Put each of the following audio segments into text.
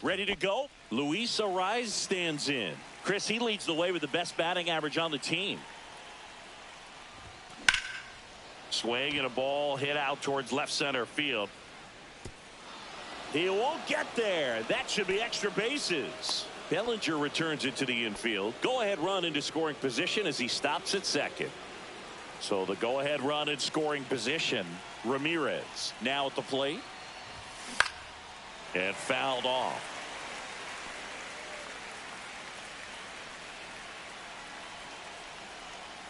Ready to go. Luis Ariz stands in. Chris, he leads the way with the best batting average on the team. Swing and a ball hit out towards left center field. He won't get there. That should be extra bases. Bellinger returns it to the infield. Go-ahead run into scoring position as he stops at second. So the go-ahead run in scoring position. Ramirez now at the plate. And fouled off.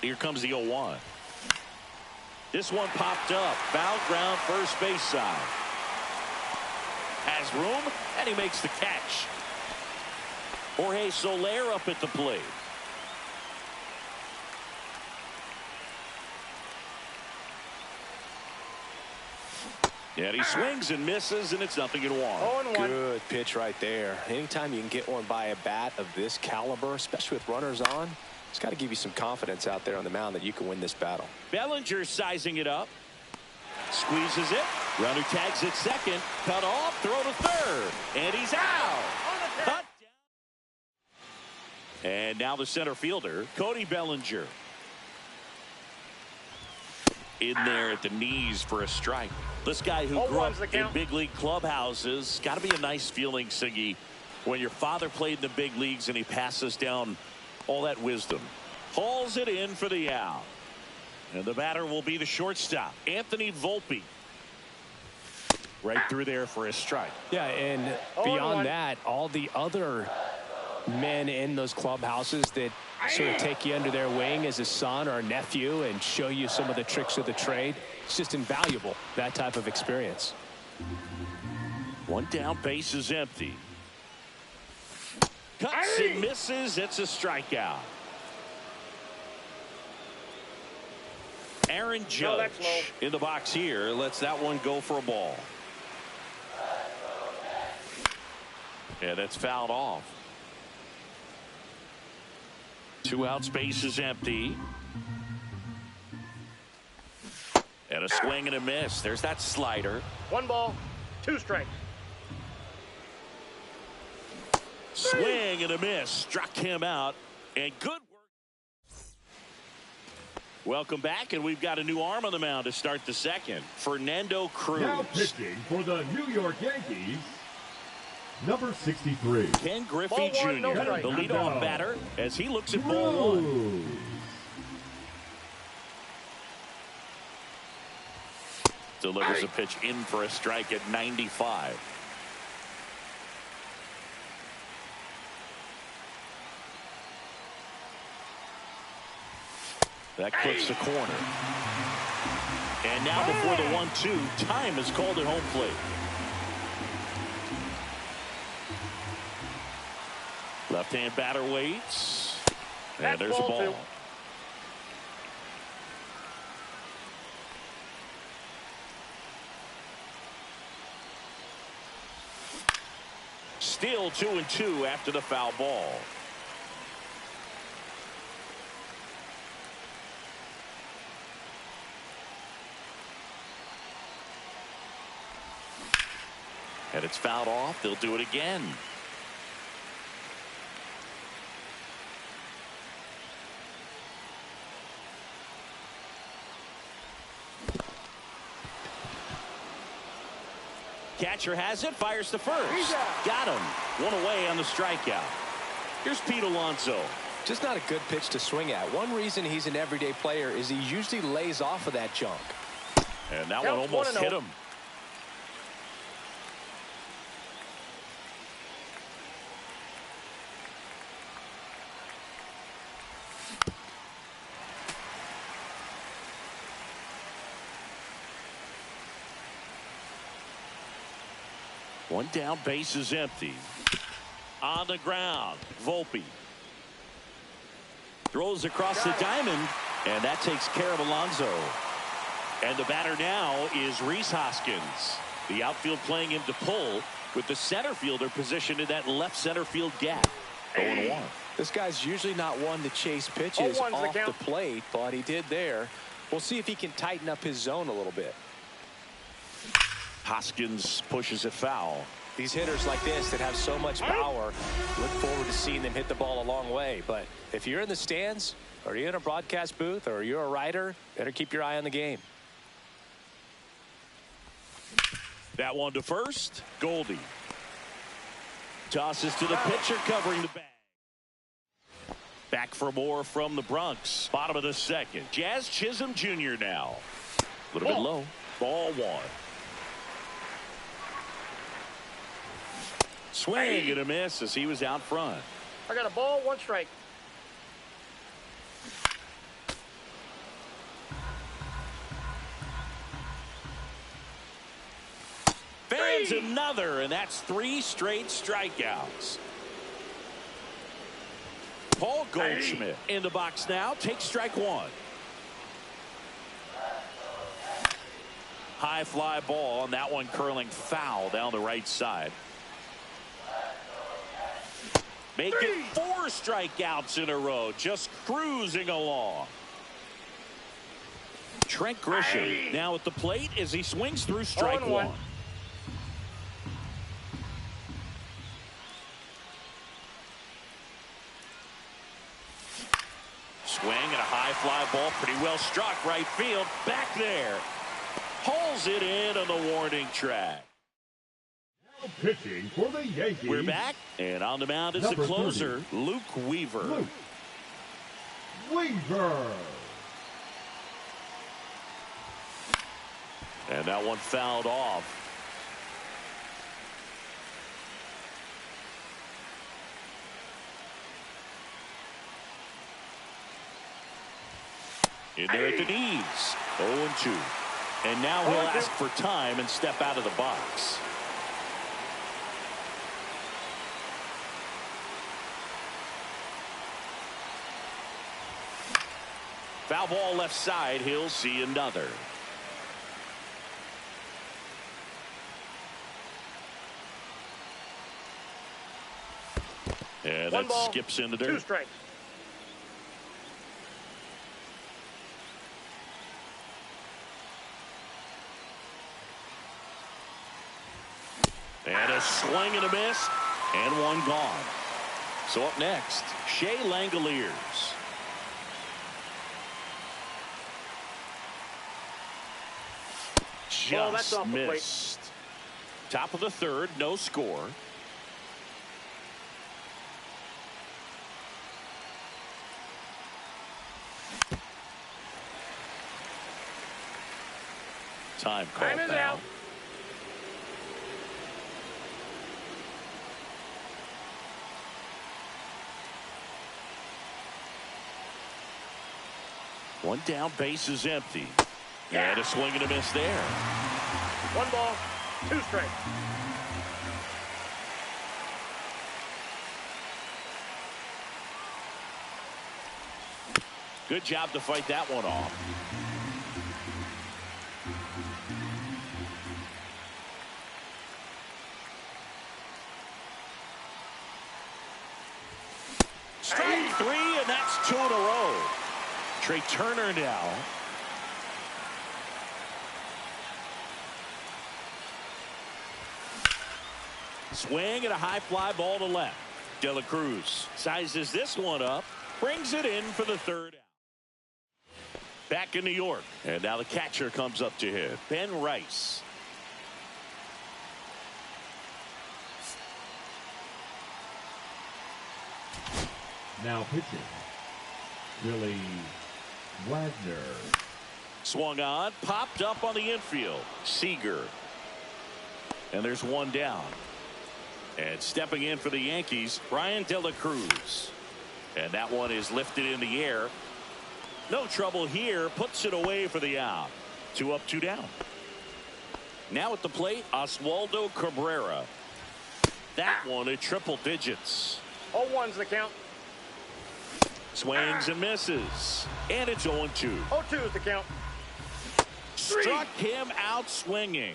Here comes the 0-1. This one popped up. Foul ground, first base side. Has room, and he makes the catch. Jorge Soler up at the plate. And he swings and misses, and it's 0-1. Good pitch right there. Anytime you can get one by a bat of this caliber, especially with runners on, it's got to give you some confidence out there on the mound that you can win this battle. Bellinger sizing it up. Squeezes it. Runner tags at second. Cut off. Throw to third. And he's out. Cut down. And now the center fielder, Cody Bellinger. In there at the knees for a strike. This guy who grew up in big league clubhouses, got to be a nice feeling, Siggy, when your father played in the big leagues and he passes down all that wisdom. Hauls it in for the out. And the batter will be the shortstop, Anthony Volpe. Right through there for a strike. Yeah, and beyond that, all the other men in those clubhouses that sort of take you under their wing as a son or a nephew and show you some of the tricks of the trade. It's just invaluable, that type of experience. One down, base is empty. Cuts and misses. It's a strikeout. Aaron Judge in the box here. Lets that one go for a ball. And that's fouled off. 2 outs, base is empty. And a swing and a miss. There's that slider. 1 ball, 2 strikes. Swing and a miss. Struck him out. And good work. Welcome back, and we've got a new arm on the mound to start the second. Fernando Cruz. Now pitching for the New York Yankees, number 63. Ken Griffey Jr., the leadoff batter, as he looks at ball 1. Delivers a pitch in for a strike at 95. That clips the corner. And now before the 1-2, time is called at home plate. Left-hand batter waits. And there's a ball. Still 2-2 after the foul ball. And it's fouled off. They'll do it again. Catcher has it, fires to first. Got him. 1 away on the strikeout. Here's Pete Alonso. Just not a good pitch to swing at. One reason he's an everyday player is he usually lays off of that junk. And that one almost hit him. One down, base is empty. On the ground, Volpe. Throws across the diamond, and that takes care of Alonso. And the batter now is Rhys Hoskins. The outfield playing him to pull with the center fielder positioned in that left center field gap. 0-1. This guy's usually not one to chase pitches off the plate, but he did there. We'll see if he can tighten up his zone a little bit. Hoskins pushes it foul. These hitters like this that have so much power, look forward to seeing them hit the ball a long way. But if you're in the stands, or you're in a broadcast booth, or you're a writer, better keep your eye on the game. That one to first. Goldie tosses to the pitcher covering the bag. Back for more from the Bronx. Bottom of the second. Jazz Chisholm Jr. now. A little bit low. Ball one. Swing and a miss as he was out front. I got a ball, 1 strike. Fans another, and that's 3 straight strikeouts. Paul Goldschmidt in the box now. Takes strike 1. High fly ball, and that one curling foul down the right side. Making 4 strikeouts in a row, just cruising along. Trent Grisham now at the plate as he swings through strike 1. Swing and a high fly ball, pretty well struck right field. Back there. Pulls it in on the warning track. Now pitching for the Yankees. We're back, and on the mound is the closer, 30. Luke Weaver. Luke Weaver. And that one fouled off. In there at the knees. 0-2. And now he'll ask for time and step out of the box. Foul ball left side. He'll see another. And that skips in the dirt. 2 strikes. And a swing and a miss, and one gone. So up next, Shea Langoliers. Just missed. Top of the third, no score. Time called is now. out. One down, base is empty. And a swing and a miss there. 1 ball, 2 strikes. Good job to fight that one off. Strike 3, and that's 2 in a row. Trey Turner now. Swing and a high fly ball to left. De La Cruz sizes this one up, brings it in for the third out. Back in New York, and now the catcher comes up to hit. Ben Rice. Now pitching, Billy Wagner. Swung on, popped up on the infield. Seager. And there's one down. And stepping in for the Yankees, Brian De La Cruz. And that one is lifted in the air. No trouble here, puts it away for the out. 2 up, 2 down. Now at the plate, Oswaldo Cabrera. That one at triple digits. 0-1's the count. Swings and misses. And it's 0-2. 0-2 is the count. Struck him out swinging.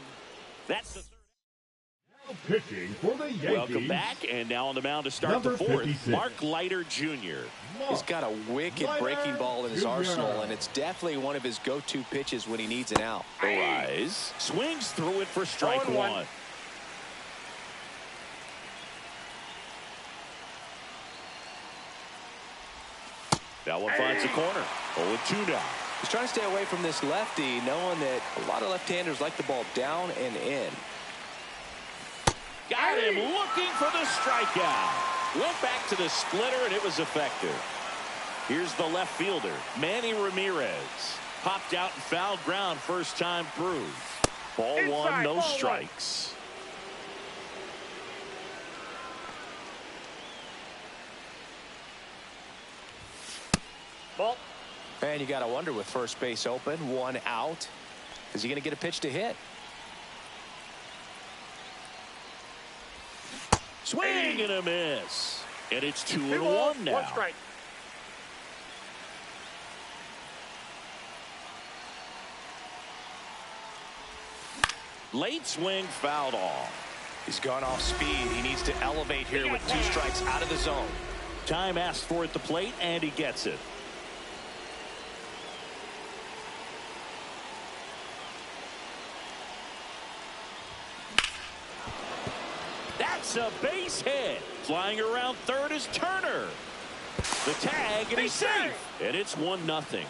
That's the third. Now pitching for the Yankees. Welcome back, and now on the mound to start the fourth, 56. Mark Leiter Jr. He's got a wicked breaking ball in his arsenal, and it's definitely one of his go-to pitches when he needs an out. Rise. Swings through it for strike 1. That one finds the corner. 0-2 now. He's trying to stay away from this lefty, knowing that a lot of left-handers like the ball down and in. Got him looking for the strikeout. Went back to the splitter, and it was effective. Here's the left fielder, Manny Ramirez. Popped out and fouled ground first time through. Ball one, no strikes. Ball. And you got to wonder, with first base open, one out, is he going to get a pitch to hit? Swing and a miss. And it's 2-1 now. One strike. Late swing fouled off. He's gone off speed. He needs to elevate here with 2 strikes out of the zone. Time asked for at the plate, and he gets it. That's a base hit. Flying around third is Turner. The tag, and he's safe. And it's 1-0.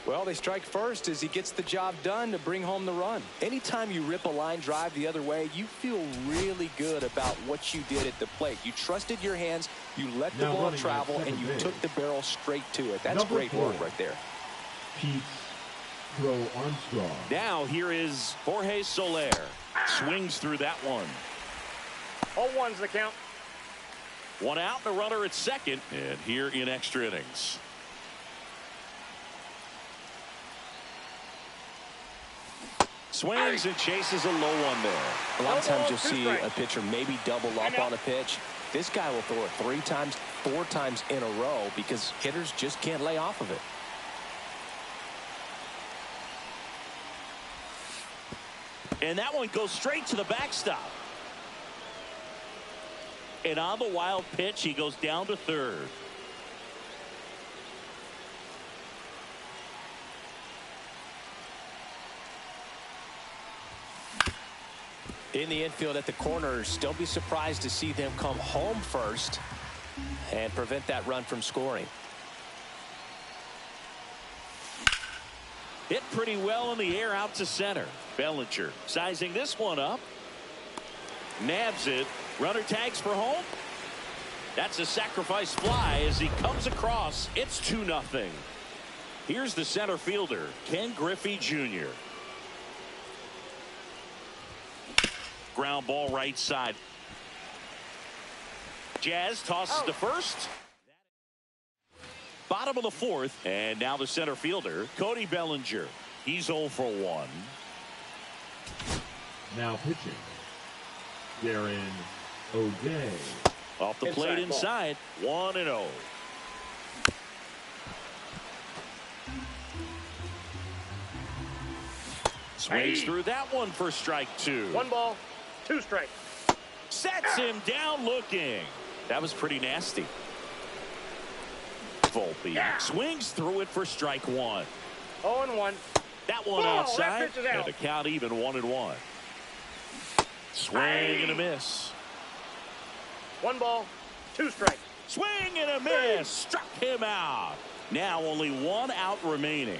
Well, they strike first as he gets the job done to bring home the run. Anytime you rip a line drive the other way, you feel really good about what you did at the plate. You trusted your hands, you let the ball travel, and you took the barrel straight to it. That's great work right there. Pete Crow Armstrong. Now here is Jorge Soler. Swings through that one. 0-1's the count. One out, the runner at second, and here in extra innings. Swings and chases a low one there. A lot of times you'll see a pitcher maybe double up on a pitch. This guy will throw it 3 times, 4 times in a row because hitters just can't lay off of it. And that one goes straight to the backstop. And on the wild pitch, he goes down to third. In the infield at the corners, don't be surprised to see them come home first and prevent that run from scoring. Hit pretty well in the air out to center. Bellinger sizing this one up. Nabs it. Runner tags for home. That's a sacrifice fly as he comes across. It's 2-0. Here's the center fielder, Ken Griffey Jr. Ground ball right side. Jazz tosses to first. Bottom of the fourth, and now the center fielder, Cody Bellinger. He's 0 for 1. Now pitching, Darren O'Day. Off the plate inside, 1-0. Swings through that one for strike 2. 1 ball, 2 strikes. Sets him down looking. That was pretty nasty. Volpe swings through it for strike 1. 0-1. That one outside, and the count even 1-1. Swing and a miss. 1 ball, 2 strikes. Swing and a miss. Struck him out. Now only 1 out remaining.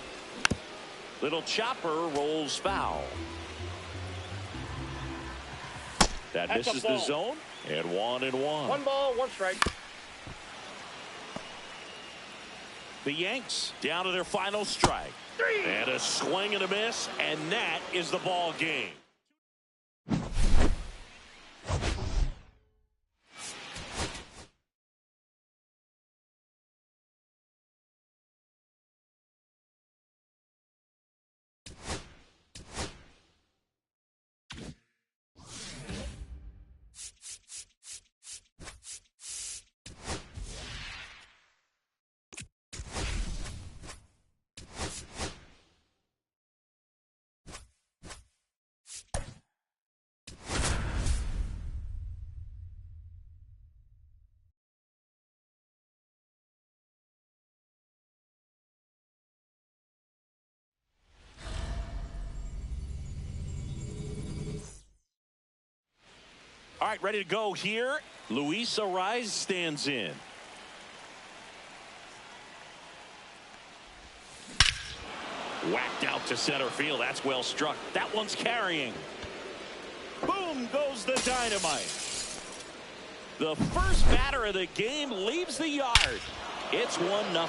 Little chopper rolls foul. That misses the zone, and 1-1. 1 ball, 1 strike. The Yanks down to their final strike. 3. And a swing and a miss, and that is the ball game. right, ready to go here. Luis Ariz stands in. Whacked out to center field. That's well struck. That one's carrying. Boom goes the dynamite. The first batter of the game leaves the yard. It's 1-0.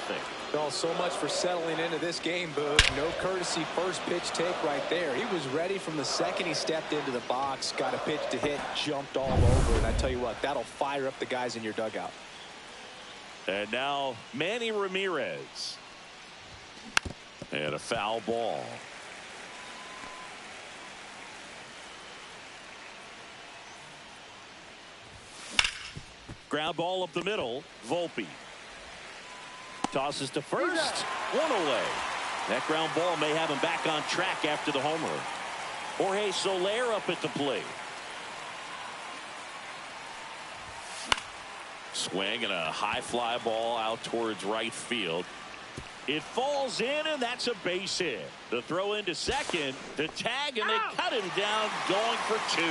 Well, so much for settling into this game, Boog. No courtesy first pitch take right there. He was ready from the second he stepped into the box, got a pitch to hit, jumped all over. And I tell you what, that'll fire up the guys in your dugout. And now Manny Ramirez. And a foul ball. Ground ball up the middle. Volpe. Tosses to first. One away. That ground ball may have him back on track after the homer. Jorge Soler up at the plate. Swing and a high fly ball out towards right field. It falls in, and that's a base hit. The throw into second, the tag, and they cut him down, going for 2.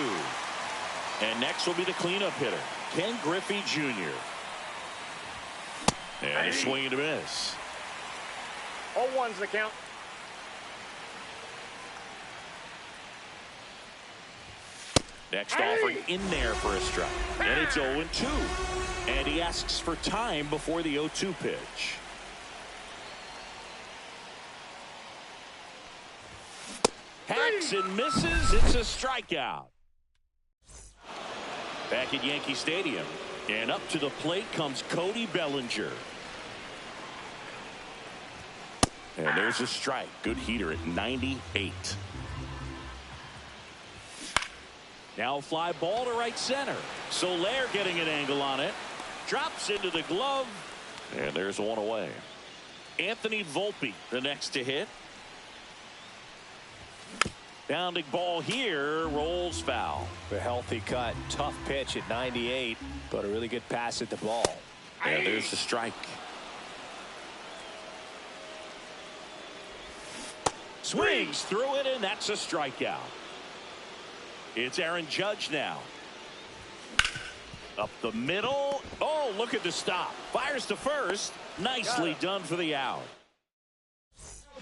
And next will be the cleanup hitter, Ken Griffey Jr. And a swing and a miss. 0-1's the count. Next offering in there for a strike. And it's 0-2. And he asks for time before the 0-2 pitch. Hacks and misses. It's a strikeout. Back at Yankee Stadium. And up to the plate comes Cody Bellinger. And there's a strike. Good heater at 98. Now a fly ball to right center. Soler getting an angle on it. Drops into the glove. And there's one away. Anthony Volpe, the next to hit. Bounding ball here, rolls foul. A healthy cut, tough pitch at 98, but a really good pass at the ball. And there's the strike. Swings through it, and that's a strikeout. It's Aaron Judge now. Up the middle. Oh, look at the stop. Fires to first. Nicely done for the out.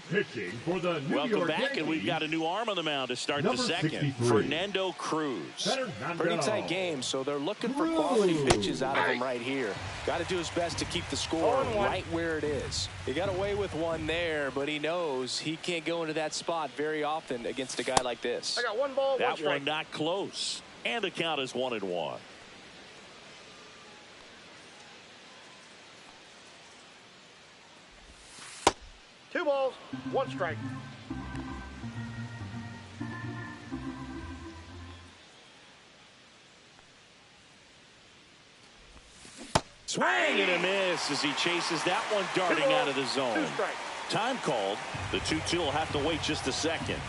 Pitching for the New Welcome York back, Yankees, and we've got a new arm on the mound to start the second. 63. Fernando Cruz. Pretty tight game, so they're looking for quality pitches out of him right here. Got to do his best to keep the score right where it is. He got away with one there, but he knows he can't go into that spot very often against a guy like this. I got 1 ball, 1 strike. That one not close. And the count is 1-1. Two balls, 1 strike. Swing and a miss as he chases that one darting out of the zone. 2 strikes. Time called. The 2-2 will have to wait just a second.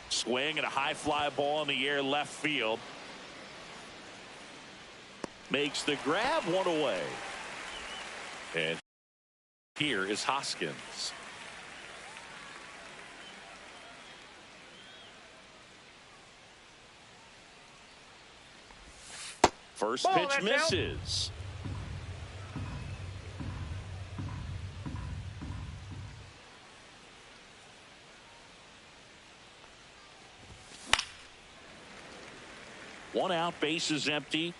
Swing and a high fly ball in the air left field. Makes the grab, 1 away. And here is Hoskins. First pitch misses. One out, base is empty.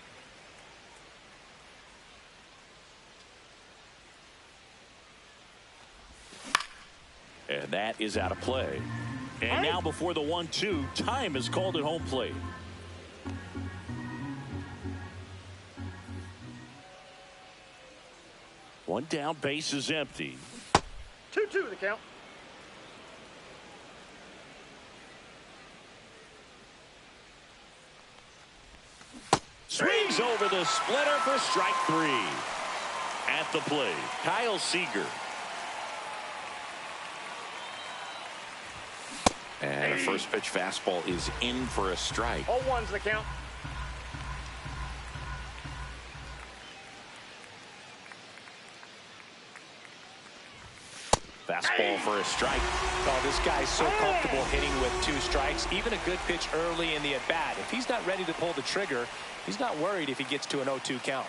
And that is out of play. And now before the 1-2, time is called at home plate. One down, base is empty. 2-2 the count. Swings over the splitter for strike 3. At the plate, Kyle Seager. And a first pitch fastball is in for a strike. 0-1's the count. Fastball fastball for a strike. Oh, this guy's so comfortable hitting with 2 strikes. Even a good pitch early in the at-bat. If he's not ready to pull the trigger, he's not worried if he gets to an 0-2 count.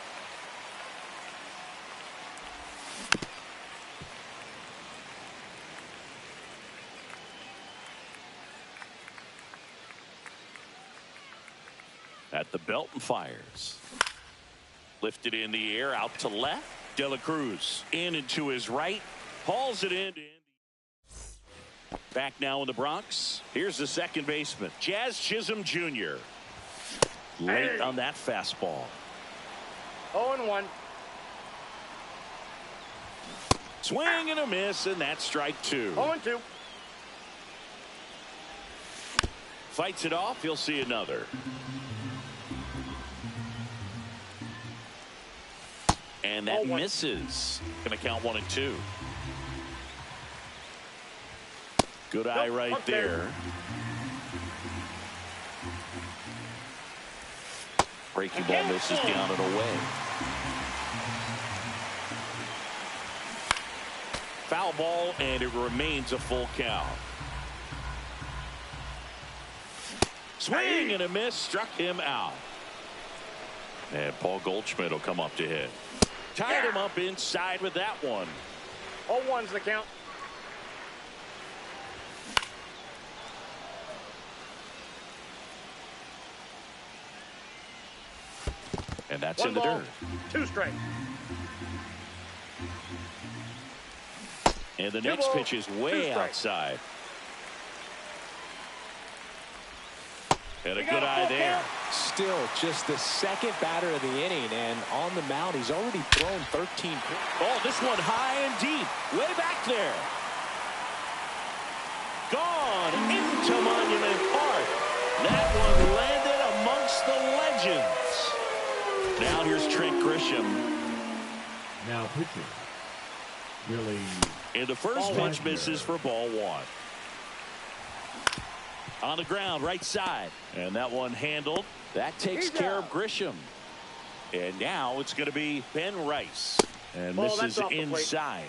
At the belt and fires. Lifted in the air, out to left. De La Cruz in and to his right. Hauls it in. Back now in the Bronx. Here's the second baseman, Jazz Chisholm Jr. Late on that fastball. 0-1. Swing and a miss, and that's strike 2. 0-2. Fights it off. He'll see another. And that misses. Going to count 1-2. Good eye right there. Breaking ball misses down and away. Foul ball, and it remains a full count. Swing and a miss, struck him out. And Paul Goldschmidt will come up to hit. Tied him up inside with that one. 0-1's the count. And that's in the dirt. 2 strikes. And the next pitch is way outside. And a good eye there. Still just the second batter of the inning, and on the mound he's already thrown 13. Oh, this one high and deep, way back there. Gone into Monument Park. That one landed amongst the legends. Now here's Trent Grisham. Now pitching. Really. And the first pitch misses for ball 1. On the ground, right side. And that one handled. That takes care of Grisham. And now it's going to be Ben Rice. And misses inside.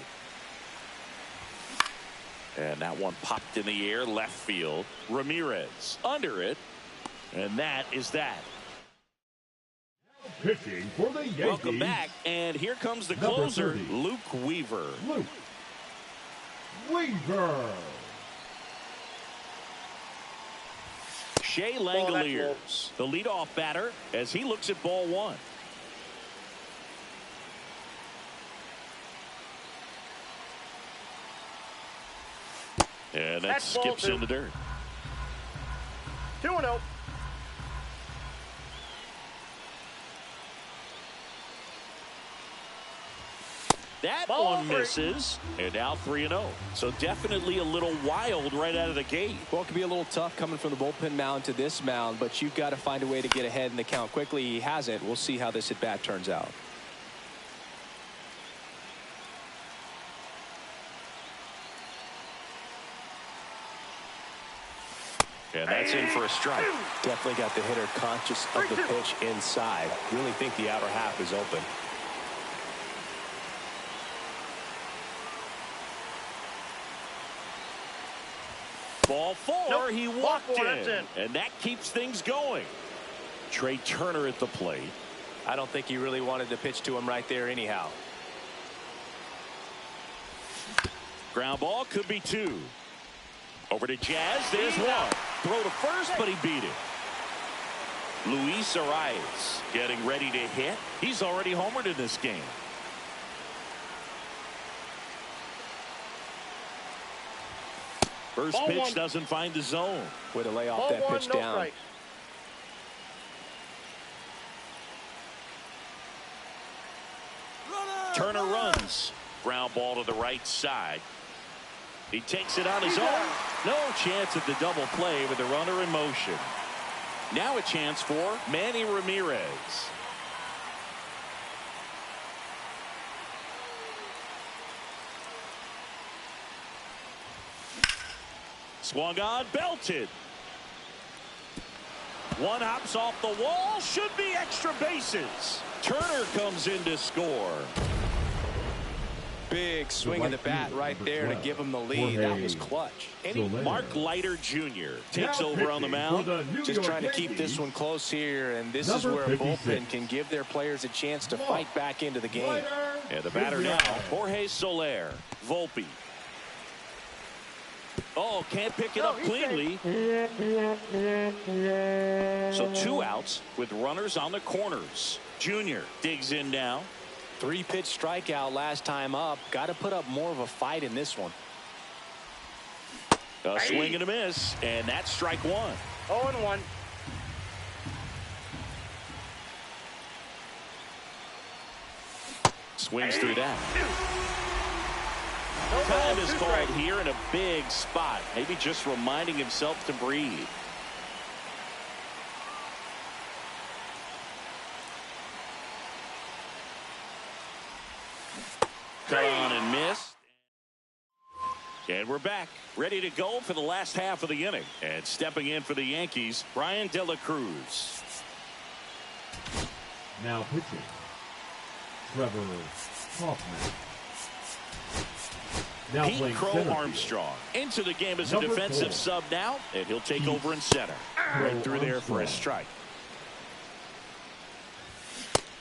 And that one popped in the air, left field. Ramirez under it. And that is that. Pitching for the Yankees. Welcome back. And here comes the closer, Luke Weaver. Luke Weaver. Shea Langoliers, the leadoff batter, as he looks at ball 1. And that skips in the dirt. 2-0. That one misses, and now 3-0. So definitely a little wild right out of the gate. Well, it could be a little tough coming from the bullpen mound to this mound, but you've got to find a way to get ahead in the count quickly. He hasn't. We'll see how this at bat turns out. And that's in for a strike. Definitely got the hitter conscious of the pitch inside. Really think the outer half is open. Ball 4, he walked in. And that keeps things going. Trey Turner at the plate. I don't think he really wanted to pitch to him right there anyhow. Ground ball, could be 2. Over to Jazz, there's 1. Throw to first, but he beat it. Luis Arias getting ready to hit. He's already homered in this game. First pitch doesn't find the zone. Way to lay off that pitch down. Turner runs. Ground ball to the right side. He takes it on his own. No chance at the double play with the runner in motion. Now a chance for Manny Ramirez. Swung on, belted. One hops off the wall, should be extra bases. Turner comes in to score. Big swing of the bat right there to give him the lead. That was clutch. Mark Leiter Jr. takes over on the mound. Just trying to keep this one close here, and this is where a bullpen can give their players a chance to fight back into the game. And the batter now, Jorge Soler. Volpe. Oh, can't pick it up cleanly. So 2 outs with runners on the corners. Junior digs in now. 3-pitch strikeout last time up. Got to put up more of a fight in this one. A swing and a miss, and that's strike 1. 0-1. Swings through that. Time is called here in a big spot. Maybe just reminding himself to breathe. Cut on and missed. And we're back, ready to go for the last half of the inning. And stepping in for the Yankees, Brian De La Cruz. Now pitching, Trevor Hoffman. Now Pete Crow Armstrong into the game as a defensive sub now, and he'll take over in center. Right through there for a strike.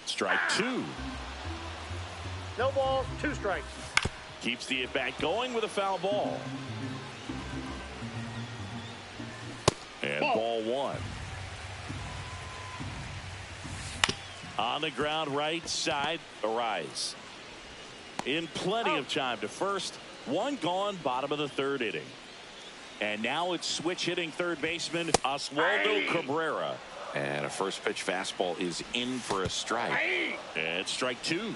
Strike 2. No balls, 2 strikes. Keeps the at-bat going with a foul ball. And ball 1. On the ground, right side, Arise. In plenty of time to first. 1 gone, bottom of the 3rd inning. And now it's switch hitting third baseman Oswaldo Cabrera. And a first pitch fastball is in for a strike. And strike 2.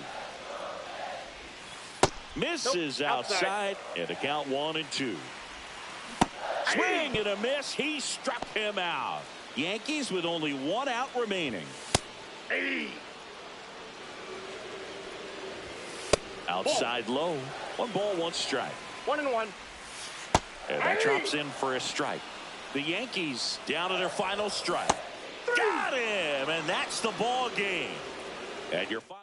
Misses outside, and the count 1-2. Swing and a miss. He struck him out. Yankees with only 1 out remaining. Outside low. 1 ball, 1 strike. 1-1. And that drops in for a strike. The Yankees down to their final strike. Got him, and that's the ball game. And your final.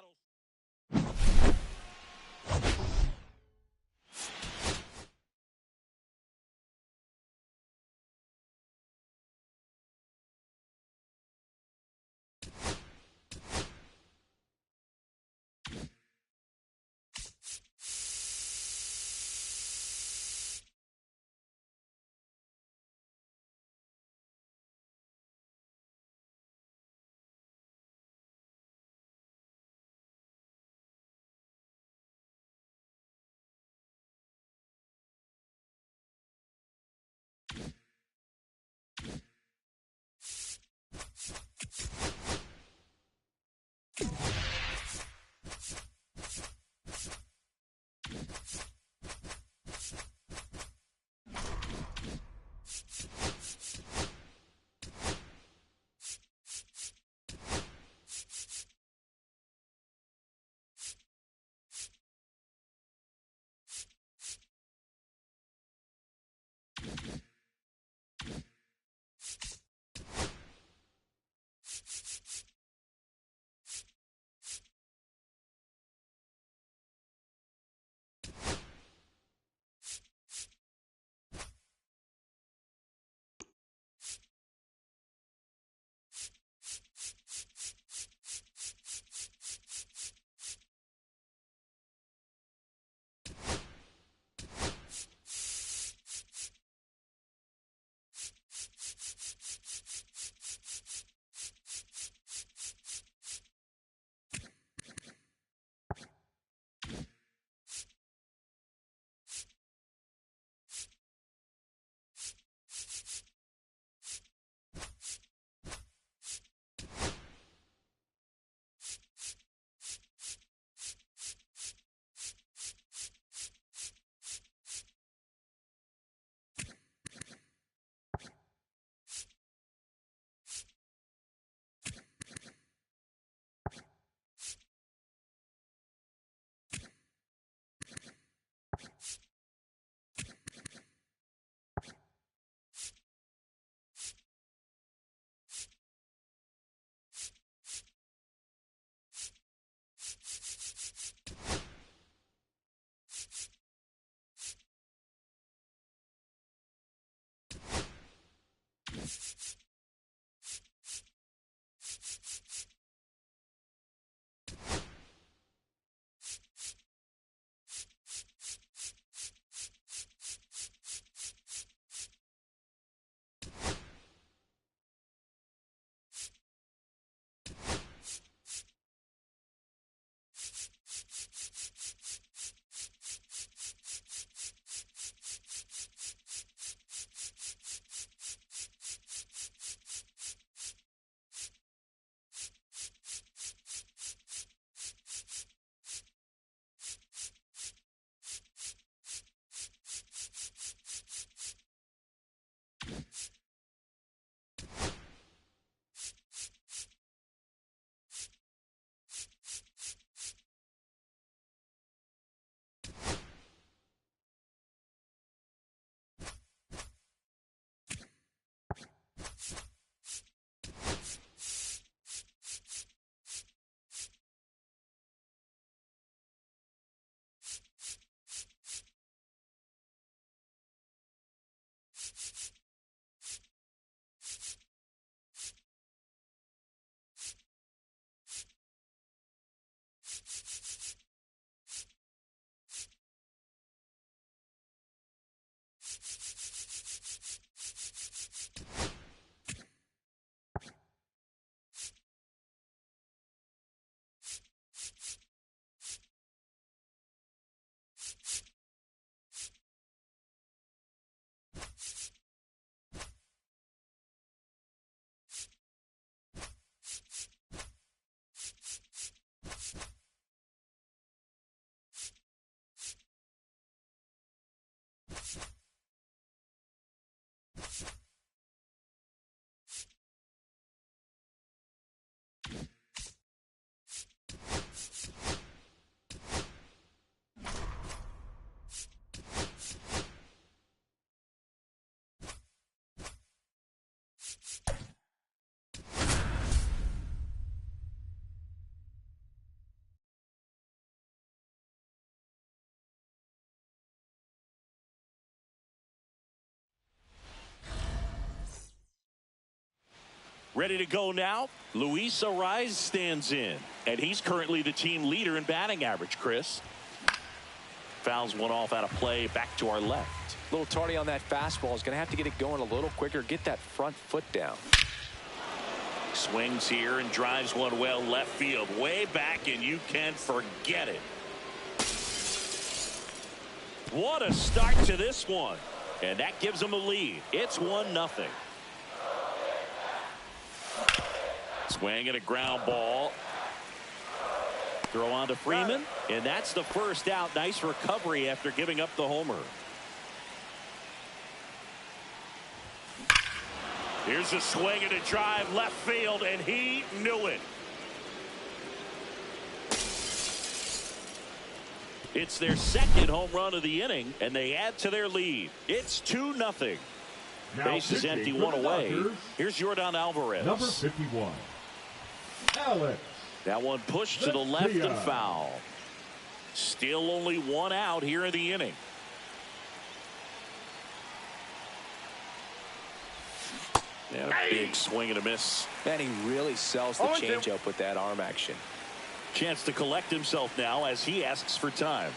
Ready to go now. Luis Ariz stands in, and he's currently the team leader in batting average, Chris. Fouls one off out of play, back to our left. A little tardy on that fastball. Is going to have to get it going a little quicker, get that front foot down. Swings here and drives one well left field, way back, and you can forget it. What a start to this one, and that gives them a lead. It's 1-0. Swing and a ground ball. Throw on to Freeman, and that's the first out. Nice recovery after giving up the homer. Here's a swing and a drive left field, and he knew it. It's their second home run of the inning, and they add to their lead. It's 2-0. Base is empty, one away. Here's Yordan Alvarez. Number 51. Alex. That one pushed to the left and foul. Still only one out here in the inning. And a big swing and a miss. And he really sells the changeup with that arm action. Chance to collect himself now as he asks for time.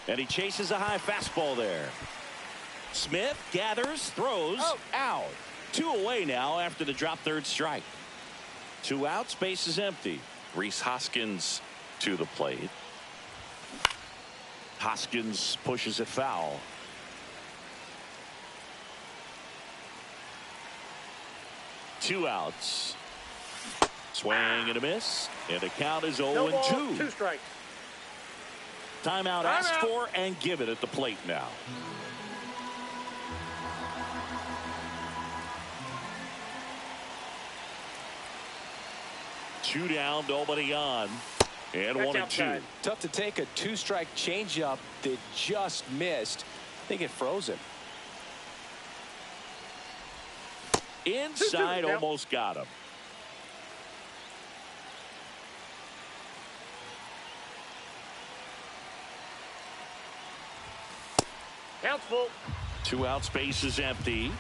And he chases a high fastball there. Smith gathers, throws, out. 2 away now after the drop third strike. 2 outs, base is empty. Rhys Hoskins to the plate. Hoskins pushes it foul. Two outs. Swing and a miss. And the count is 0-2. 2 strikes. Timeout asked for and given at the plate now. Two down, nobody on. And 1-2. Tough to take a 2-strike changeup that just missed. I think it froze him. Inside, almost got him. Count's full. 2 outs, base is empty.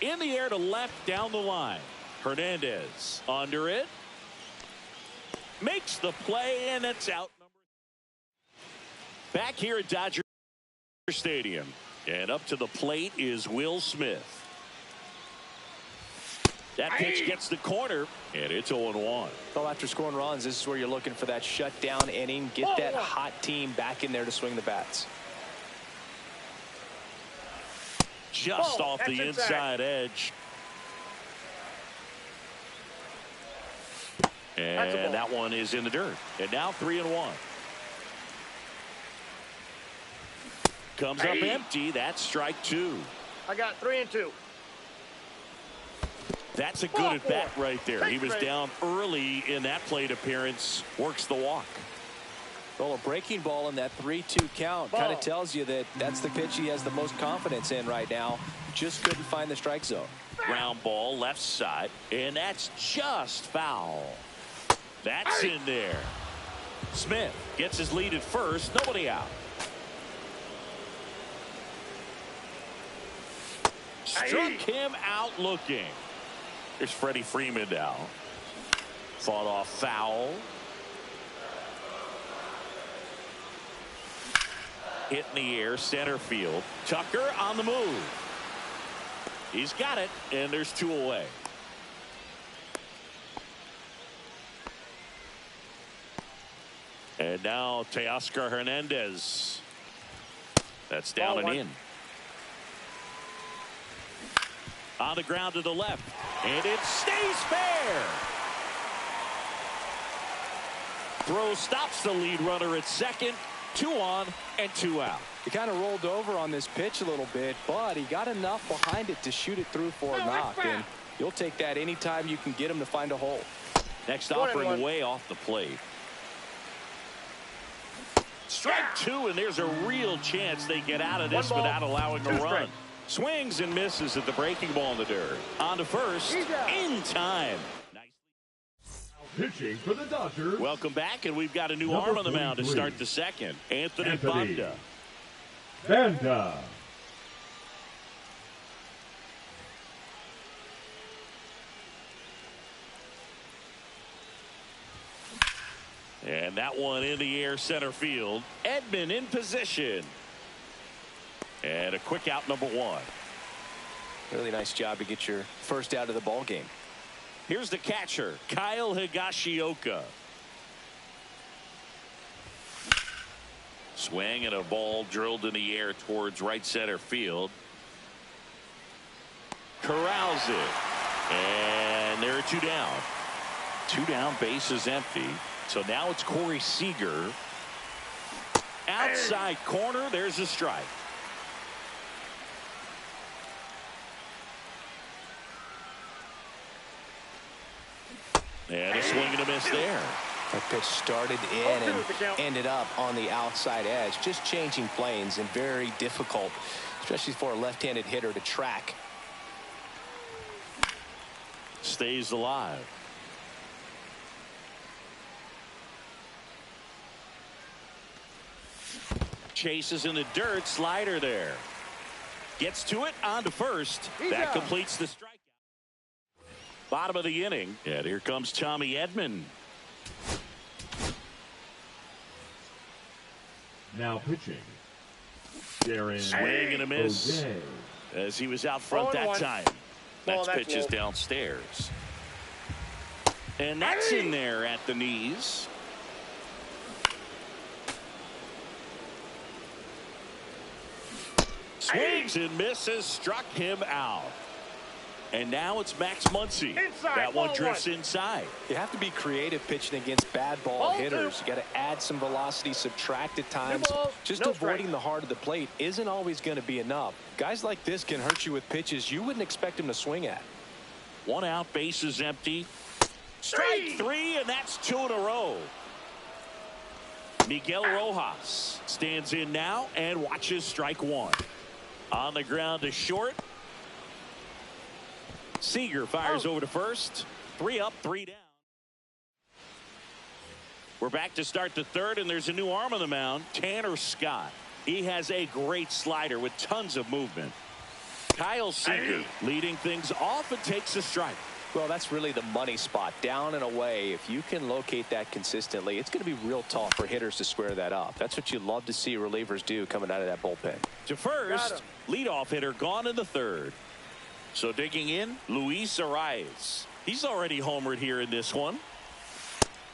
In the air to left, down the line. Hernandez under it. Makes the play, and it's out. Back here at Dodger Stadium. And up to the plate is Will Smith. That pitch gets the corner, and it's 0-1. Well, after scoring runs, this is where you're looking for that shutdown inning. Get that hot team back in there to swing the bats. Just off the inside edge. And that one is in the dirt. And now 3-1. Comes up empty. That's strike 2. I got 3-2. That's a good at bat right there. He was down early in that plate appearance. Works the walk. Well, a breaking ball in that 3-2 count kind of tells you that that's the pitch he has the most confidence in right now. Just couldn't find the strike zone. Ground ball left side, and that's just foul. That's in there. Smith gets his lead at first. Nobody out. Struck him out looking. There's Freddie Freeman now. Fought off foul. Hit in the air, center field. Tucker on the move. He's got it, and there's 2 away. And now Teoscar Hernandez. That's down and in. On the ground to the left, and it stays fair. Throw stops the lead runner at second. 2 on and 2 out. He kind of rolled over on this pitch a little bit, but he got enough behind it to shoot it through for a knock, and you'll take that anytime you can get him to find a hole. Next offering way off the plate. Strike 2, and there's a real chance they get out of this without allowing a run. Swings and misses at the breaking ball in the dirt. On to first in time. Pitching for the Dodgers. Welcome back, and we've got a new arm on the mound to start the second. Anthony Banda. And that one in the air, center field. Edman in position. And a quick out, number 1. Really nice job to get your first out of the ball game. Here's the catcher, Kyle Higashioka. Swing and a ball drilled in the air towards right center field. Corrals it. And there are 2 down. 2 down, base is empty. So now it's Corey Seager. Outside corner, there's a strike. And a swing and a miss there. That pitch started in and ended up on the outside edge. Just changing planes and very difficult, especially for a left-handed hitter to track. Stays alive. Chases in the dirt. Slider there. Gets to it. On to first. That completes the strikeout. Bottom of the inning. And here comes Tommy Edman. Now pitching. Darren Swing and a miss. O'Day. As he was out front that time. Next pitch is downstairs. And that's in there at the knees. Swings and misses. Struck him out. And now it's Max Muncy. That one drifts inside. You have to be creative pitching against bad ball hitters. You got to add some velocity, subtract at times. Just avoiding the heart of the plate isn't always going to be enough. Guys like this can hurt you with pitches you wouldn't expect him to swing at. 1 out, base is empty. Strike 3, and that's 2 in a row. Miguel Rojas stands in now and watches strike 1. On the ground to short. Seager fires over to first. 3 up, 3 down. We're back to start the third, and there's a new arm on the mound, Tanner Scott. He has a great slider with tons of movement. Kyle Seeger leading things off and takes a strike. Well, that's really the money spot, down and away. If you can locate that consistently, it's going to be real tough for hitters to square that up. That's what you love to see relievers do coming out of that bullpen. To first, leadoff hitter gone in the third. So digging in, Luis Arias. He's already homered here in this one.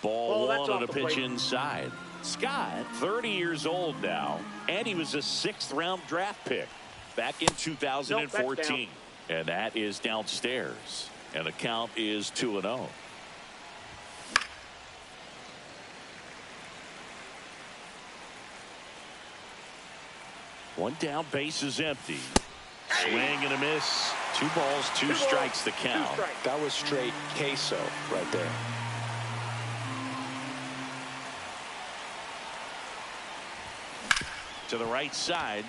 Ball one on a pitch inside. Scott, 30 years old now, and he was a 6th-round draft pick back in 2014. And that is downstairs. And the count is 2-0. One down, base is empty. Swing and a miss. 2 balls, 2 strikes the count. That was straight queso right there. To the right side.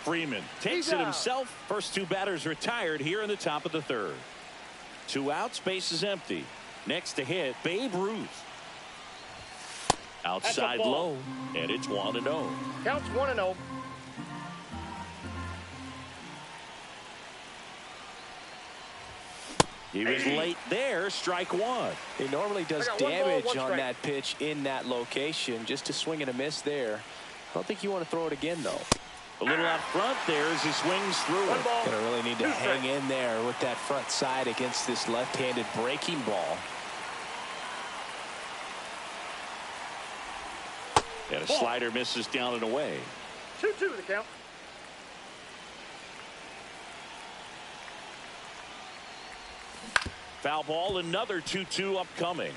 Freeman takes it himself. First 2 batters retired here in the top of the third. 2 outs, base is empty. Next to hit, Babe Ruth. Outside low, and it's 1-0. Counts 1-0. He was late there, strike 1. He normally does damage on that pitch in that location. Just a swing and a miss there. I don't think you want to throw it again, though. A little out front there as he swings through it. Gonna really need to hang in there with that front side against this left-handed breaking ball. And a slider misses down and away. 2-2 the count. Foul ball, another 2-2 upcoming.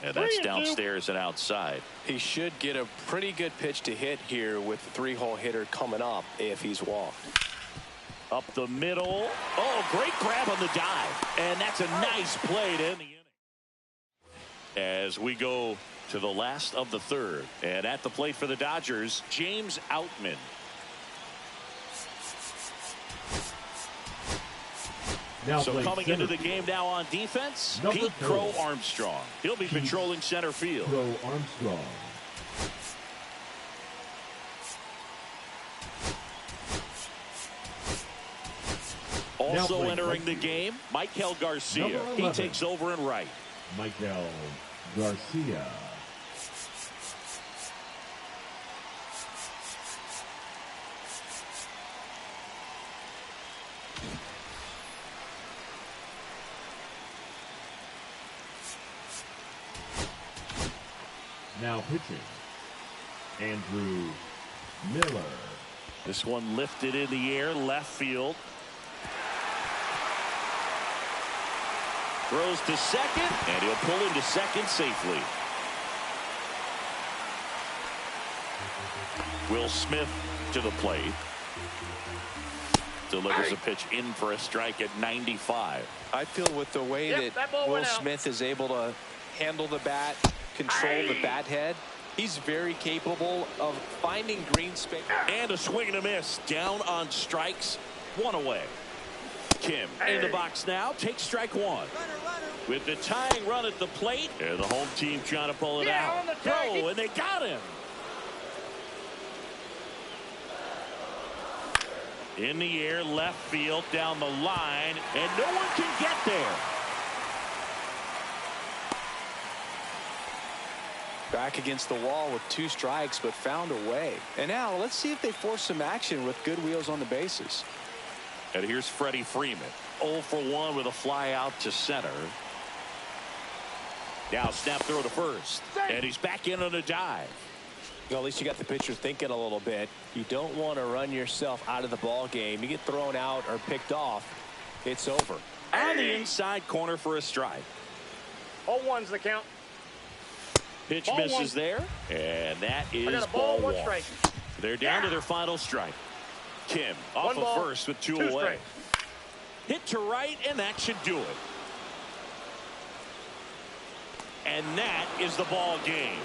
And that's downstairs and outside. He should get a pretty good pitch to hit here with the 3-hole hitter coming up if he's walked. Up the middle. Oh, great grab on the dive. And that's a nice play to end the inning. As we go to the last of the third. And at the plate for the Dodgers, James Outman. So coming into the game now on defense, Pete Crow Armstrong. He'll be patrolling center field. Crow Armstrong. Also entering the game, Michael Garcia. He takes over in right. Michael Garcia. Now pitching, Andrew Miller. This one lifted in the air, left field. Throws to second, and he'll pull into second safely. Will Smith to the plate. Delivers a pitch in for a strike at 95. I feel with the way that Will Smith is able to handle the bat, control the bat head, he's very capable of finding green space. And a swing and a miss. Down on strikes. 1 away. Kim in the box now. Takes strike 1. With the tying run at the plate. And the home team trying to pull it out. Throw, and they got him. In the air, left field, down the line. And no one can get there. Back against the wall with 2 strikes, but found a way. And now let's see if they force some action with good wheels on the bases. And here's Freddie Freeman. 0 for 1 with a fly out to center. Now snap throw to first. And he's back in on a dive. Well, at least you got the pitcher thinking a little bit. You don't want to run yourself out of the ball game. You get thrown out or picked off, it's over. On the inside corner for a strike. 0-1's the count. Pitch misses there, and that is ball 1. They're down to their final strike. Kim off of first with 2 away. Hit to right, and that should do it. And that is the ball game.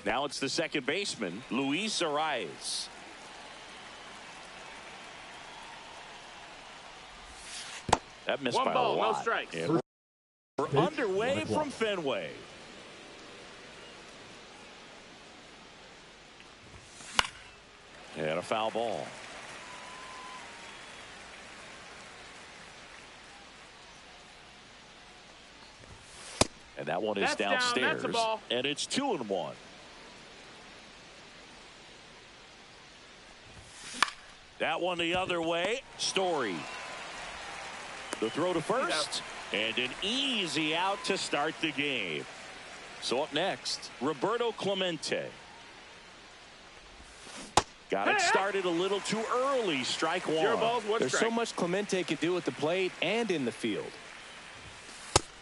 Now it's the second baseman, Luis Arias. That missed by a lot. 1 ball, no strikes. And we're underway from Fenway. And a foul ball. And that one is downstairs. That's a ball. And it's 2-1. That one the other way. Story. The throw to first. And an easy out to start the game. So up next, Roberto Clemente. Got it started a little too early. Strike one. There's so much Clemente could do at the plate and in the field.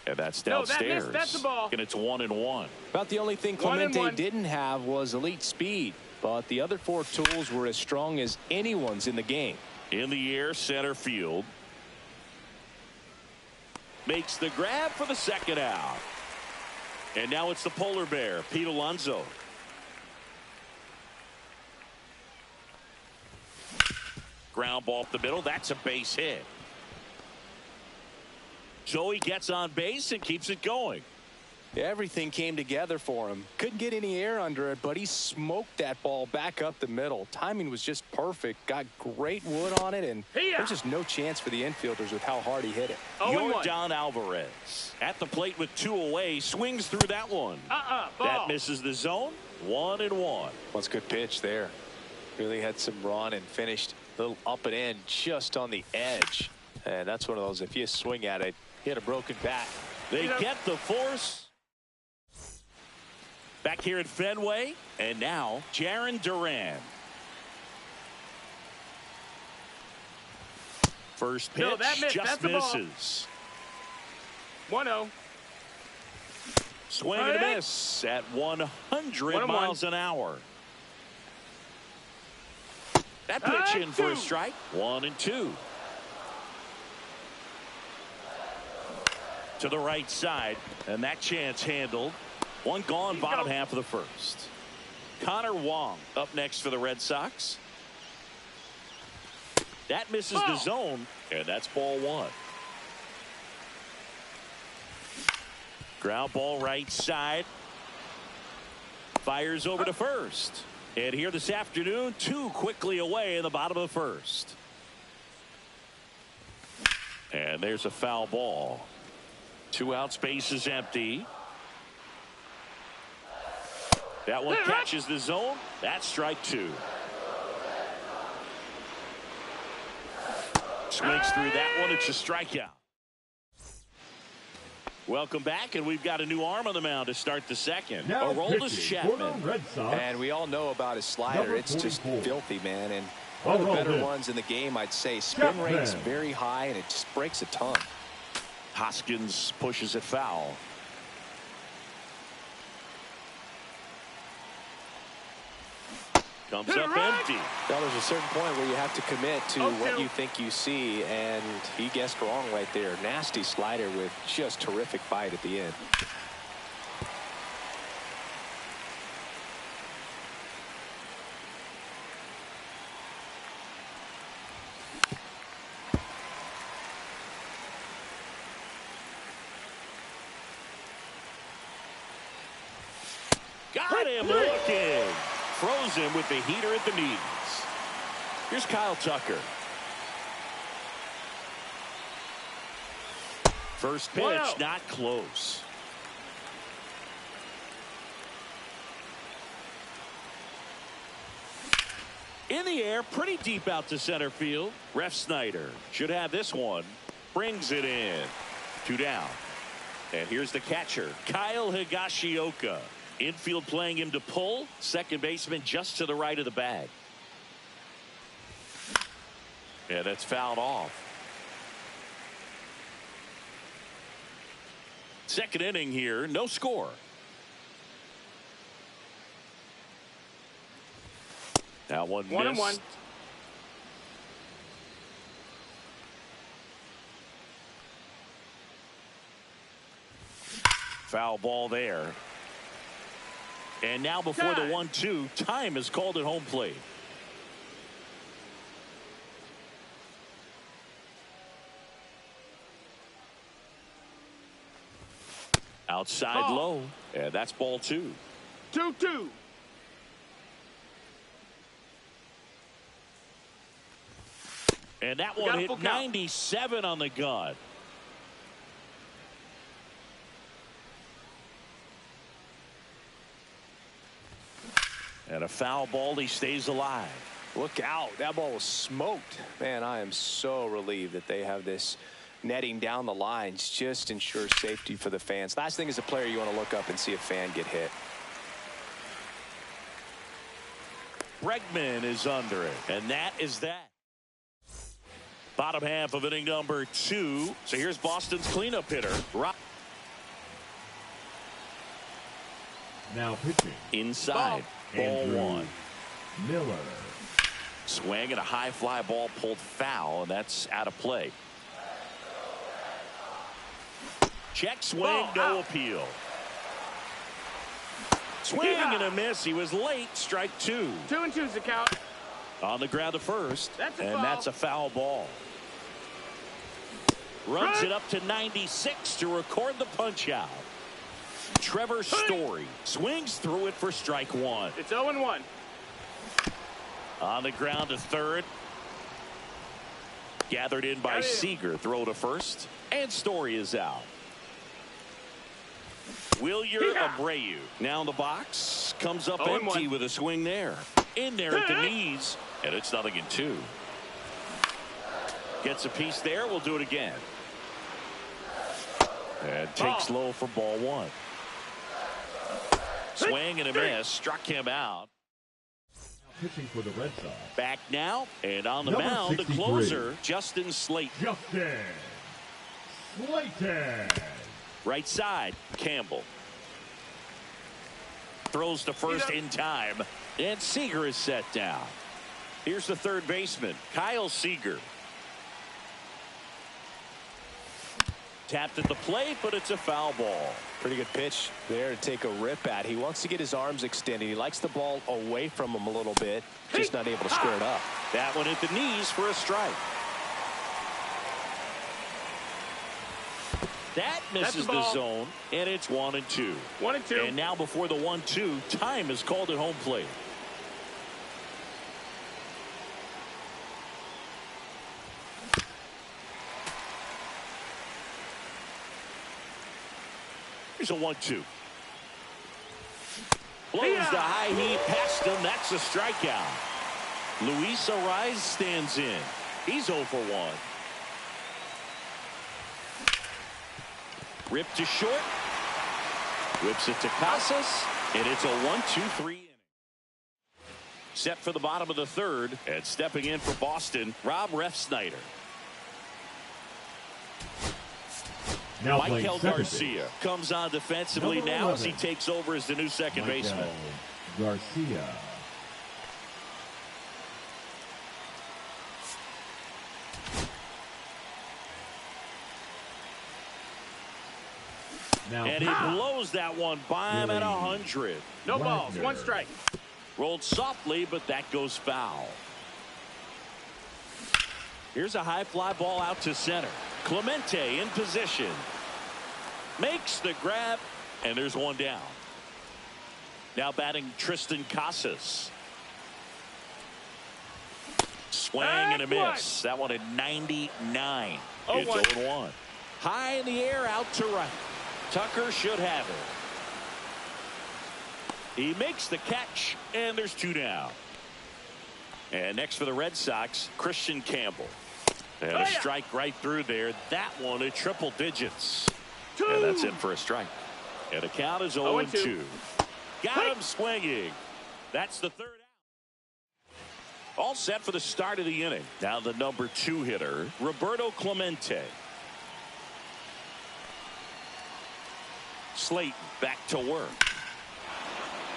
And that's downstairs. That's a ball. And it's 1-1. About the only thing Clemente didn't have was elite speed. But the other 4 tools were as strong as anyone's in the game. In the air, center field. Makes the grab for the second out. And now it's the polar bear, Pete Alonso. Ground ball up the middle. That's a base hit. Joey gets on base and keeps it going. Everything came together for him. Couldn't get any air under it, but he smoked that ball back up the middle. Timing was just perfect. Got great wood on it, and there's just no chance for the infielders with how hard he hit it. Yordan Alvarez at the plate with 2 away. Swings through that one. That misses the zone. 1-1. Well, it's a good pitch there. Really had some run and finished a little up and in just on the edge. And that's one of those, if you swing at it, hit a broken bat. They get the force. Back here at Fenway, and now Jarren Duran. First pitch just misses. 1-0. Swing and a miss at 100 miles an hour. That pitch in for a strike. 1-2. To the right side, and that chance handled. One gone, bottom half of the first. Connor Wong up next for the Red Sox. That misses the zone, and that's ball 1. Ground ball right side. Fires over to first. And here this afternoon, 2 quickly away in the bottom of the first. And there's a foul ball. 2 outs, base is empty. That one catches the zone. That's strike 2. Swings through that one. It's a strikeout. Welcome back, and we've got a new arm on the mound to start the second. Aroldis Chapman. And we all know about his slider. It's just filthy, man. And one of the better ones in the game, I'd say. Spin rate's very high, and it just breaks a ton. Hoskins pushes it foul. Comes up empty. Well, there's a certain point where you have to commit to what you think you see, and he guessed wrong right there. Nasty slider with just terrific bite at the end. Got him looking. Froze him with the heater at the knees. Here's Kyle Tucker. First pitch, not close. In the air, pretty deep out to center field. Ref Snyder should have this one. Brings it in. 2 down. And here's the catcher, Kyle Higashioka. Infield playing him to pull. Second baseman just to the right of the bag. And that's fouled off. Second inning here, no score. Now one missed. and 1. Foul ball there. And now before the 1-2, time is called at home plate. Outside low. And that's ball 2. 2-2. And that one hit 97 on the gun. And a foul ball. He stays alive. Look out. That ball was smoked. Man, I am so relieved that they have this netting down the lines. Just ensures safety for the fans. Last thing as a player, you want to look up and see a fan get hit. Bregman is under it. And that is that. Bottom half of inning number 2. So here's Boston's cleanup hitter. Now pitching. Inside. Ball 1. Miller. Swing and a high fly ball pulled foul, and that's out of play. Check swing, no appeal. Swing and a miss. He was late. Strike 2. 2-2's the count. On the ground to first. That's a foul ball. Runs it up to 96 to record the punch out. Trevor Story swings through it for strike 1. It's 0-1. On the ground to third. Gathered in by Seager. Throw to first. And Story is out. Wilyer Abreu now in the box. Comes up empty with a swing there. In there at the knees. And it's 0-2. Gets a piece there. We'll do it again. And takes low for ball 1. Swing and a miss. Struck him out. Pitching for the Red Sox. Back now. And on the Number mound, 63. the closer, Justin Slayton. Justin Slayton. Right side, Campbell. Throws to first in time. And Seager is set down. Here's the third baseman, Kyle Seager. Tapped at the plate, but it's a foul ball. Pretty good pitch there to take a rip at. He wants to get his arms extended. He likes the ball away from him a little bit. Just not able to square it up. That one at the knees for a strike. That misses the zone, and it's 1-2. 1-2. And now before the 1-2, time is called at home plate. Here's a 1-2. Blows the high heat past him. That's a strikeout. Luis Ariz stands in. He's 0 for 1. Ripped to short. Whips it to Casas. And it's a 1-2-3 inning. Set for the bottom of the third. And stepping in for Boston, Rob Refsnyder. Now Michael Garcia comes on defensively now as he takes over as the new second baseman. Garcia. Now, and he blows that one by him at 100. No balls, 1 strike. Rolled softly, but that goes foul. Here's a high fly ball out to center. Clemente in position. Makes the grab, and there's one down. Now batting Tristan Casas. Swing and a miss. That one at 99. It's 0-1. High in the air, out to right. Tucker should have it. He makes the catch, and there's 2 down. And next for the Red Sox, Christian Campbell. And a strike right through there. That one at triple digits. And that's in for a strike. And the count is 0-2. Got him swinging. That's the third out. All set for the start of the inning. Now the number 2 hitter, Roberto Clemente. Slayton back to work.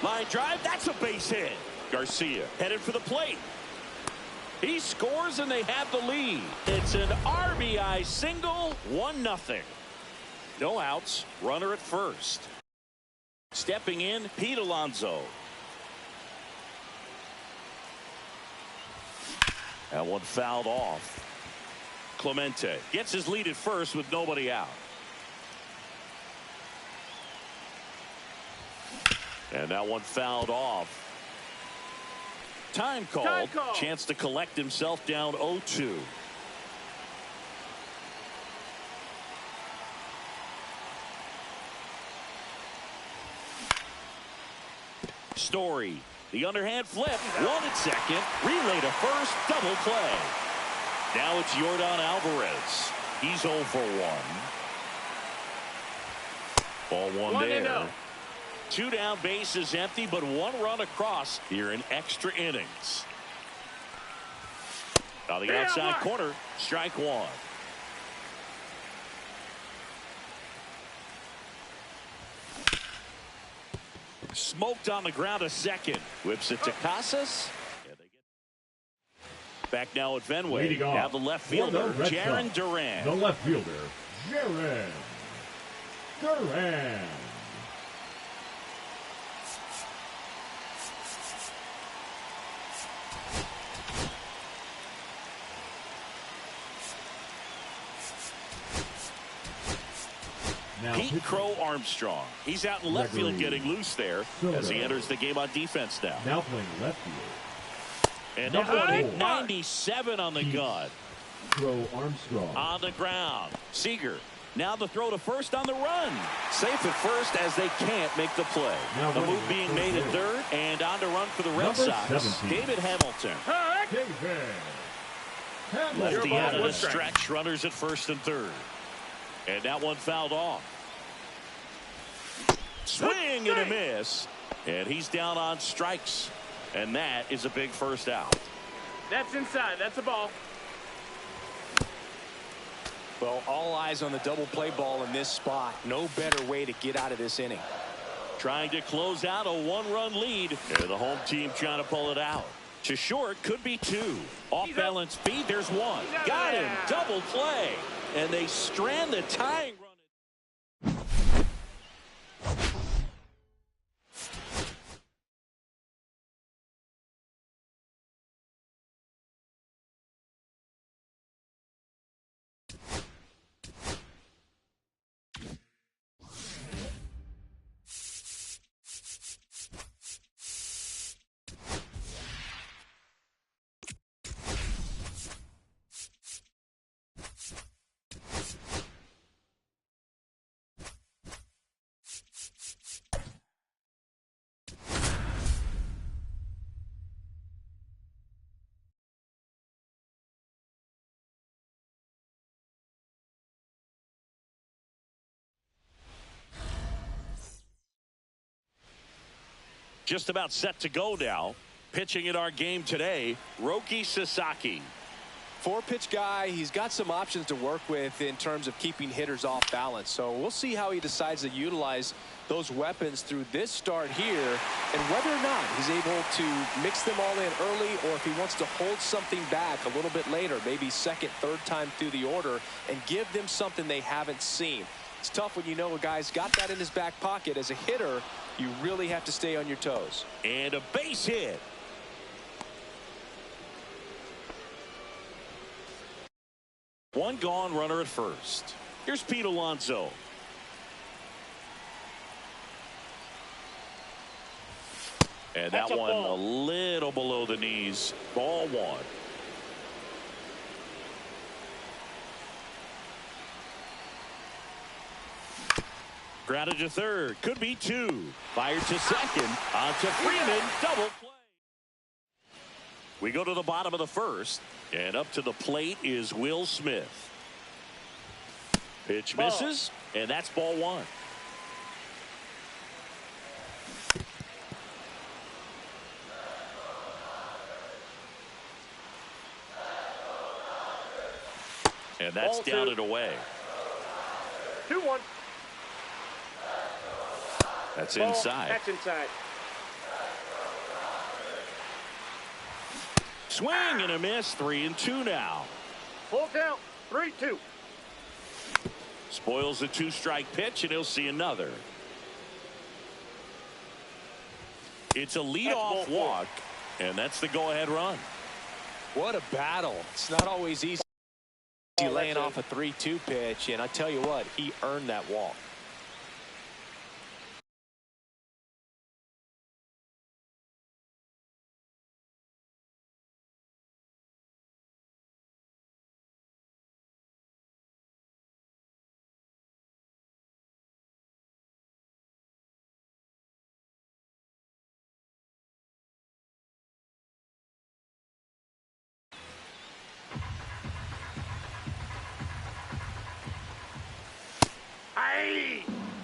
Line drive. That's a base hit. Garcia headed for the plate. He scores and they have the lead. It's an RBI single, 1-0. No outs, runner at first. Stepping in, Pete Alonso. That one fouled off. Clemente gets his lead at first with nobody out. And that one fouled off. Time called. Chance to collect himself down 0-2. Story. The underhand flip. One at second. Relay to first. Double play. Now it's Yordan Alvarez. He's 0 for 1. Ball one there. 2 down, bases empty, but 1 run across here in extra innings. On the outside corner, strike 1. Smoked on the ground a second. Whips it to Casas. Back now at Fenway. Now the left fielder, Jarren Duran. The left fielder, Jarren Duran. Pete Crow Armstrong. He's out in left field getting loose there as he enters the game on defense now. Now playing left field. And number 1 hit 97 on the gun. Crow Armstrong. On the ground. Seager. Now the throw to first on the run. Safe at first as they can't make the play. The move being made at third and on to run for the Red Sox. 17. David Hamilton. Lefty out of the stretch. Runners at first and third. And that one fouled off. Swing and a miss. And he's down on strikes. And that is a big first out. That's inside. That's a ball. Well, all eyes on the double play ball in this spot. No better way to get out of this inning. Trying to close out a 1-run lead. And the home team trying to pull it out. To short, could be 2. Off balance speed, there's 1. Got him. Double play. And they strand the tying run. Just about set to go now. Pitching in our game today, Roki Sasaki. 4-pitch guy. He's got some options to work with in terms of keeping hitters off balance. So we'll see how he decides to utilize those weapons through this start here and whether or not he's able to mix them all in early or if he wants to hold something back a little bit later, maybe second, third time through the order and give them something they haven't seen. It's tough when you know a guy's got that in his back pocket. As a hitter, you really have to stay on your toes. And a base hit. One gone, runner at first. Here's Pete Alonso. And that one a little below the knees. Ball 1. Grounded to third. Could be 2. Fired to second. On to Freeman. Double play. We go to the bottom of the first, and up to the plate is Will Smith. Pitch misses, and that's ball one. And that's down and away. 2-1. That's inside. That's inside. Swing and a miss. 3-2 now. Full count. 3-2. Spoils the 2-strike pitch, and he'll see another. It's a leadoff walk, and that's the go-ahead run. What a battle. It's not always easy laying off a 3-2 pitch, and I tell you what, he earned that walk.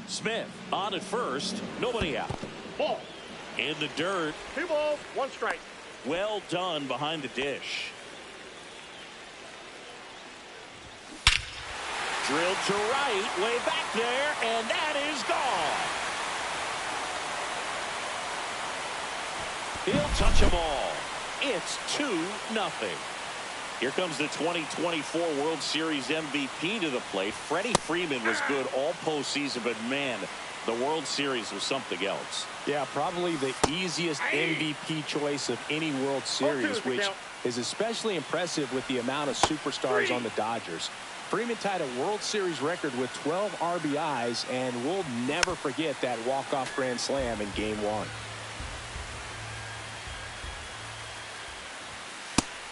Smith on at first, nobody out. Ball. In the dirt. 2 balls, 1 strike. Well done behind the dish. Drilled to right, way back there, and that is gone. He'll touch them all. It's 2-0. Here comes the 2024 World Series MVP to the plate. Freddie Freeman was good all postseason, but man, the World Series was something else. Yeah, probably the easiest MVP choice of any World Series, which is especially impressive with the amount of superstars on the Dodgers. Freeman tied a World Series record with 12 RBIs, and we'll never forget that walk-off grand slam in Game 1.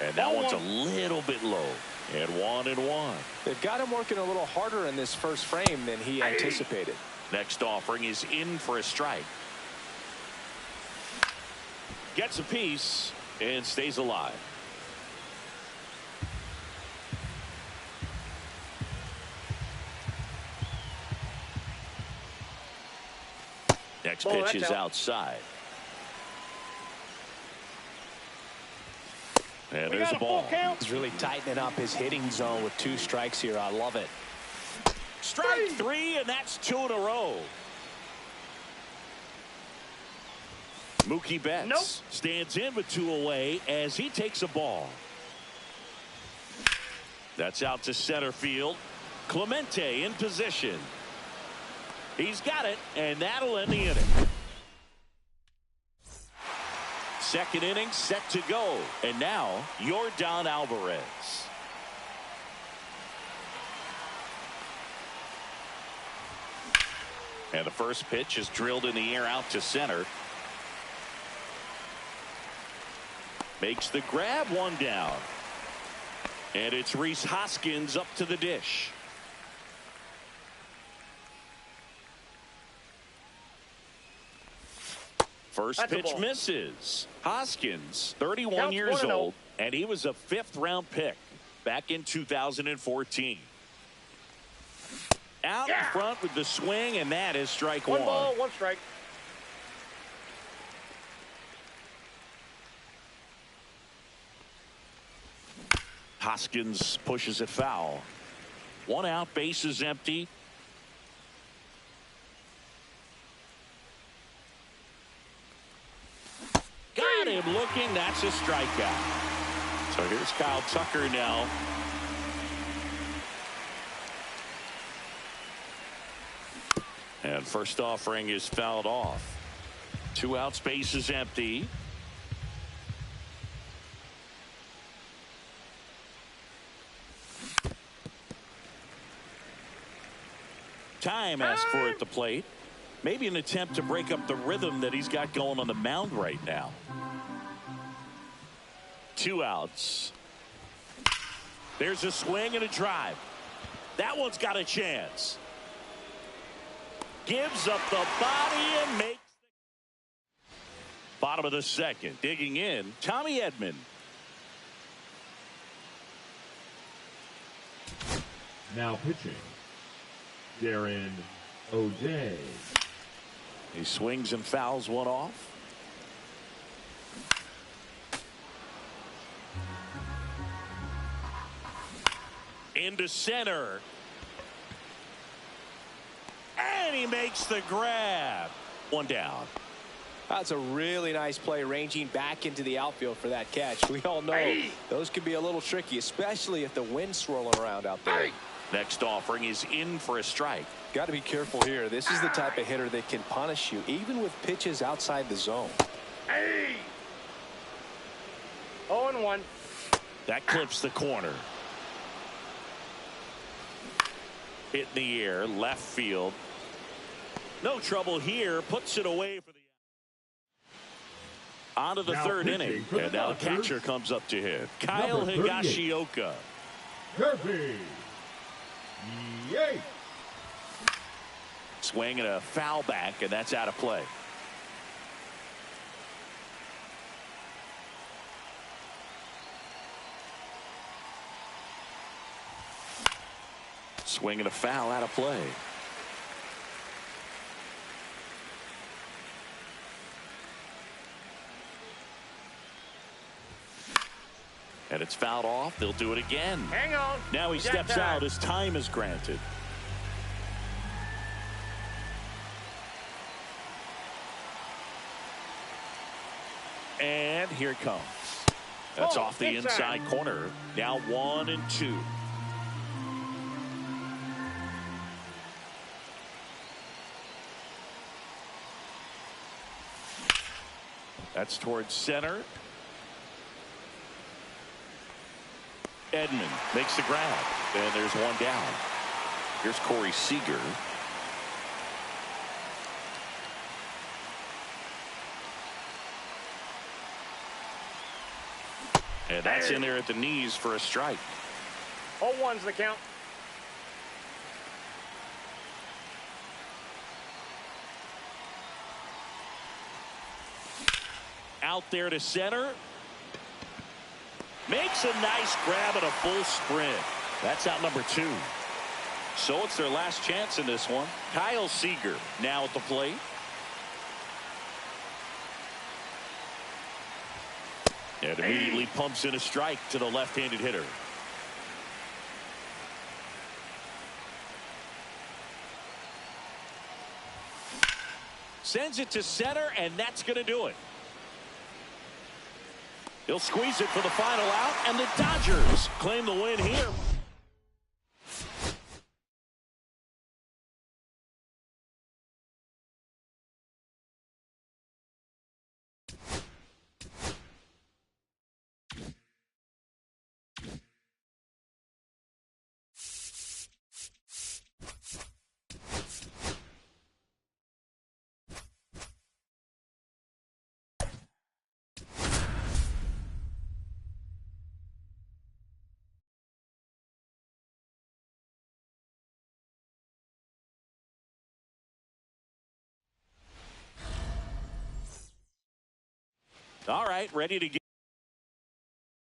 And that one's a little bit low. And 1-1. They've got him working a little harder in this first frame than he anticipated. Next offering is in for a strike. Gets a piece and stays alive. Next pitch is outside. And there's a ball. He's really tightening up his hitting zone with 2 strikes here. I love it. Strike 3, and that's 2 in a row. Mookie Betts stands in with 2 away as he takes a ball. That's out to center field. Clemente in position. He's got it, and that'll end the inning. Second inning set to go. And now, Yordan Alvarez. And the first pitch is drilled in the air out to center. Makes the grab, 1 down. And it's Rhys Hoskins up to the dish. First pitch misses. Hoskins, 31 years old, and he was a 5th-round pick back in 2014. Out in front with the swing, and that is strike 1. 1 ball, 1 strike. Hoskins pushes it foul. 1 out, bases empty. Got him looking. That's a strikeout. So here's Kyle Tucker now. And first offering is fouled off. 2 outs, bases empty. Time asked for at the plate. Maybe an attempt to break up the rhythm that he's got going on the mound right now. 2 outs. There's a swing and a drive. That one's got a chance. Gives up the body and makes the bottom of the second. Digging in, Tommy Edman. Now pitching, Darren O'Day. He swings and fouls one off. Into center. And he makes the grab. One down. That's a really nice play, ranging back into the outfield for that catch. We all know those can be a little tricky, especially if the wind's swirling around out there. Next offering is in for a strike. Got to be careful here. This is the type of hitter that can punish you, even with pitches outside the zone. 0-1. That clips the corner. Hit in the air, left field. No trouble here. Puts it away for the. On to the third inning. And now the catcher comes up to hit. Kyle Higashioka. Kirby Yates. Swing and a foul back, and that's out of play. Swing and a foul, out of play. And it's fouled off. They'll do it again. Hang on. Now he steps out as time is granted. And here it comes. That's off the inside corner. Now 1-2. That's towards center. Edman makes the grab, and there's one down. Here's Corey Seager. And that's in there at the knees for a strike. 0-1's the count. Out there to center. Makes a nice grab and a full sprint. That's out number 2. So it's their last chance in this one. Kyle Seager now at the plate. And immediately pumps in a strike to the left-handed hitter. Sends it to center, and that's going to do it. He'll squeeze it for the final out, and the Dodgers claim the win here. All right, ready to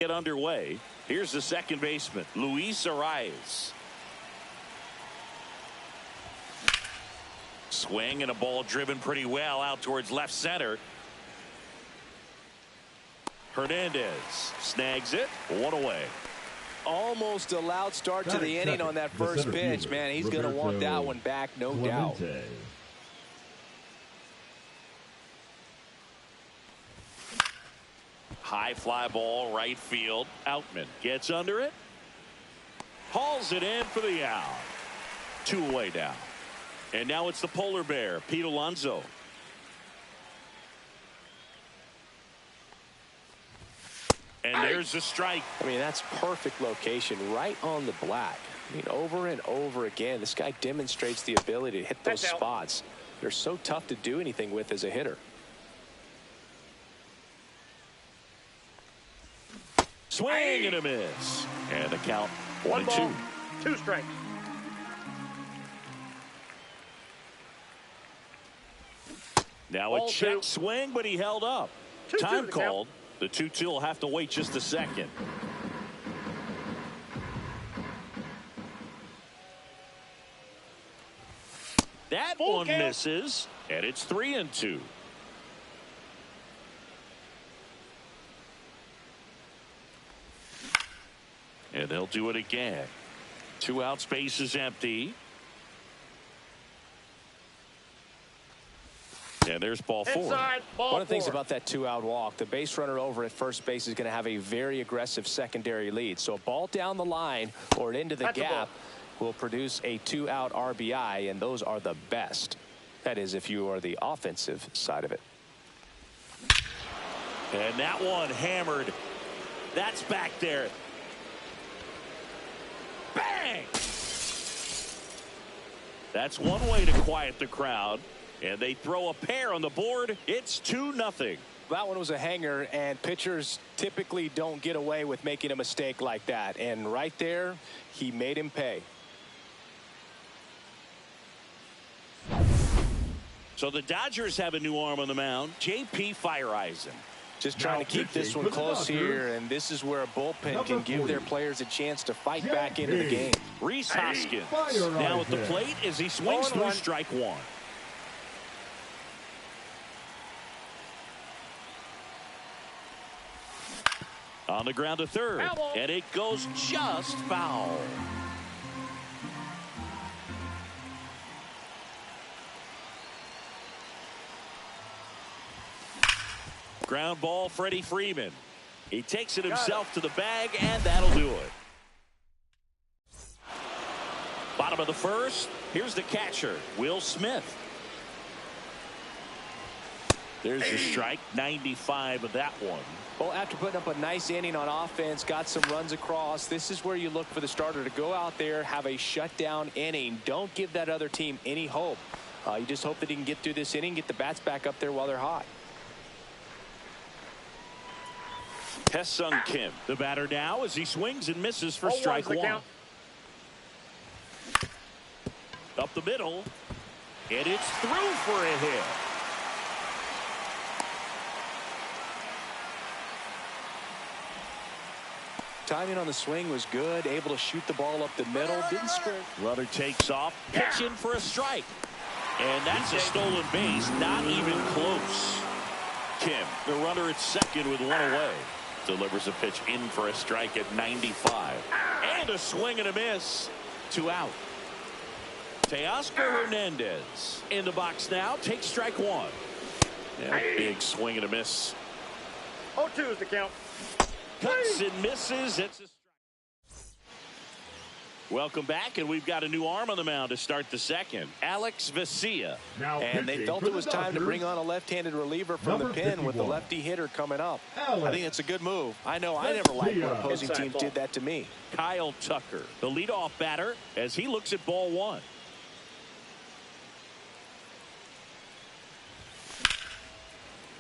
get underway. Here's the second baseman, Luis Arias. Swing and a ball driven pretty well out towards left center. Hernandez snags it, one away. Almost a loud start to the inning on that first pitch. Man, he's going to want that one back, no doubt. High fly ball, right field. Outman gets under it. Hauls it in for the out. 2 away now. And now it's the polar bear, Pete Alonso. And there's the strike. I mean, that's perfect location, right on the black. I mean, over and over again, this guy demonstrates the ability to hit those spots. They're so tough to do anything with as a hitter. Swing and a miss. And the count 1-2. 2 strikes. Now a check swing, but he held up. Time called. The 2-2 will have to wait just a second. That Full one count. misses, and it's 3-2. And they'll do it again. 2 outs, base is empty. And there's ball 4. Inside, ball One of the things 4. about that 2-out walk, the base runner over at first base is going to have a very aggressive secondary lead. So a ball down the line or into the That's a gap will produce a 2-out RBI, and those are the best. That is, if you are the offensive side of it. And that one hammered. That's back there. Bang! That's one way to quiet the crowd. And they throw a pair on the board. It's 2-0. That one was a hanger, and pitchers typically don't get away with making a mistake like that. And right there, he made him pay. So the Dodgers have a new arm on the mound, J.P. Fireeisen. Just trying to keep this one close here, and this is where a bullpen can give their players a chance to fight back into the game. Rhys Hoskins now at the plate as he swings through strike 1. On the ground to third, and it goes just foul. Ground ball, Freddie Freeman. He takes it himself to the bag, and that'll do it. Bottom of the first, here's the catcher, Will Smith. There's the strike, 95 of that one. Well, after putting up a nice inning on offense, got some runs across, this is where you look for the starter to go out there, have a shutdown inning. Don't give that other team any hope. You just hope that he can get through this inning, get the bats back up there while they're hot. Tae-Sung Kim, the batter now as he swings and misses for strike 1. Count. Up the middle, and it's through for a hit. Timing on the swing was good, able to shoot the ball up the middle, didn't sprint. Runner takes off, pitching for a strike. And that's a stolen base, not even close. Kim, the runner at second with 1 away. Delivers a pitch in for a strike at 95. And a swing and a miss. 2 out. Teoscar Hernandez in the box now, takes strike 1. Yeah, big swing and a miss. 0-2 is the count. Cuts and misses. It's a strike. Welcome back, and we've got a new arm on the mound to start the second. Alex Vesia. And they felt it was time to bring on a left-handed reliever from the pen with the lefty hitter coming up. I think it's a good move. I know I never liked when opposing teams did that to me. Kyle Tucker, the leadoff batter, as he looks at ball 1.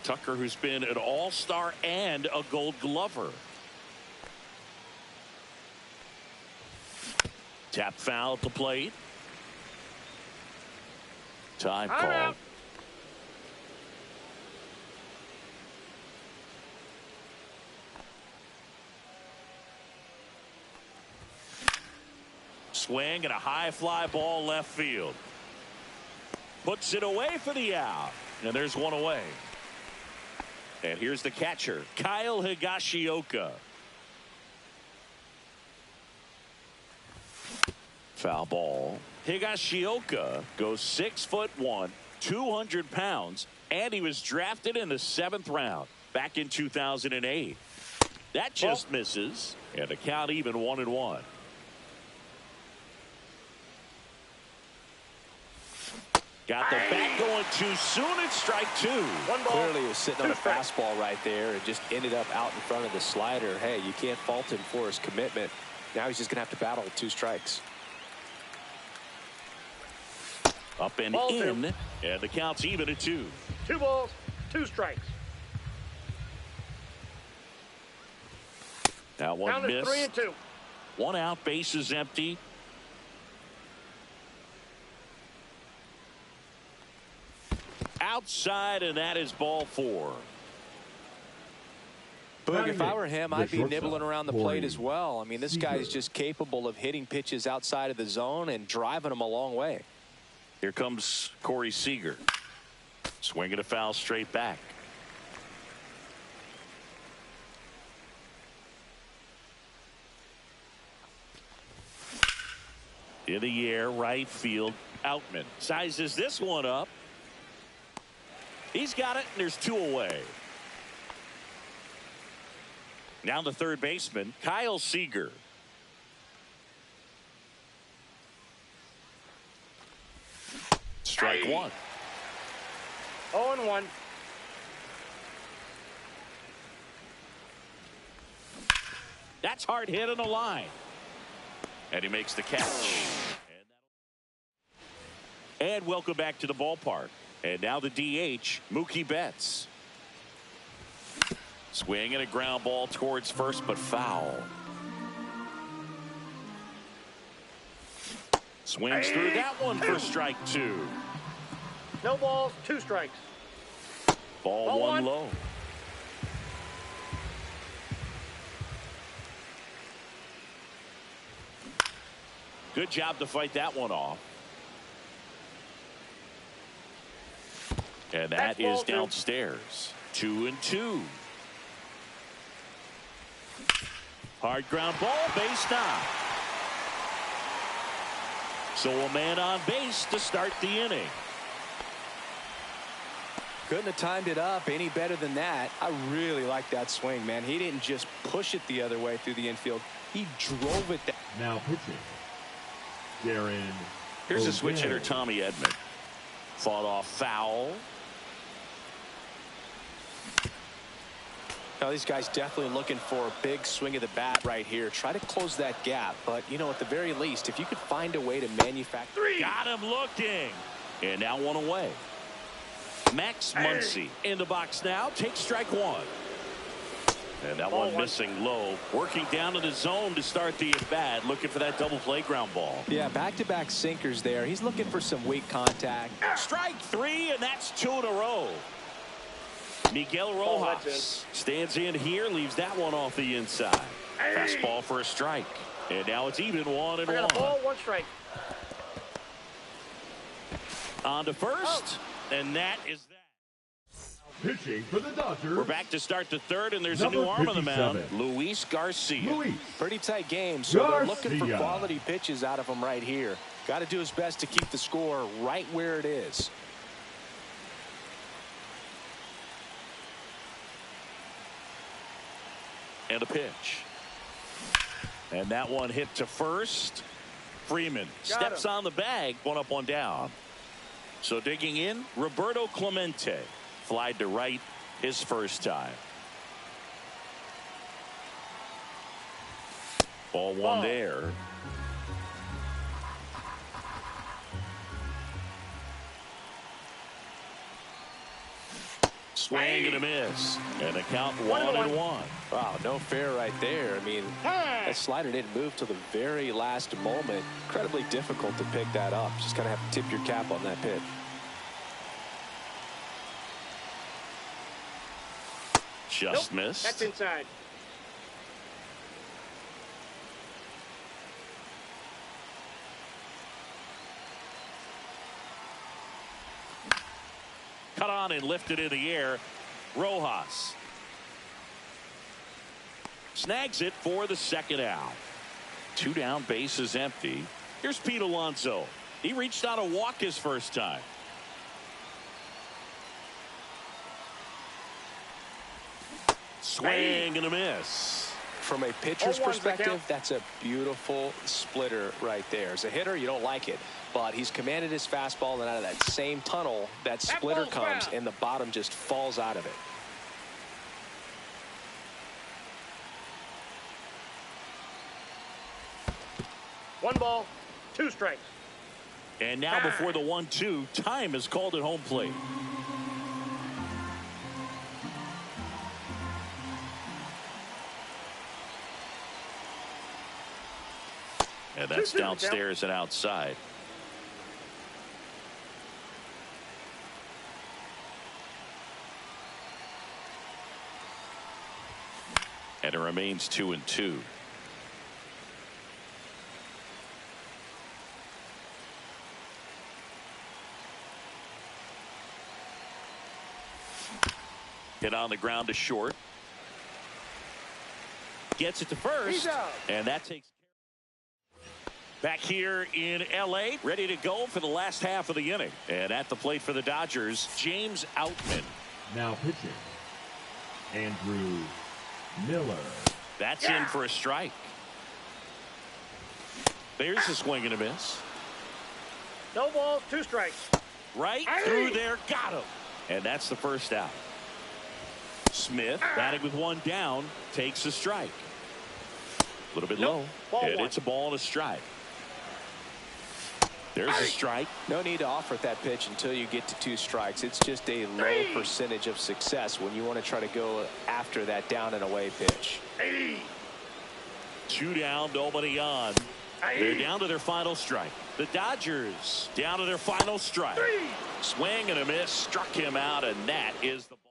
Tucker, who's been an all-star and a Gold Glover. Tap foul at the plate. Time call. Swing and a high fly ball left field. Puts it away for the out. And there's 1 away. And here's the catcher, Kyle Higashioka. Foul ball. Higashioka goes 6'1", 200 pounds, and he was drafted in the 7th round back in 2008. That just misses, and the count even 1-1. Got the bat going too soon. It's strike 2. Clearly he was sitting on a fastball right there and just ended up out in front of the slider. Hey, you can't fault him for his commitment. Now he's just going to have to battle with 2 strikes. Up and in, and the count's even at 2. 2 balls, 2 strikes. Now 1 miss. 3-2. 1 out, base is empty. Outside, and that is ball 4. Boog, if I were him, I'd be nibbling around the plate as well. I mean, this guy is just capable of hitting pitches outside of the zone and driving them a long way. Here comes Corey Seager. Swinging a foul straight back. In the air, right field. Outman sizes this one up. He's got it, and there's 2 away. Now the third baseman, Kyle Seager. Strike 1. 0-1. That's hard hit on the line. And he makes the catch. And welcome back to the ballpark. And now the DH, Mookie Betts. Swing and a ground ball towards first, but foul. Swings through that one for strike 2. No balls, 2 strikes. Ball 1 low. Good job to fight that one off. And that is downstairs. 2-2. Hard ground ball, base stop. So a man on base to start the inning. Couldn't have timed it up any better than that. I really like that swing, man. He didn't just push it the other way through the infield. He drove it down. Now pitching, Darren. Here's a switch hitter, Tommy Edman. Fought off foul. Now, these guys definitely looking for a big swing of the bat right here. Try to close that gap. But, you know, at the very least, if you could find a way to manufacture. Got him looking. And now 1 away. Max Muncy in the box now. Takes strike 1. And that one missing low. Working down to the zone to start the at-bat. Looking for that double play ground ball. Yeah, back-to-back sinkers there. He's looking for some weak contact. Strike 3, and that's 2 in a row. Miguel Rojas stands in here, leaves that one off the inside. Fastball for a strike. And now it's even 1-1. I got a ball, 1 strike. On to first, and that is that. Pitching for the Dodgers. We're back to start the third, and there's a new arm on the mound, Luis Garcia. Pretty tight game, so they're looking for quality pitches out of him right here. Got to do his best to keep the score right where it is. And a pitch. And that one hit to first. Freeman steps on the bag. 1 up, 1 down. So digging in, Roberto Clemente. Flied to right his first time. Ball 1 there. Swing and a miss. And a count 1-1. Wow, no fair right there. I mean, that slider didn't move till the very last moment. Incredibly difficult to pick that up. Just kind of have to tip your cap on that pitch. Just missed. That's inside. Cut on and lifted in the air. Rojas snags it for the second out. 2 down, base is empty. Here's Pete Alonso. He reached on a walk his first time. Swing and a miss. From a pitcher's perspective, that's a beautiful splitter right there. As a hitter, you don't like it, but he's commanded his fastball, and out of that same tunnel, that splitter comes, and the bottom just falls out of it. One ball, 2 strikes. And now before the 1-2, time is called at home plate. And that's downstairs and outside. And it remains 2-2. Hit on the ground to short. Gets it to first. And that takes back here in L.A. Ready to go for the last half of the inning. And at the plate for the Dodgers, James Outman. Now pitching, Andrew Miller. That's in for a strike. There's a swing and a miss. No balls, 2 strikes. Right through there, got him. And that's the first out. Smith batting with 1 down, takes a strike. A little bit low, and it's a ball and a strike. There's a strike. No need to offer that pitch until you get to 2 strikes. It's just a low percentage of success when you want to try to go after that down and away pitch. 2 down, nobody on. They're down to their final strike. The Dodgers down to their final strike. Swing and a miss, struck him out, and that is the ball.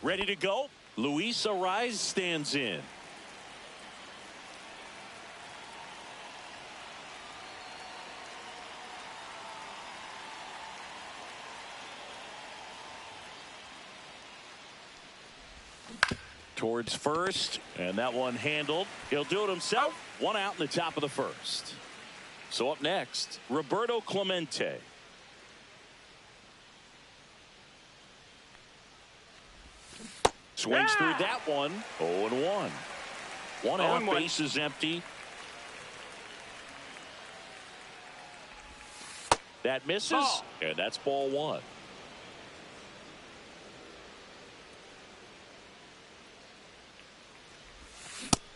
Ready to go. Luis Ariz stands in. Towards first, and that one handled. He'll do it himself. 1 out in the top of the first. So up next, Roberto Clemente. Swings through that one. 0-1. 1 out, base is empty. That misses, and that's ball 1.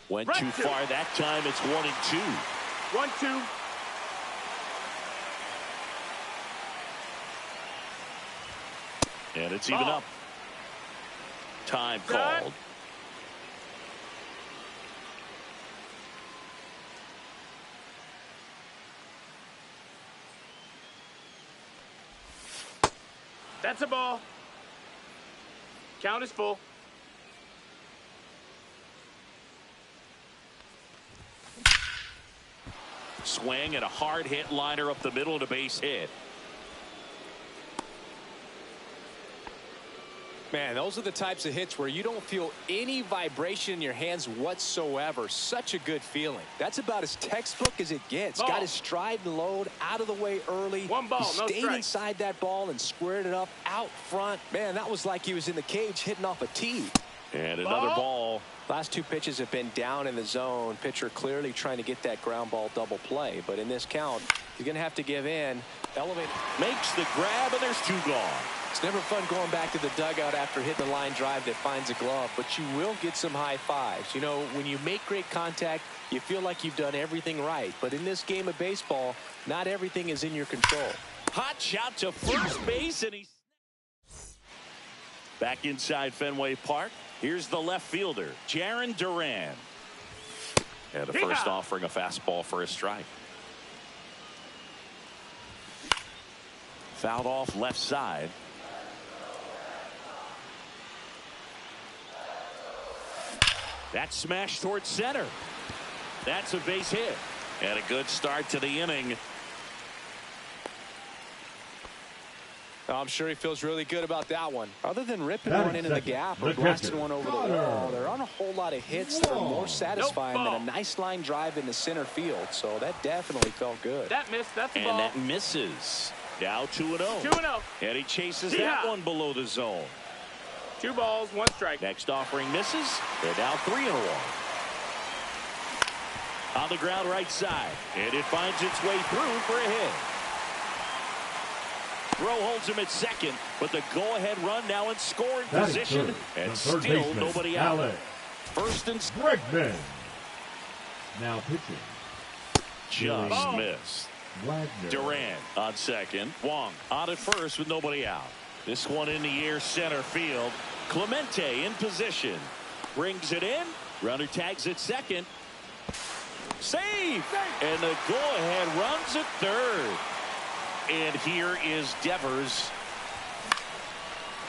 Went too far that time. It's 1-2. 1-2. And it's even up. Time called. That's a ball. Count is full. Swing and a hard hit liner up the middle and a base hit. Man, those are the types of hits where you don't feel any vibration in your hands whatsoever. Such a good feeling. That's about as textbook as it gets. Got his stride and load out of the way early. 1 ball, he no stayed strike. inside that ball and squared it up out front. Man, that was like he was in the cage hitting off a tee. And another ball. Last 2 pitches have been down in the zone. Pitcher clearly trying to get that ground ball double play. But in this count, he's going to have to give in. Elevate. Makes the grab, and there's 2 gone. It's never fun going back to the dugout after hitting a line drive that finds a glove, but you will get some high fives. You know, when you make great contact, you feel like you've done everything right. But in this game of baseball, not everything is in your control. Hot shot to first base, and he's back inside Fenway Park. Here's the left fielder, Jarren Duran. And the first offering a fastball for a strike. Fouled off left side. That smash towards center. That's a base hit. And a good start to the inning. I'm sure he feels really good about that one. Other than ripping one into the gap or blasting one over the wall, there aren't a whole lot of hits that are more satisfying than a nice line drive into center field. So that definitely felt good. That missed. That's a ball. And that misses. Now 2-0. 2-0. And he chases that one below the zone. 2 balls, 1 strike. Next offering misses. They're now 3-1. On the ground right side. And it finds its way through for a hit. Throw holds him at second, but the go-ahead run now in scoring position. And still nobody out. Alex. First and Bregman. Now pitching. just missed. Wagner. Durant on second. Wong on at first with nobody out. This one in the air center field. Clemente in position. Brings it in. Runner tags at second. Save. And the go-ahead runs at third. And here is Devers.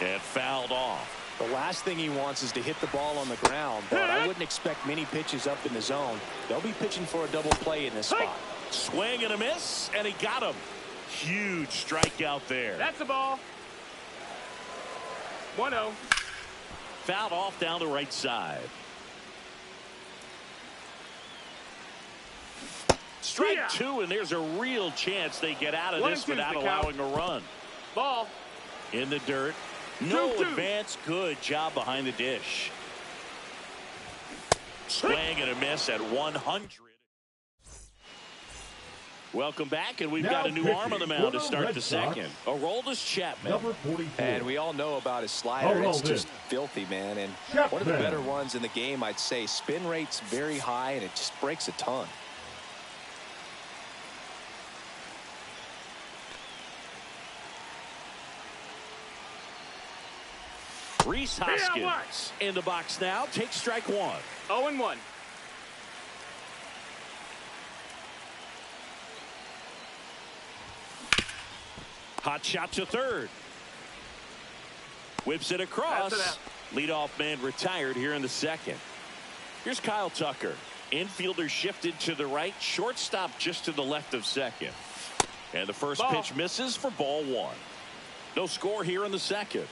And fouled off. The last thing he wants is to hit the ball on the ground, but I wouldn't expect many pitches up in the zone. They'll be pitching for a double play in this spot. Swing and a miss, and he got him. Huge strikeout there. That's a ball. 1-0. Fouled off down the right side. Strike 2, and there's a real chance they get out of this without allowing a run. Ball. In the dirt. No advance. Good job behind the dish. Swing and a miss at 100. Welcome back, and we've got a new arm on the mound to start the second. Aroldis Chapman. Number 44. And we all know about his slider. It's just filthy, man. And one of the better ones in the game, I'd say. Spin rate's very high, and it just breaks a ton. Rhys Hoskins in the box now. Takes strike 1. 0-1. Hot shot to third. Whips it across. Leadoff man retired here in the second. Here's Kyle Tucker. Infielder shifted to the right. Shortstop just to the left of second. And the first pitch misses for ball 1. No score here in the second.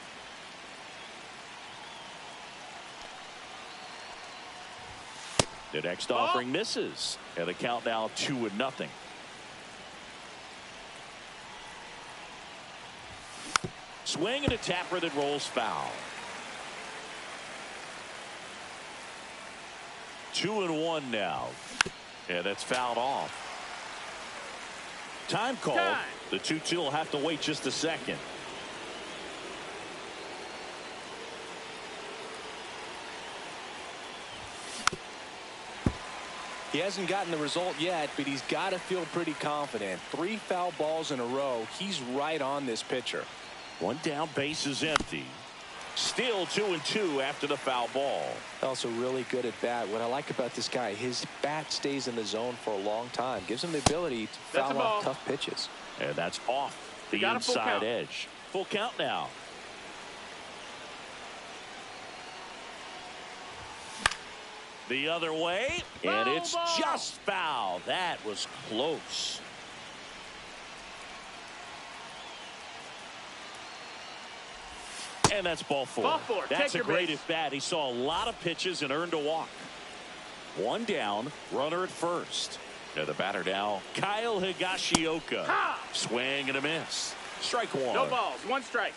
The next offering misses. And the count now 2-0. Swing and a tapper that rolls foul. 2-1 now. And that's fouled off. Time call. The 2-2 will have to wait just a second. He hasn't gotten the result yet, but he's got to feel pretty confident. 3 foul balls in a row. He's right on this pitcher. One down, base is empty. Still 2-2 after the foul ball. Also really good at bat. What I like about this guy, his bat stays in the zone for a long time. Gives him the ability to foul off tough pitches. And that's off the inside edge. Full count now. The other way, and it's just foul. That was close. And that's ball 4. That's a great at bat. He saw a lot of pitches and earned a walk. One down, runner at first. And the batter now, Kyle Higashioka. Swing and a miss. Strike 1. No balls, 1 strike.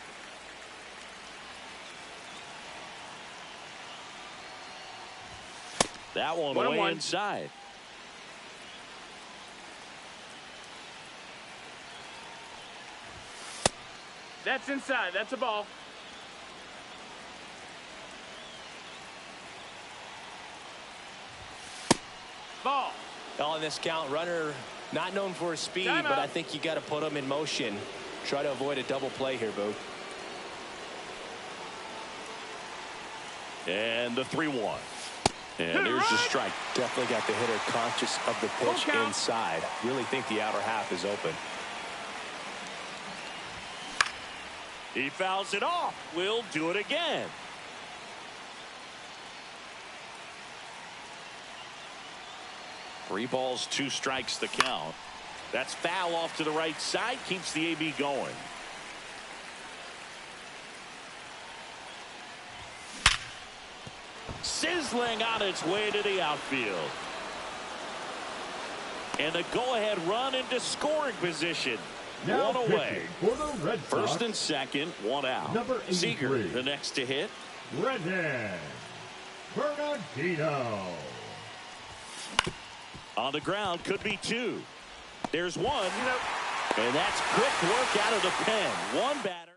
That one way inside. That's inside. That's a ball. Ball. On this count, runner not known for his speed, but I think you got to put him in motion. Try to avoid a double play here, Boo. And the 3-1. And there's the strike. Definitely got the hitter conscious of the pitch inside. Really think the outer half is open. He fouls it off. We'll do it again. Three balls, 2 strikes the count. That's foul off to the right side. Keeps the AB going. Sizzling on its way to the outfield. And a go-ahead run into scoring position. Now One away. pitching for the Red Sox, First and second, one out. number 83, Seager, the next to hit. Brendan Bernardino. On the ground, could be two. There's one. And that's quick work out of the pen. One batter.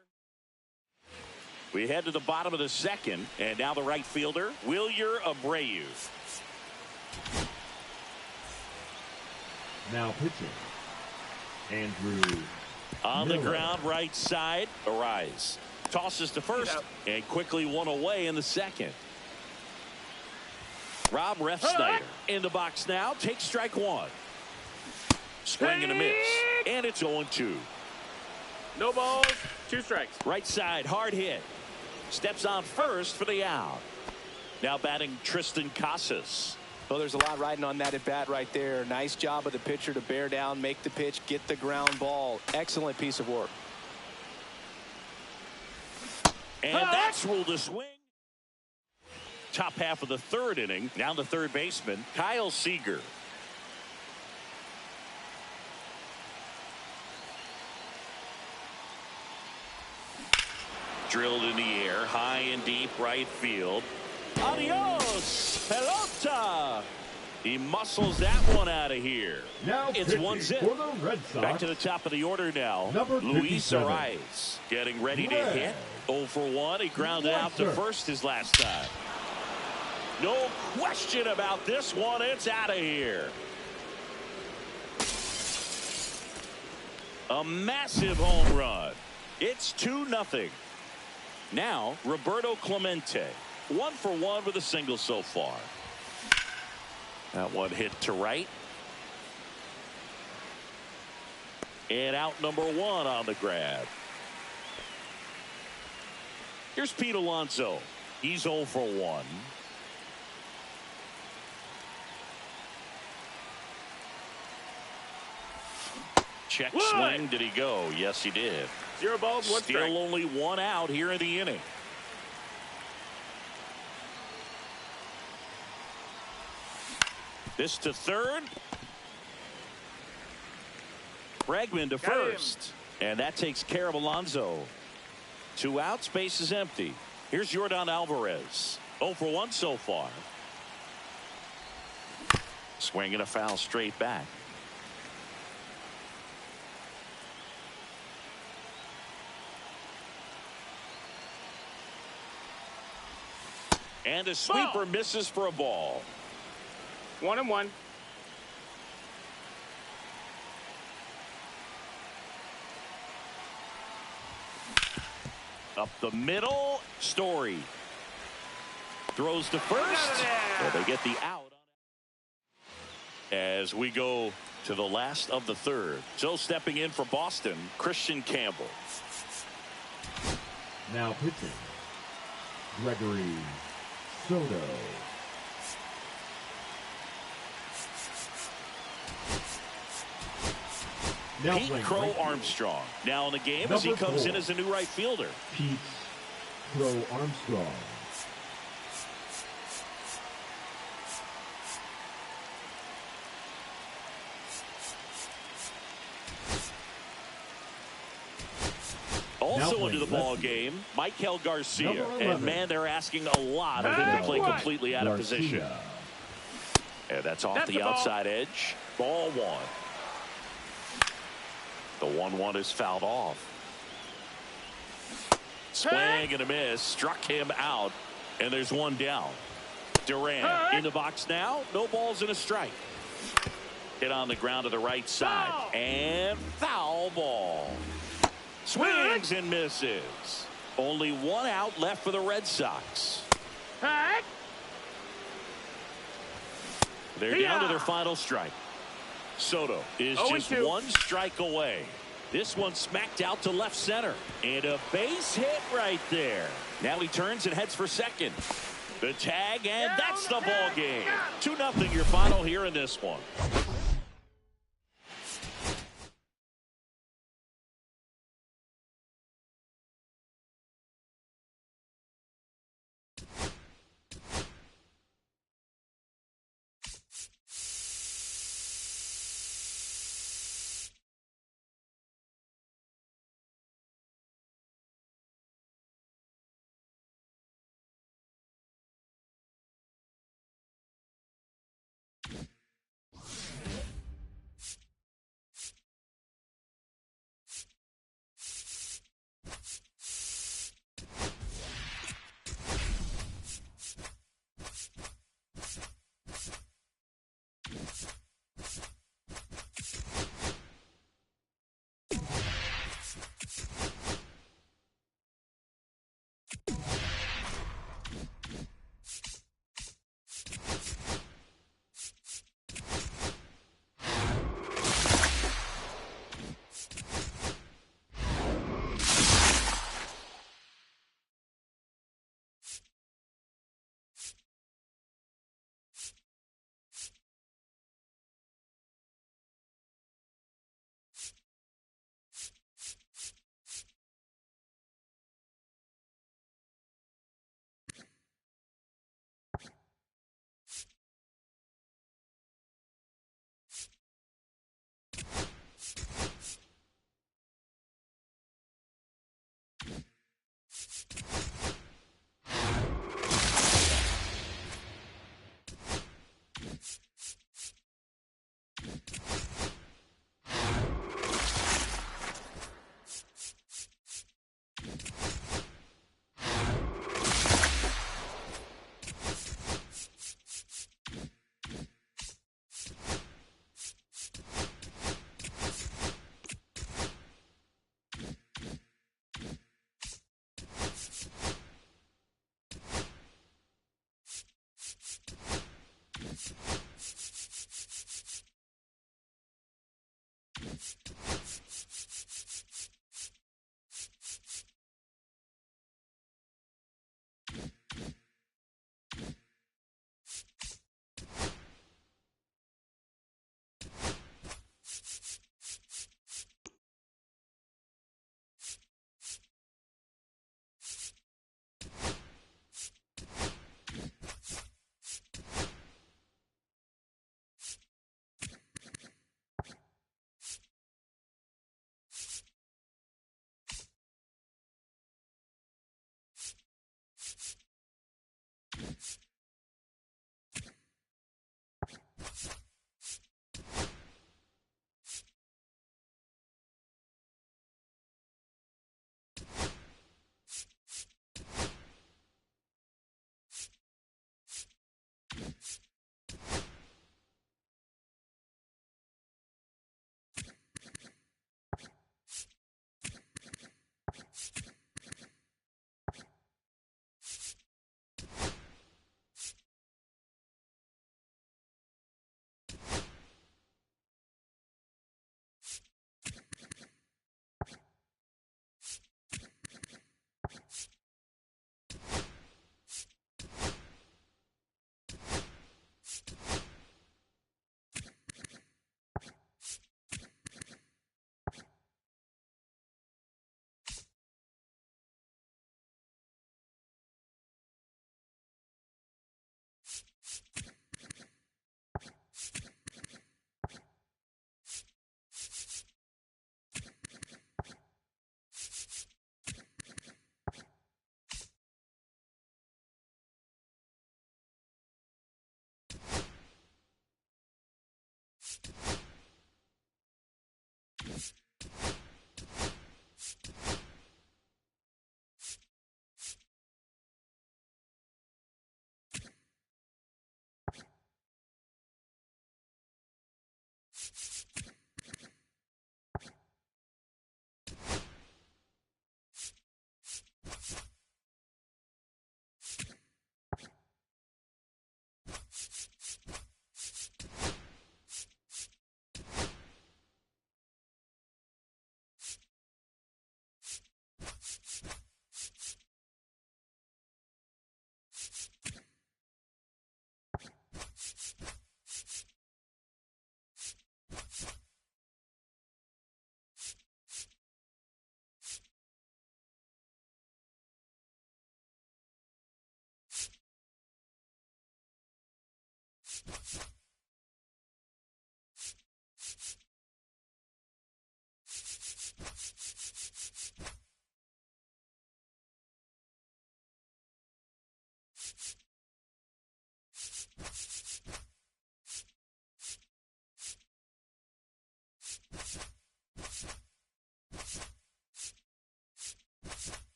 We head to the bottom of the second. And now the right fielder, Wilyer Abreu. Now pitching, Andrew On the Miller. ground, right side, Arise. Tosses to first, and quickly one away in the second. Rob Refsnyder in the box now. Takes strike one. Swing and a miss. And it's 0-2. No balls, 2 strikes. Right side, hard hit. Steps on first for the out. Now batting Tristan Casas. Well, there's a lot riding on that at bat right there. Nice job of the pitcher to bear down, make the pitch, get the ground ball. Excellent piece of work. And that's ruled a swing. Top half of the third inning. Now the third baseman, Kyle Seager. Drilled in the air, high and deep right field. Adios, pelota. He muscles that one out of here. Now It's pitching 1-0. for the Red Sox, Back to the top of the order now. number Luis 57, Ariz getting ready to Red. hit. 0 for 1. He grounded out to Lester. first his last time. No question about this one. It's out of here. A massive home run. It's 2-0. Now Roberto Clemente. 1 for 1 with a single so far. That one hit to right. And out number 1 on the grab. Here's Pete Alonso. He's 0 for 1. Check swing. Did he go? Yes, he did. 0 balls, 1 strike. Still only 1 out here in the inning. This to third. Bregman to first. And that takes care of Alonso. 2 outs, base is empty. Here's Yordan Alvarez. 0 for 1 so far. Swing and a foul straight back. And a sweeper misses for a ball. 1-1. Up the middle, Story. Throws to first. Well, they get the out. As we go to the last of the third. So stepping in for Boston, Christian Campbell. now pitching, Gregory Soto. Now Pete playing Crow right field, Armstrong now in the game as he Number comes 4. in as a new right fielder. Pete Crow Armstrong. Also playing into the ball left field, game, Michael Garcia. Number And 11. man, they're asking a lot of him to play completely out of position. Garcia. And that's off That's the the ball. outside edge. Ball 1. The 1-1 is fouled off. Swing and a miss. Struck him out. And there's 1 down. Durant in the box now. No balls and a strike. Hit on the ground to the right side. Foul. And foul ball. Swings and misses. Only 1 out left for the Red Sox. They're down to their final strike. Soto is just 0-2. 1 strike away. This one smacked out to left center. And a base hit right there. Now he turns and heads for second. The tag, and that's the ball game. 2-0 your final here in this one.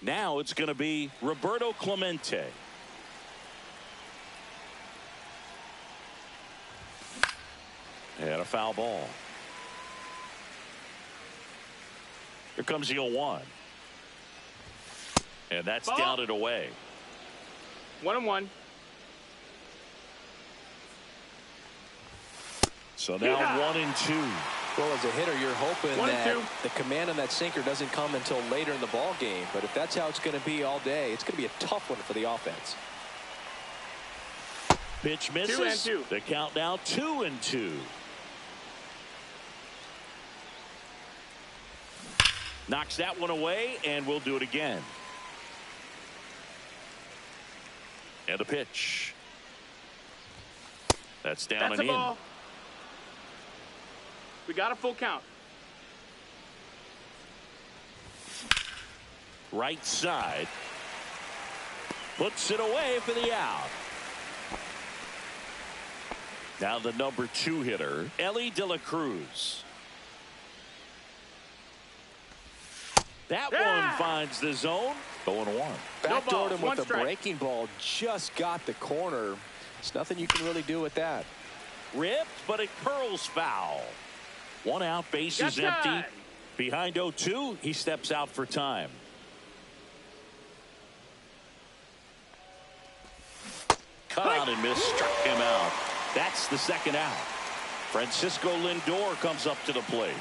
Now it's going to be Roberto Clemente. And a foul ball. Here comes the 0-1. And that's ball. down and away. 1-1. So now 1-2. Well, as a hitter, you're hoping 1 and that 2. the command on that sinker doesn't come until later in the ball game. But if that's how it's going to be all day, it's going to be a tough one for the offense. Pitch misses. 2 and 2. The count now 2-2. Knocks that one away, and we'll do it again. And the pitch. That's down That's and a ball. We got a full count. Right side. Puts it away for the out. Now the number 2 hitter, Ellie De La Cruz. That one finds the zone. 0-1. Backdoored him One with a strike. breaking ball. Just got the corner. There's nothing you can really do with that. Ripped, but it curls foul. 1 out, base is empty. Behind 0-2, he steps out for time. Cut out and missed, struck him out. That's the second out. Francisco Lindor comes up to the plate.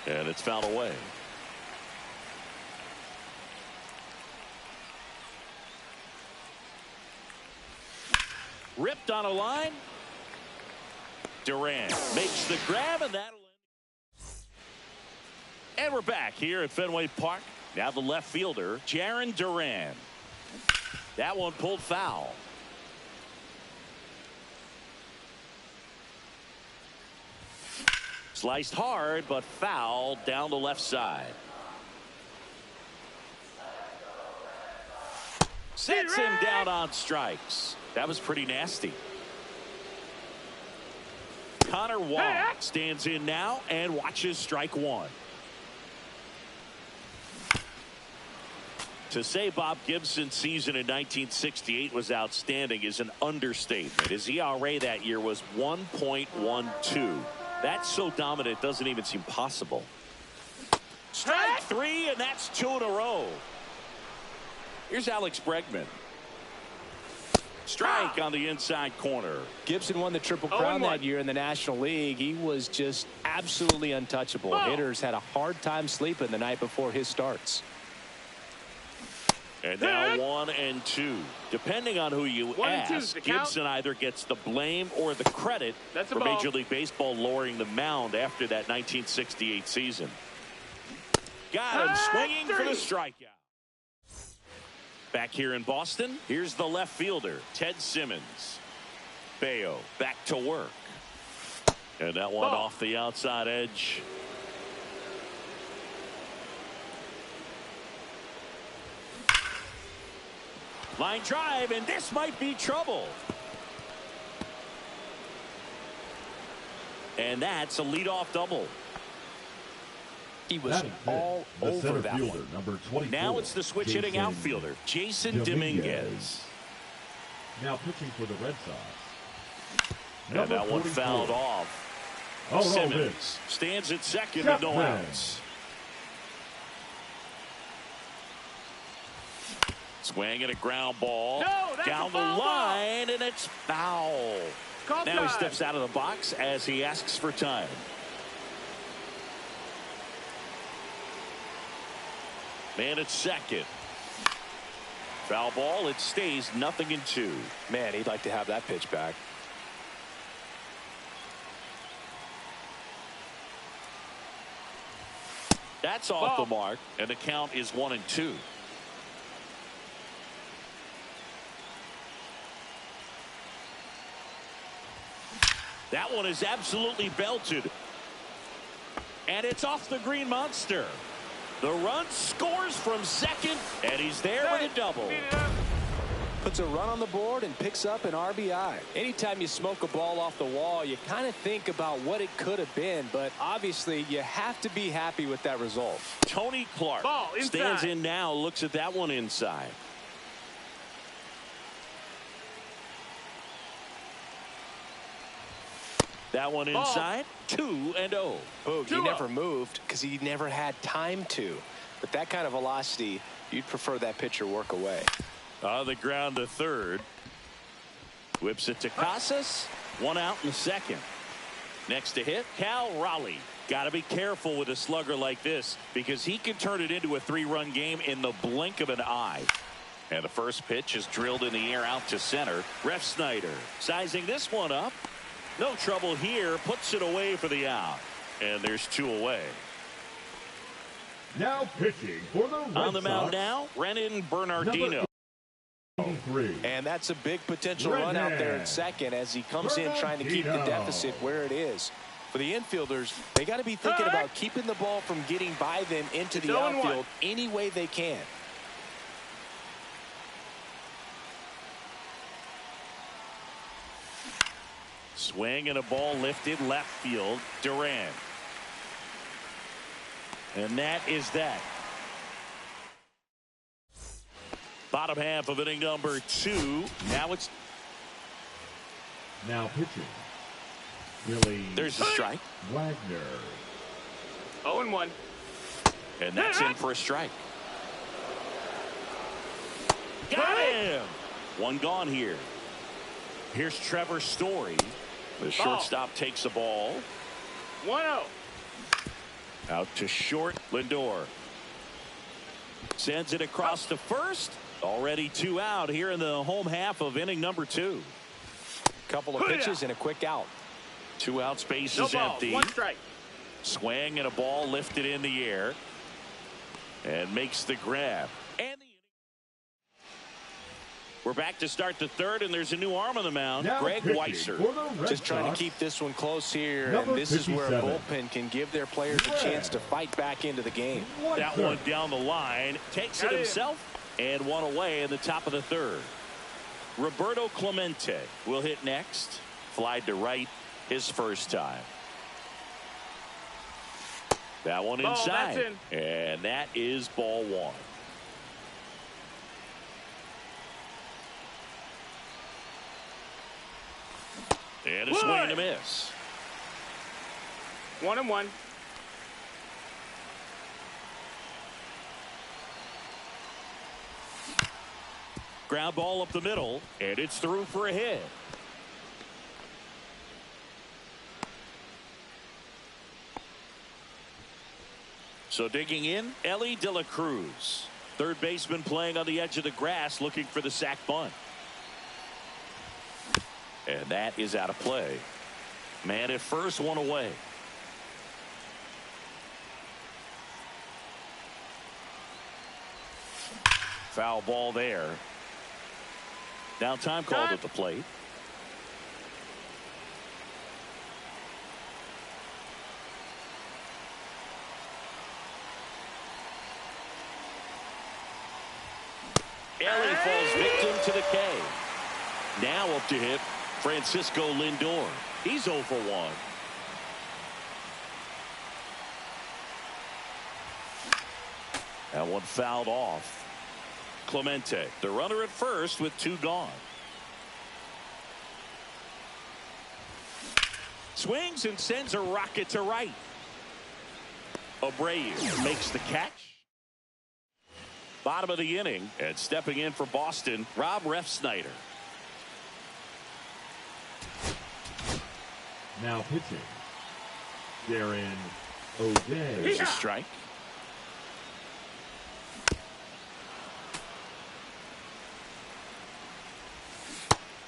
And it's fouled away. Ripped on a line. Duran makes the grab, and that'll end. And we're back here at Fenway Park. Now the left fielder, Jarren Duran. That one pulled foul. Sliced hard, but foul down the left side. Sets him down on strikes. That was pretty nasty. Connor Wong stands in now and watches strike 1. To say Bob Gibson's season in 1968 was outstanding is an understatement. His ERA that year was 1.12. That's so dominant, it doesn't even seem possible. Strike 3, and that's 2 in a row. Here's Alex Bregman. Strike on the inside corner. Gibson won the Triple Crown that year in the National League. He was just absolutely untouchable. Hitters had a hard time sleeping the night before his starts. And now 1 and 2. Depending on who you ask, Gibson either gets the blame or the credit for Major League Baseball lowering the mound after that 1968 season. Got him swinging for the strikeout. Back here in Boston, here's the left fielder, Ted Simmons. Bayo back to work. And that one off the outside edge. Line drive, and this might be trouble. And that's a leadoff double. He was all over that fielder, one. number 24, Now it's the switch hitting outfielder, Jason Dominguez. Now pitching for the Red Sox. And that one fouled off. Simmons stands at second with no outs. Swing and a ground ball down the line, and it's foul. Now he steps out of the box as he asks for time. Man at second. Foul ball. It stays 0-2. Man, he'd like to have that pitch back. That's off the mark, and the count is 1-2. That one is absolutely belted. And it's off the Green Monster. The run scores from second, and he's there with a double. Puts a run on the board and picks up an RBI. Anytime you smoke a ball off the wall, you kind of think about what it could have been, but obviously you have to be happy with that result. Tony Clark stands in now, looks at that one inside. That one inside, 2-0. Boog, he never moved because he never had time to. With that kind of velocity, you'd prefer that pitcher work away. On the ground to third. Whips it to Casas. 1 out in the second. Next to hit, Cal Raleigh. Got to be careful with a slugger like this because he can turn it into a 3-run game in the blink of an eye. And the first pitch is drilled in the air out to center. Ref Snyder sizing this one up. No trouble here. Puts it away for the out. And there's 2 away. Now pitching for the Red Sox. On the mound now, Renan Bernardino. And that's a big potential run out there at second as he comes in trying to keep the deficit where it is. For the infielders, they got to be thinking about keeping the ball from getting by them into the outfield any way they can. Swing and a ball lifted left field. Duran. And that is that. Bottom half of inning number 2. Now pitching. Billy. There's a strike. Wagner. 0-1. And that's in for a strike. Got him. 1 gone here. Here's Trevor Story. The shortstop takes the ball. 1-0. Out to short. Lindor sends it across to first. Already 2 out here in the home half of inning number 2. Couple of pitches and a quick out. 2 out, space No is ball, empty. 1 strike. Swing and a ball lifted in the air and makes the grab. And we're back to start the 3rd, and there's a new arm on the mound. Now Greg Weisser. Just trying to keep this one close here, and this is where a bullpen can give their players a chance to fight back into the game. That one down the line, takes it himself, and 1 away in the top of the 3rd. Roberto Clemente will hit next. Fly to right his first time. That one inside. That's in. And that is ball 1. And a swing and a miss. 1-1. Ground ball up the middle, and it's through for a hit. So digging in, Ellie De La Cruz. Third baseman playing on the edge of the grass looking for the sac bunt. And that is out of play. Man at first, 1 away. Foul ball there. Now time called at the plate. Ellie falls victim to the K. Now up to hit Francisco Lindor. He's 0 for 1. That one fouled off. Clemente, the runner at first with 2 gone. Swings and sends a rocket to right. Abreu makes the catch. Bottom of the inning, and stepping in for Boston, Rob Refsnyder. Now pitching. Darren O'Day. There's a strike.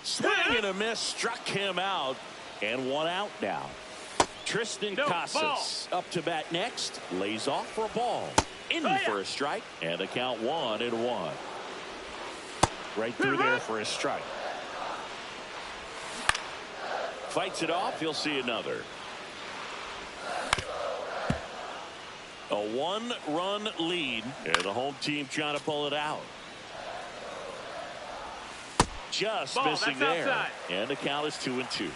Swing and a miss, struck him out, and 1 out now. Tristan Casas up to bat next, lays off for a ball. In for a strike, and the count 1-1. Right through there for a strike. Fights it off, you'll see another. A 1-run lead, and the home team trying to pull it out. Just missing there. Outside. And the count is 2-2.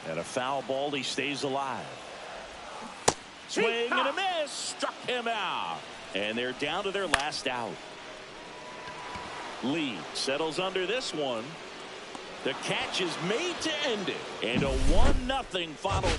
And a foul ball, he stays alive. Swing and a miss, struck him out. And they're down to their last out. Lee settles under this one. The catch is made to end it. And a 1-0 final.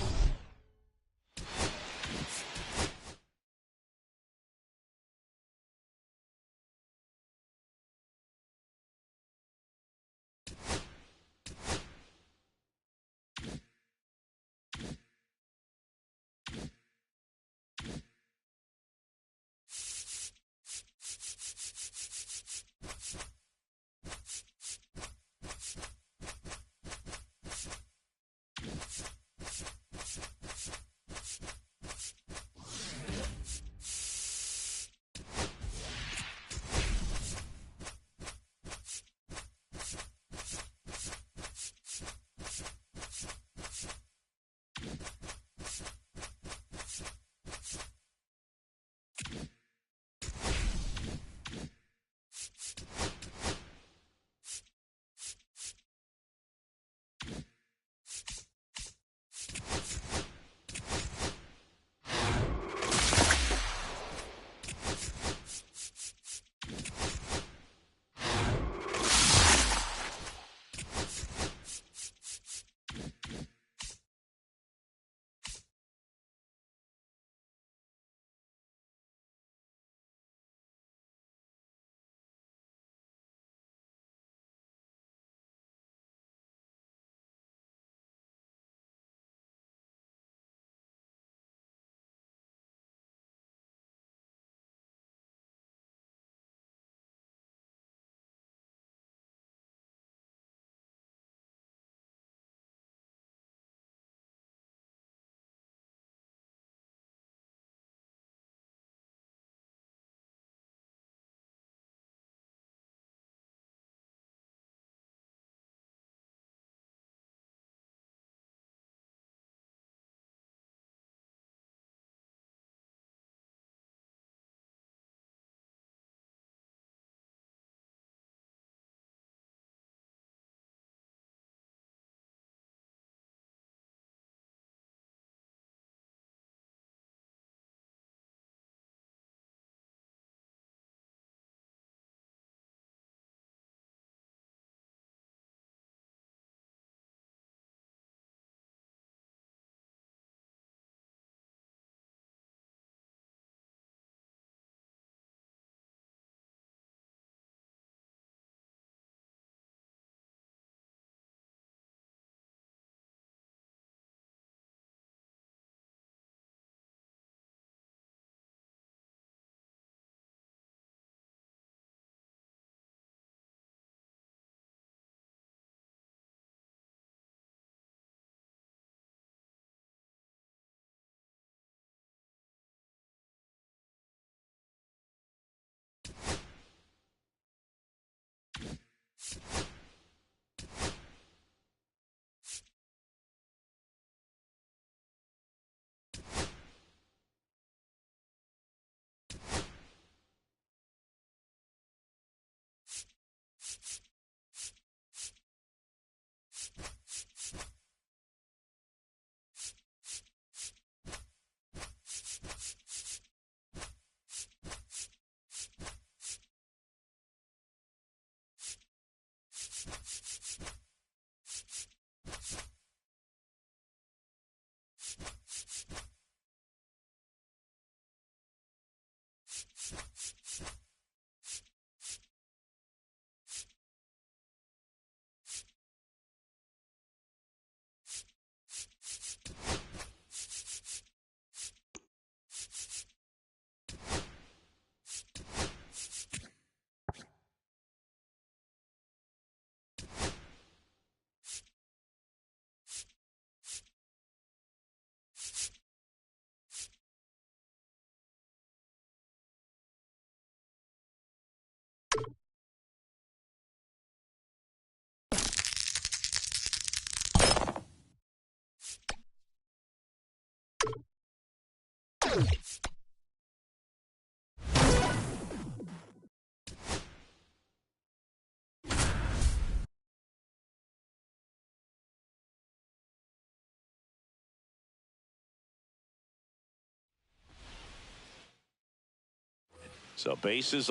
So bases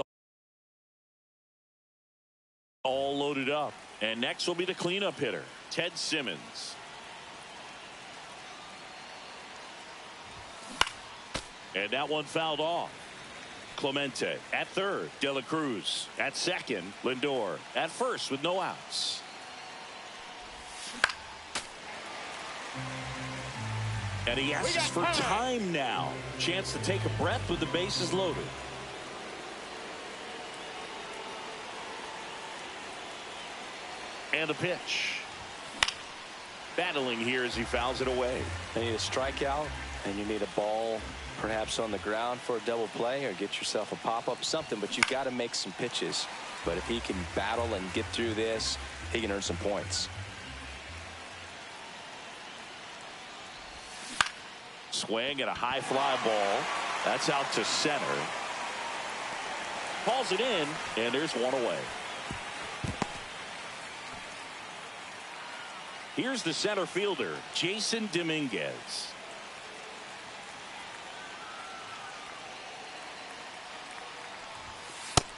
all loaded up. And next will be the cleanup hitter, Ted Simmons. And that one fouled off. Clemente at third. De La Cruz at second. Lindor at first with no outs. And he asks for time now. Chance to take a breath with the bases loaded. And a pitch. Battling here as he fouls it away. You need a strikeout, and you need a ball perhaps on the ground for a double play, or get yourself a pop-up, something, but you've got to make some pitches. But if he can battle and get through this, he can earn some points. Swing and a high fly ball. That's out to center. Calls it in, and there's one away. Here's the center fielder, Jason Dominguez.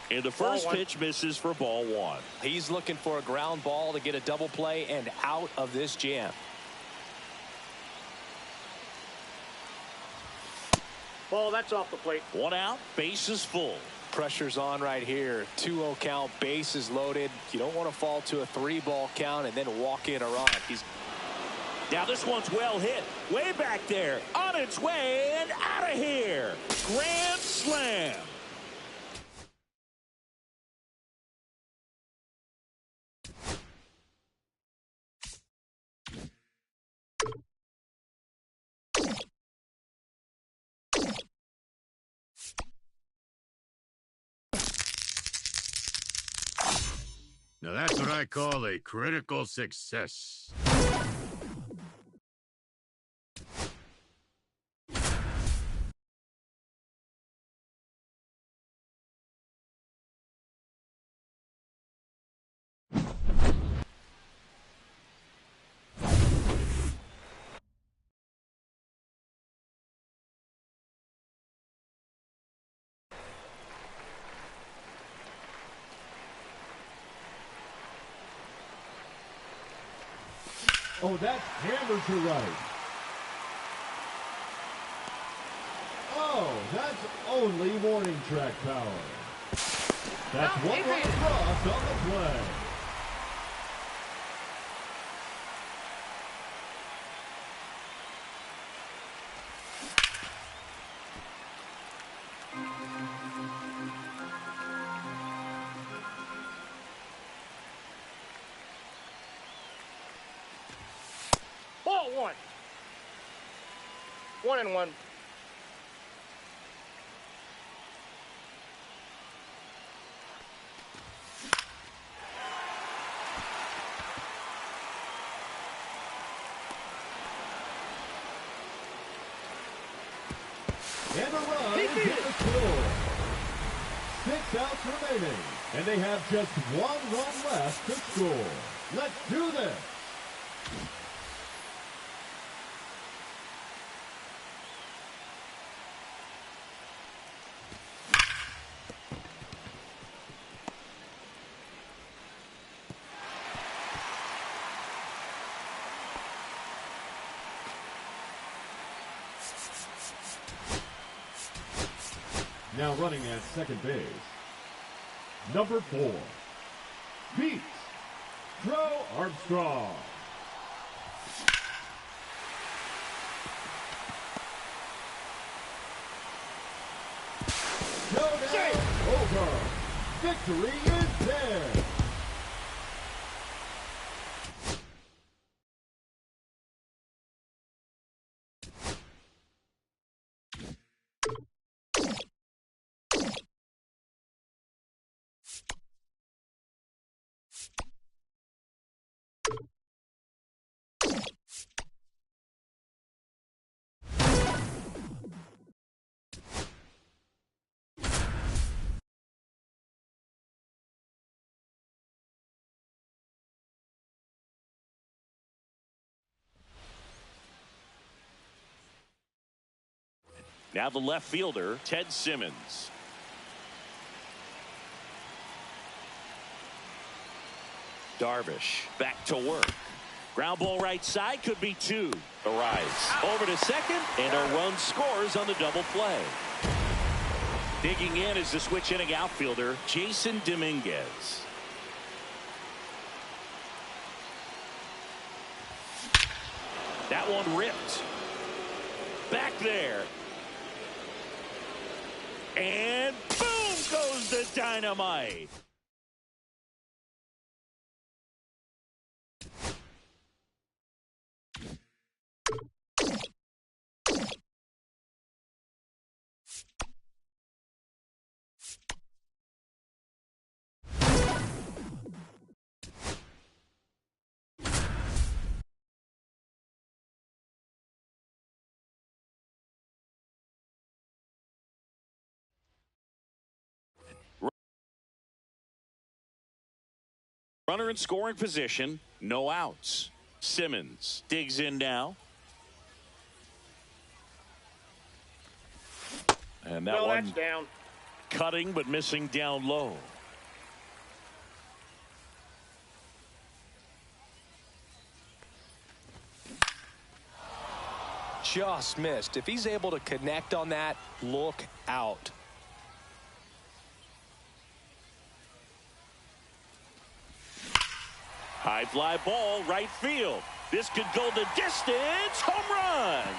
And the first pitch misses for ball one. He's looking for a ground ball to get a double play and out of this jam. Ball, that's off the plate. One out, bases full. Pressure's on right here. 2-0 count, bases loaded. You don't want to fall to a 3-ball count and then walk in a run. Now this one's well hit. Way back there. On its way and out of here. Grand slam. Now that's what I call a critical success. Oh, that's hammered to right. Oh, that's only warning track power. That's one run across on the play. Ball one. 1-1. And a run is in the score. 6 outs remaining, and they have just 1 run left to score. Let's do this. Now running at second base, number 4, Pete Tro Armstrong. Showdown over. Victory is there. Now the left fielder, Ted Simmons. Darvish back to work. Ground ball right side, could be two. The rise over to second, and a run scores on the double play. Digging in is the switch hitting outfielder, Jason Dominguez. That one ripped. Back there. And boom goes the dynamite. Runner in scoring position, no outs. Simmons digs in now. And that one that's down. Cutting but missing down low. Just missed. If he's able to connect on that, look out. High fly ball, right field. This could go the distance. Home run.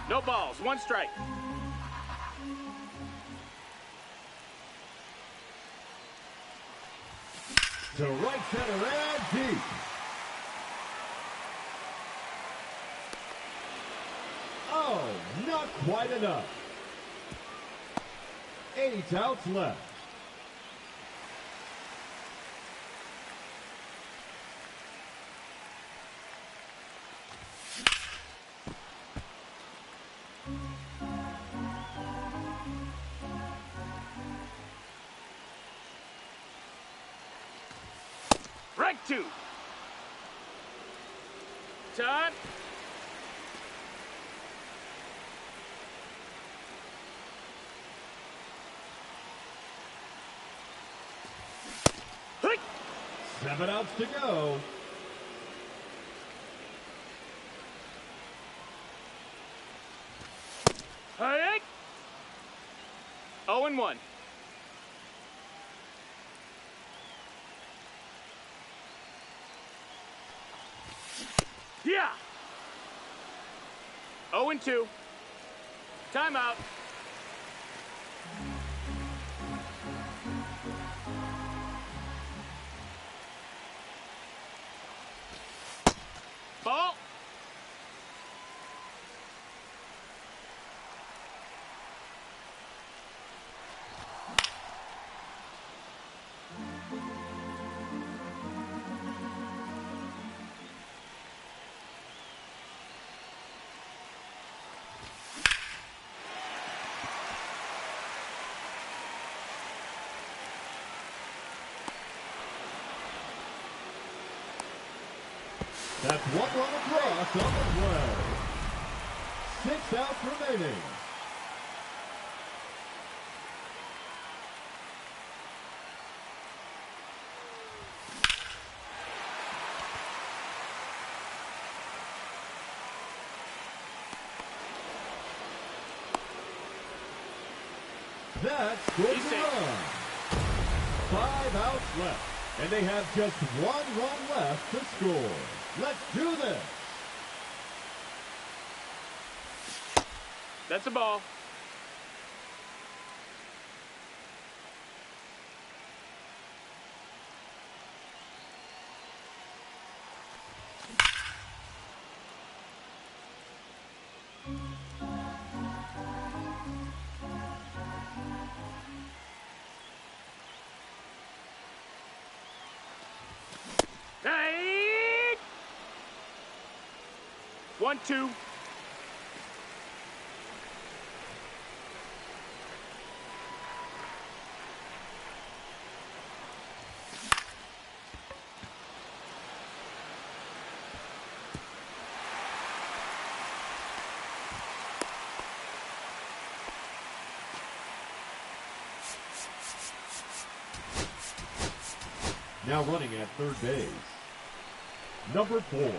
No balls, one strike. To right center and deep. Oh, not quite enough. 8 outs left. Right two. Time. Hey. 7 outs to go. Hey. 0-1. Yeah. 0-2. Timeout. Ball. That's one run across on the play. 6 outs remaining. That scores a run. 5 outs left, and they have just 1 run left to score. Let's do this. That's a ball. Hey! 1-2. Now running at third base, number 4,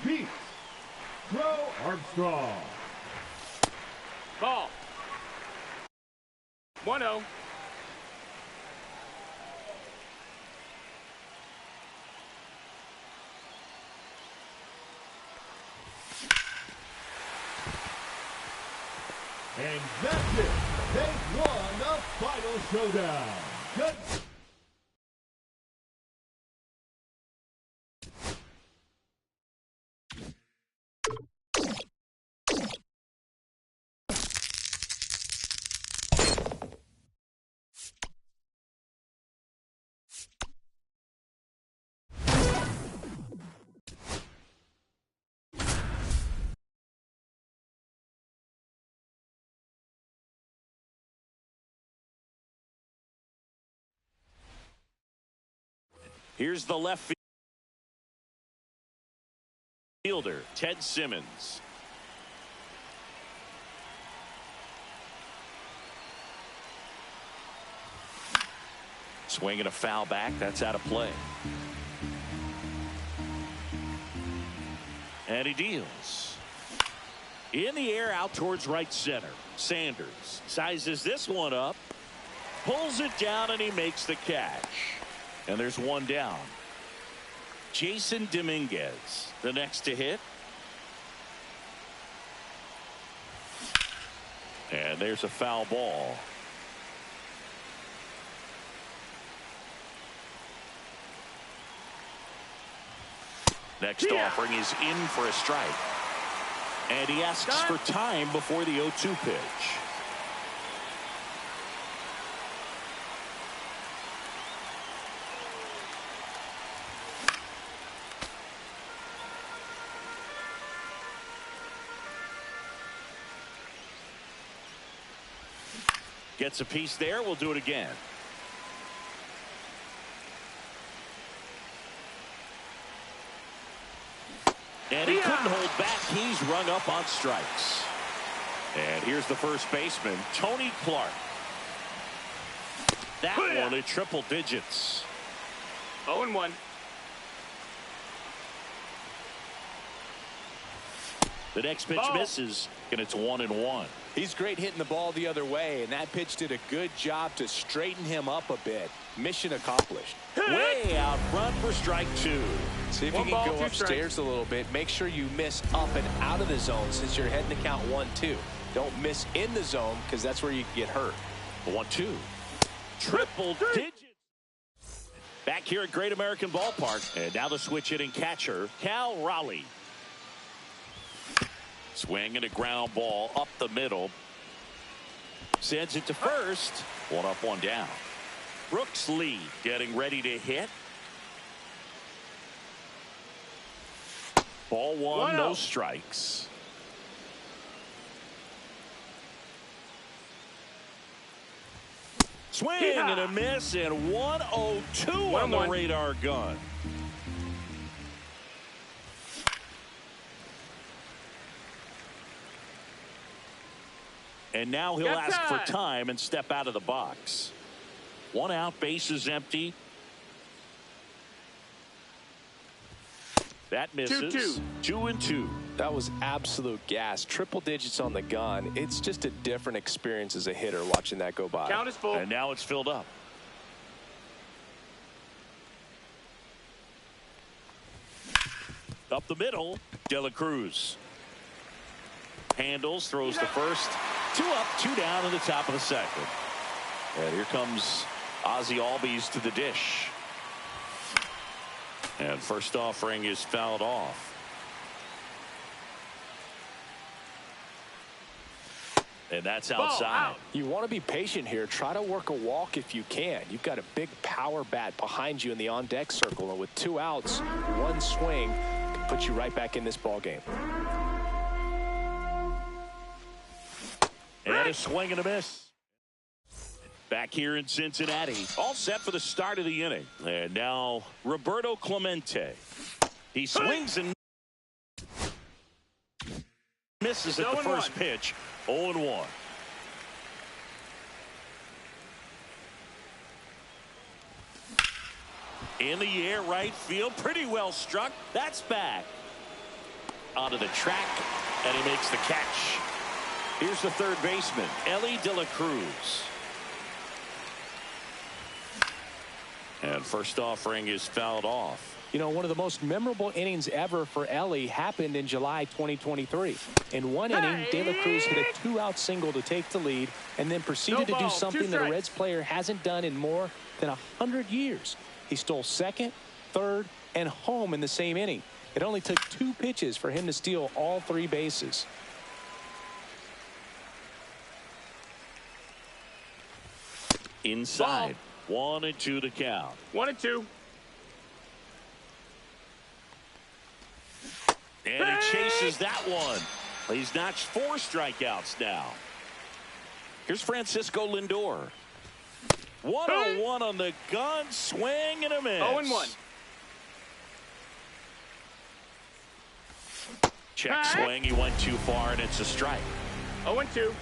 Pete Crow Armstrong. Ball. 1-0. And that's it. They've won the final showdown. Good. Here's the left fielder, Ted Simmons. Swinging a foul back. That's out of play. And he deals. In the air out towards right center. Sanders sizes this one up. Pulls it down and he makes the catch. And there's one down. Jason Dominguez, the next to hit. And there's a foul ball. Next offering is in for a strike. And he asks for time before the 0-2 pitch. Gets a piece there. We'll do it again. And he couldn't hold back. He's rung up on strikes. And here's the first baseman, Tony Clark. That one at triple digits. 0-1. The next pitch misses, and it's 1-1. He's great hitting the ball the other way, and that pitch did a good job to straighten him up a bit. Mission accomplished. Way out front for strike 2. See if you can go upstairs a little bit. Make sure you miss up and out of the zone since you're heading to count 1-2. Don't miss in the zone because that's where you can get hurt. 1-2. Triple digits. Back here at Great American Ballpark. And now the switch hitting catcher, Cal Raleigh. Swing and a ground ball up the middle. Sends it to first. 1 up, 1 down. Brooks Lee getting ready to hit. Ball 1, no strikes. Swing and a miss, and 1-0-2 on the radar gun. And now he'll ask for time and step out of the box. 1 out, base is empty. That misses. 2-2. That was absolute gas. Triple digits on the gun. It's just a different experience as a hitter watching that go by. Count is full. And now it's filled up. Up the middle, De La Cruz. Handles, throws the first. 2 up, 2 down in the top of the second. And here comes Ozzie Albies to the dish. And first offering is fouled off. And that's outside. You want to be patient here. Try to work a walk if you can. You've got a big power bat behind you in the on-deck circle. And with 2 outs, 1 swing can put you right back in this ball game. And a swing and a miss. Back here in Cincinnati. All set for the start of the inning. And now Roberto Clemente. He swings and misses at the first pitch. 0-1. In the air, right field. Pretty well struck. That's back. Onto the track. And he makes the catch. Here's the third baseman, Ellie De La Cruz. And first offering is fouled off. You know, one of the most memorable innings ever for Ellie happened in July 2023. In one inning, De La Cruz hit a 2-out single to take the lead and then proceeded to do something that a Reds player hasn't done in more than 100 years. He stole second, third, and home in the same inning. It only took 2 pitches for him to steal all 3 bases. Inside. 1-2 to count. 1-2. And he chases that one. He's notched 4 strikeouts now. Here's Francisco Lindor. 1-1 on the gun. Swing and a miss. 0-1. Check swing. He went too far, and it's a strike. 0-2.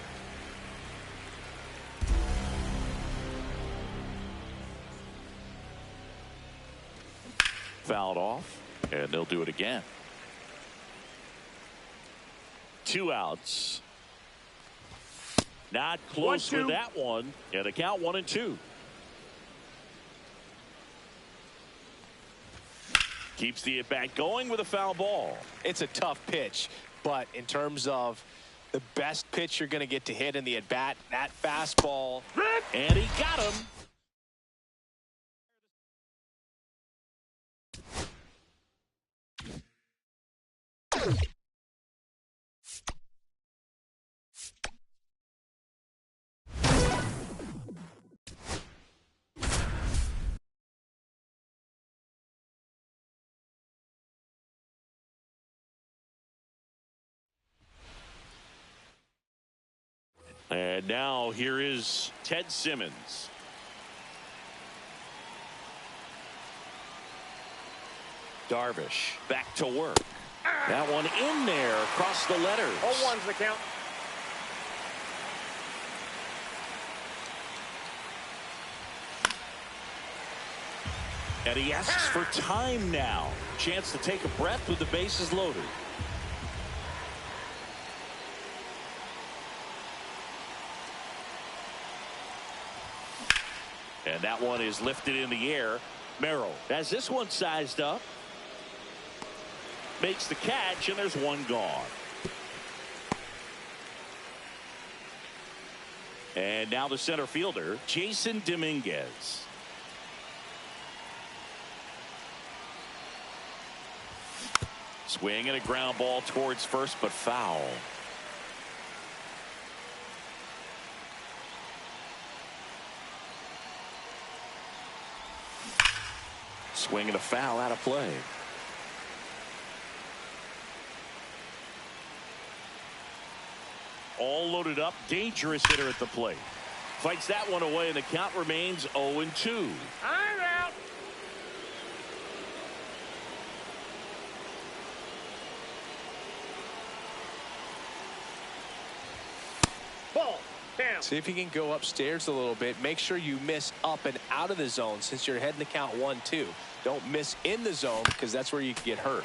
Fouled off, and they'll do it again. 2 outs. Not close with that one. And the count 1-2. Keeps the at-bat going with a foul ball. It's a tough pitch, but in terms of the best pitch you're going to get to hit in the at-bat, that fastball. And he got him. And now here is Ted Simmons. Darvish back to work. That one in there across the letters. 0-1's the count. And he asks for time now. Chance to take a breath with the bases loaded. And that one is lifted in the air. Merrill has this one sized up. Makes the catch, and there's one gone. And now the center fielder, Jason Dominguez. Swing and a ground ball towards first, but foul. Swing and a foul out of play. All loaded up, dangerous hitter at the plate. Fights that one away, and the count remains 0-2. I'm out. Ball. Down. See if you can go upstairs a little bit. Make sure you miss up and out of the zone since you're heading to count 1-2. Don't miss in the zone because that's where you can get hurt.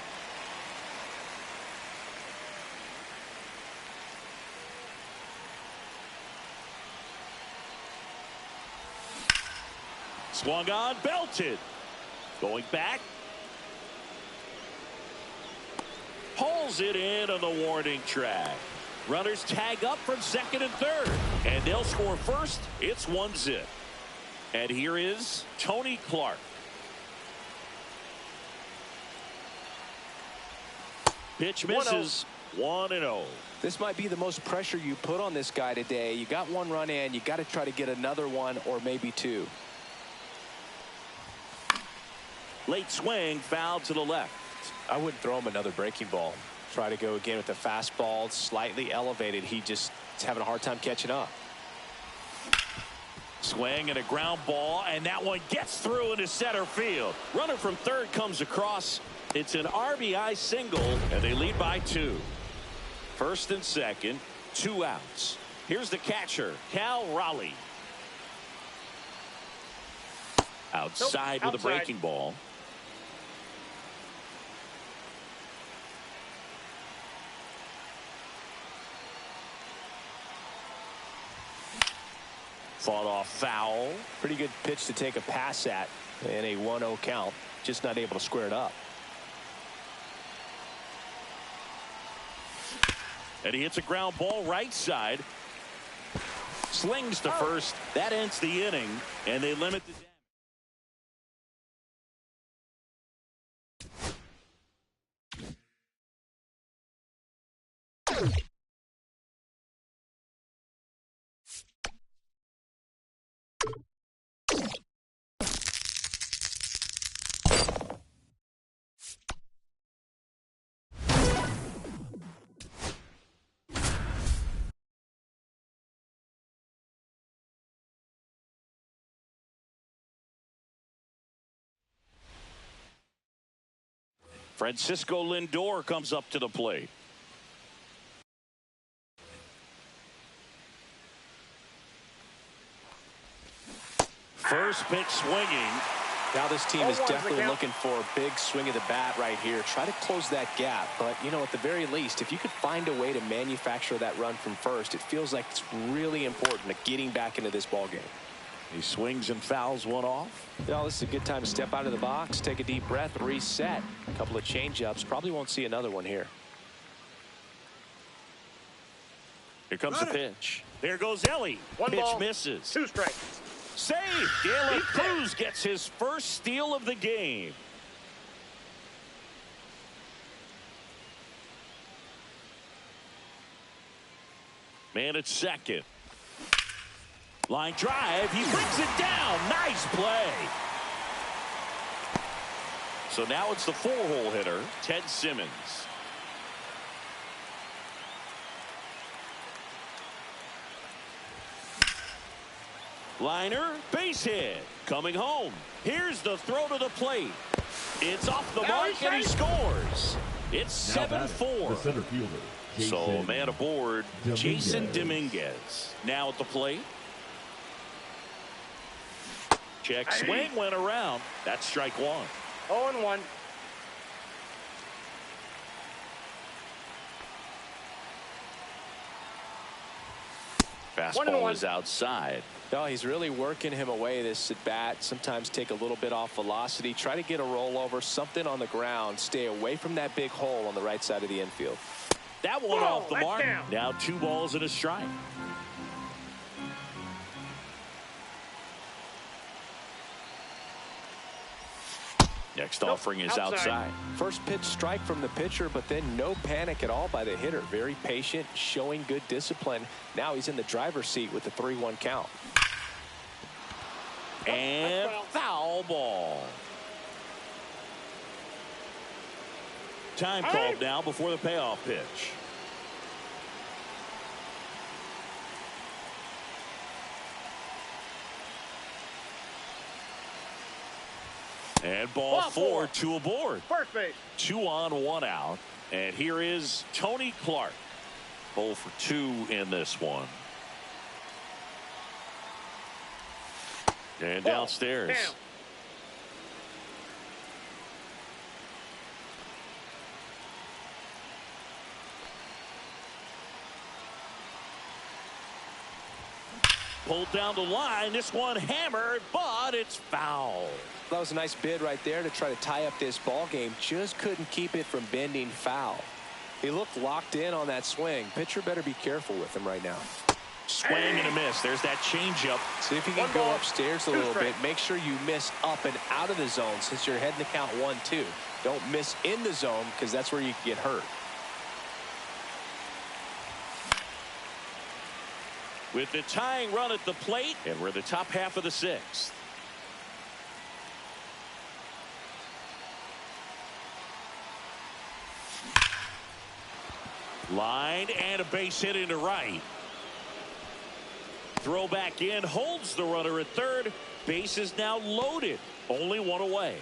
Swung on, belted. Going back. Pulls it in on the warning track. Runners tag up from second and third. And they'll score first. It's 1-0. And here is Tony Clark. Pitch misses. 1-0. This might be the most pressure you put on this guy today. You got one run in. You got to try to get another one or maybe two. Late swing, foul to the left. I wouldn't throw him another breaking ball. Try to go again with the fastball, slightly elevated. He just is having a hard time catching up. Swing and a ground ball, and that one gets through into center field. Runner from third comes across. It's an RBI single, and they lead by 2. First and second, 2 outs. Here's the catcher, Cal Raleigh. Outside with a breaking ball. Fought off foul. Pretty good pitch to take a pass at in a 1-0 count. Just not able to square it up. And he hits a ground ball right side. Slings to first. That ends the inning, and they limit the damage. Francisco Lindor comes up to the plate. First pitch swinging. Now this team is definitely looking for a big swing of the bat right here. Try to close that gap. But, you know, at the very least, if you could find a way to manufacture that run from first, it feels like it's really important to getting back into this ball game. He swings and fouls one off. You know, this is a good time to step out of the box, take a deep breath, reset. A couple of change-ups. Probably won't see another one here. Here comes the pitch. There goes Ellie. Pitch misses. 2 strikes. Save. De La Cruz gets his first steal of the game. Man at second. Line drive. He brings it down. Nice play. So now it's the 4-hole hitter, Ted Simmons. Liner, base hit. Coming home. Here's the throw to the plate. It's off the mark, and he scores. It's 7-4. The center fielder, So man aboard, Jason Dominguez. Now at the plate. Check swing went around. That's strike 1. 0-1. Fastball is outside. No, he's really working him away this at bat. Sometimes take a little bit off velocity. Try to get a rollover, something on the ground. Stay away from that big hole on the right side of the infield. That one off the mark. Down. Now 2 balls and a strike. Next offering is outside. First pitch strike from the pitcher, but then no panic at all by the hitter. Very patient, showing good discipline. Now he's in the driver's seat with the 3-1 count. And foul ball. Time called now before the payoff pitch. And ball 4, 2 aboard. First base. 2 on, 1 out. And here is Tony Clark. 0 for 2 in this one. And downstairs. Down. Pulled down the line. This one hammered, but it's foul. That was a nice bid right there to try to tie up this ball game. Just couldn't keep it from bending foul. He looked locked in on that swing. Pitcher better be careful with him right now. Swing and a miss. There's that changeup. See if you can go upstairs a little bit. Make sure you miss up and out of the zone since you're heading to count 1-2. Don't miss in the zone because that's where you can get hurt. With the tying run at the plate, and we're the top half of the sixth. Line and a base hit into right. Throw back in, holds the runner at third. Base is now loaded. Only one away.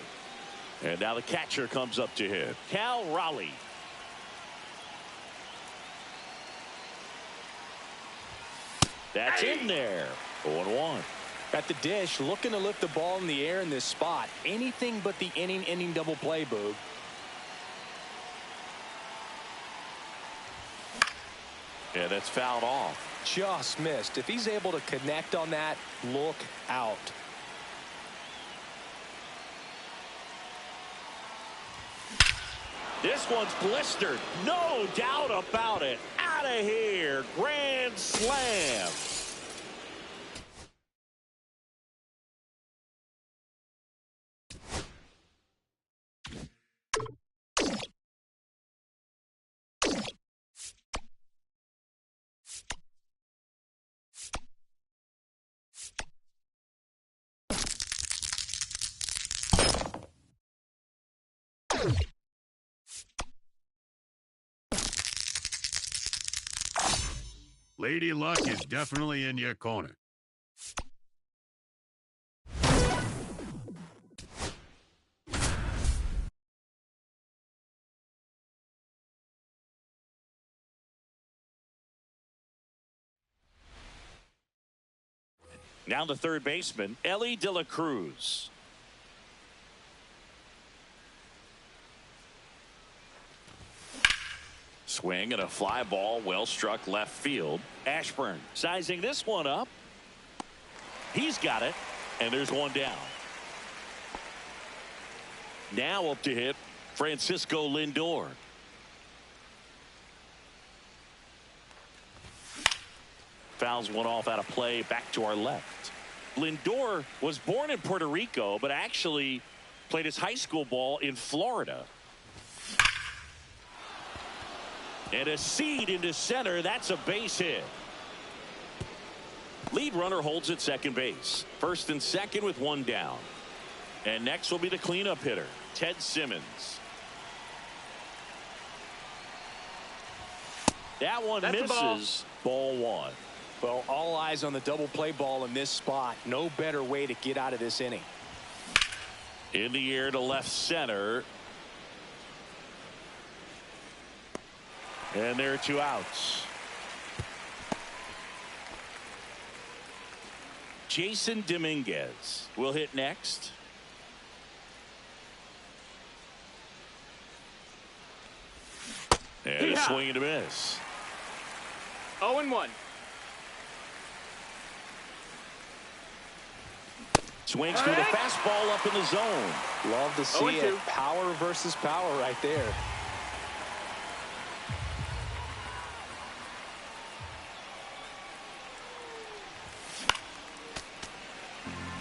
And now the catcher comes up to hit. Cal Raleigh. That's in there. 0-1. At the dish, looking to lift the ball in the air in this spot. Anything but the inning double play, Boog. Yeah, that's fouled off. Just missed. If he's able to connect on that, look out. This one's blistered. No doubt about it. Out of here. Grand slam. Lady Luck is definitely in your corner. Now the third baseman, Ellie De La Cruz. Swing and a fly ball, well struck left field. Ashburn sizing this one up. He's got it, and there's one down. Now up to hit Francisco Lindor. Fouls one off out of play, back to our left. Lindor was born in Puerto Rico, but actually played his high school ball in Florida. And a seed into center. That's a base hit. Lead runner holds at second base. First and second with one down. And next will be the cleanup hitter, Ted Simmons. That one misses. Ball one. Well, all eyes on the double play ball in this spot. No better way to get out of this inning. In the air to left center. And there are two outs. Jason Dominguez will hit next. And a swing and a miss. 0-1. Swings through the fastball up in the zone. Love to see it. Power versus power right there.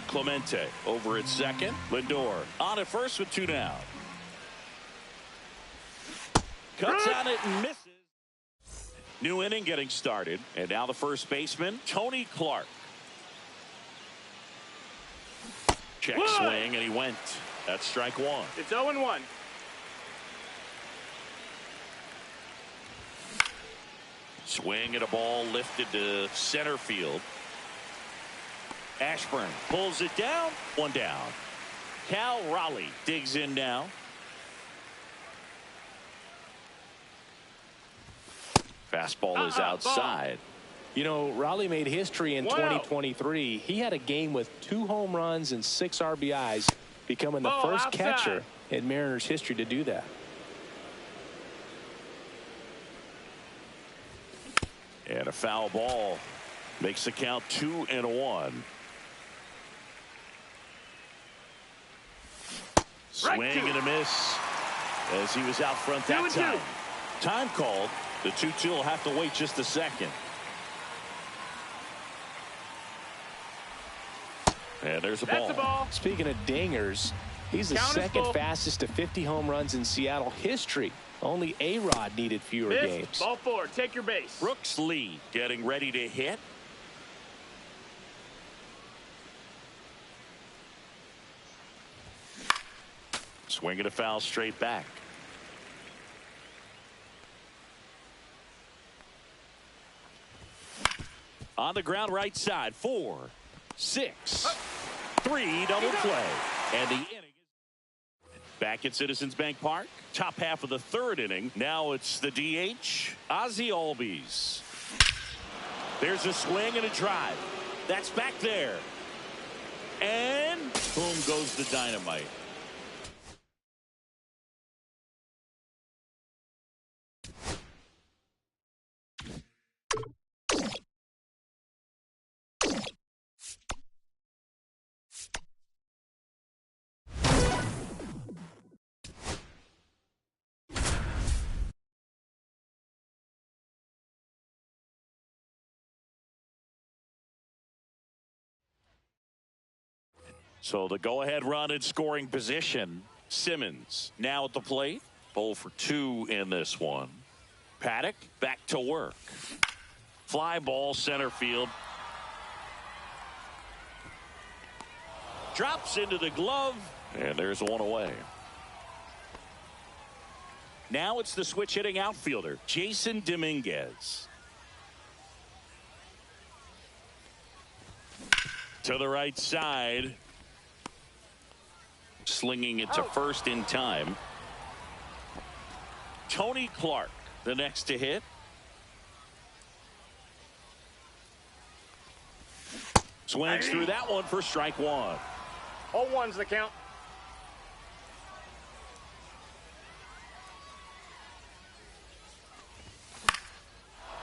Clemente over at second. Lindor on at first with two down. Cuts on it and misses. New inning getting started. And now the first baseman, Tony Clark. Check swing, and he went. That's strike one. It's 0-1. Swing and a ball lifted to center field. Ashburn pulls it down. One down. Cal Raleigh digs in now. Fastball is outside. You know, Raleigh made history in 2023. He had a game with 2 home runs and 6 RBIs, becoming the first catcher in Mariners history to do that. And a foul ball. Makes the count 2-1. Swing and a miss as he was out front that time. Time called. The 2-2 will have to wait just a second. And there's a ball. Speaking of dingers, he's the second fastest to 50 home runs in Seattle history. Only A-Rod needed fewer games. Ball 4. Take your base. Brooks Lee getting ready to hit. Swinging a foul straight back. On the ground right side. 4, 6, 3 double play. And the inning is back at Citizens Bank Park. Top half of the third inning. Now it's the DH, Ozzie Albies. There's a swing and a drive. That's back there. And boom goes the dynamite. So the go-ahead run in scoring position. Simmons now at the plate. 0 for 2 in this one. Paddock back to work. Fly ball center field. Drops into the glove. And there's one away. Now it's the switch hitting outfielder, Jason Dominguez. To the right side. Slinging it to first in time. Tony Clark, the next to hit. Swings through that one for strike 1. 0-1's the count.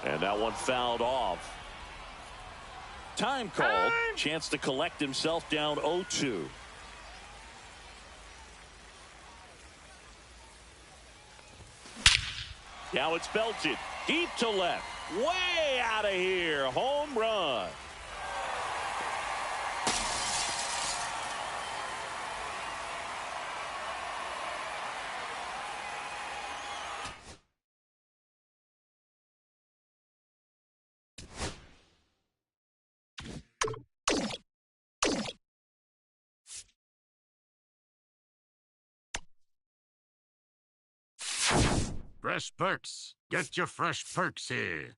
And that one fouled off. Time called. Chance to collect himself down 0-2. Now it's belted deep to left, way out of here. Home run. Fresh perks. Get your fresh perks here.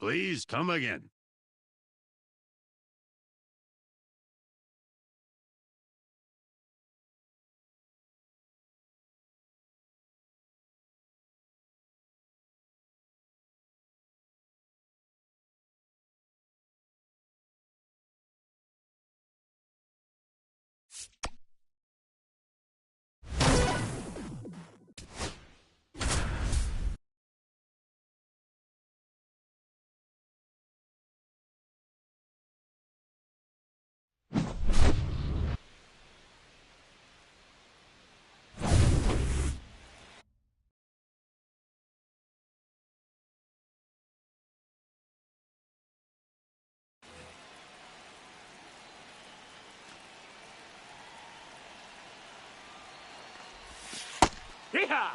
Please come again. Yeehaw!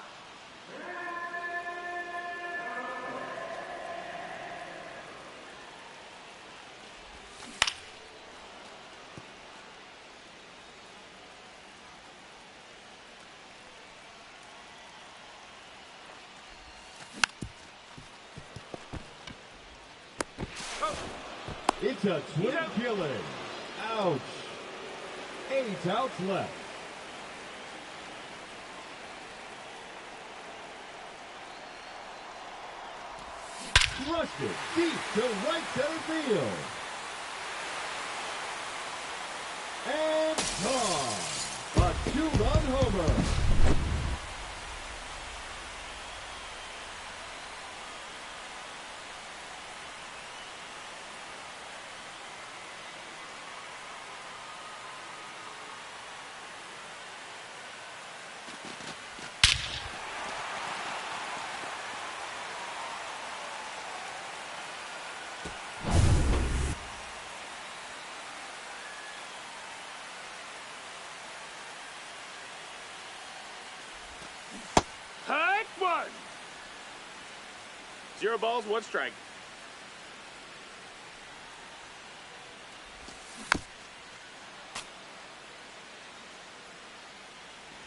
It's a twin killing. Ouch. 8 outs left. Rushed it deep to right center field. two-run homer. Hut one. 0 balls, 1 strike.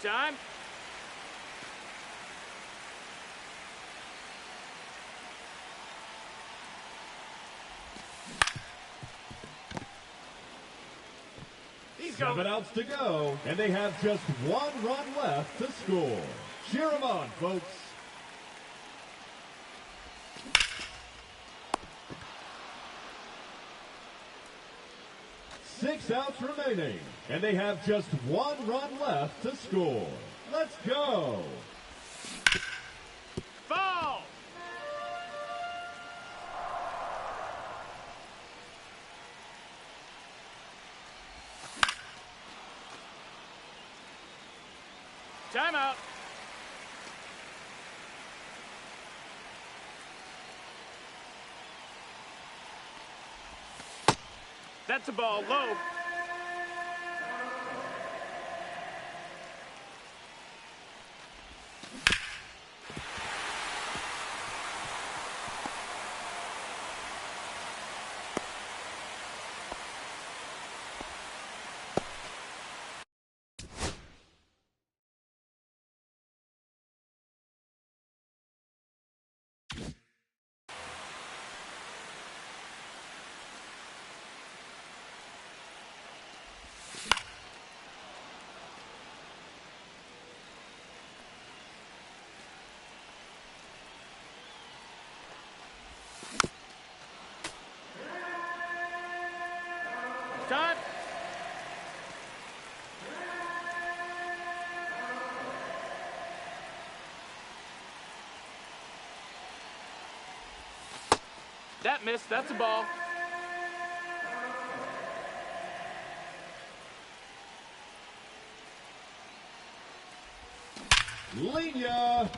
Time. He's going. 7 outs to go, and they have just 1 run left to score. Cheer 'em on, folks. Six outs remaining, and they have just 1 run left to score. Let's go. Ball. Timeout. That's a ball low. Time. That missed. That's a ball. Linya.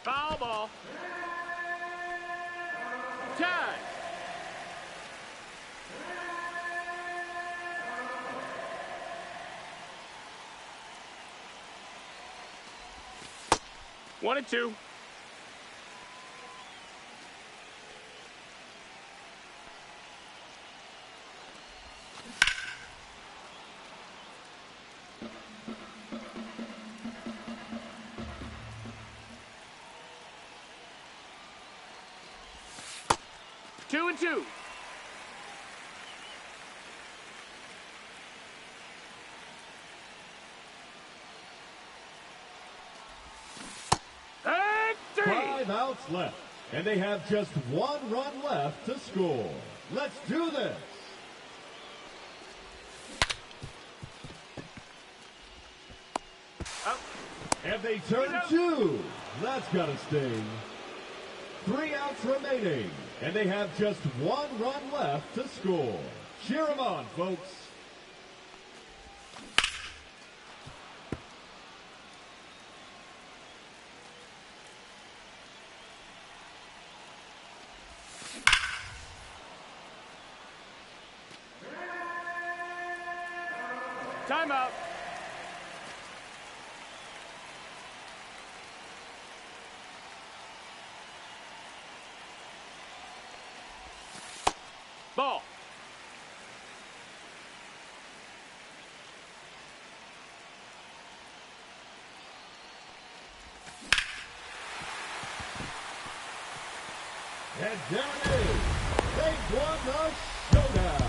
Foul ball. Time. One and two. Two and two. And three. 5 outs left, and they have just 1 run left to score. Let's do this. Up. And they turn 2. That's got to sting. 3 outs remaining, and they have just 1 run left to score. Cheer 'em on, folks. Timeout. Ball. And there it is. They've won the showdown.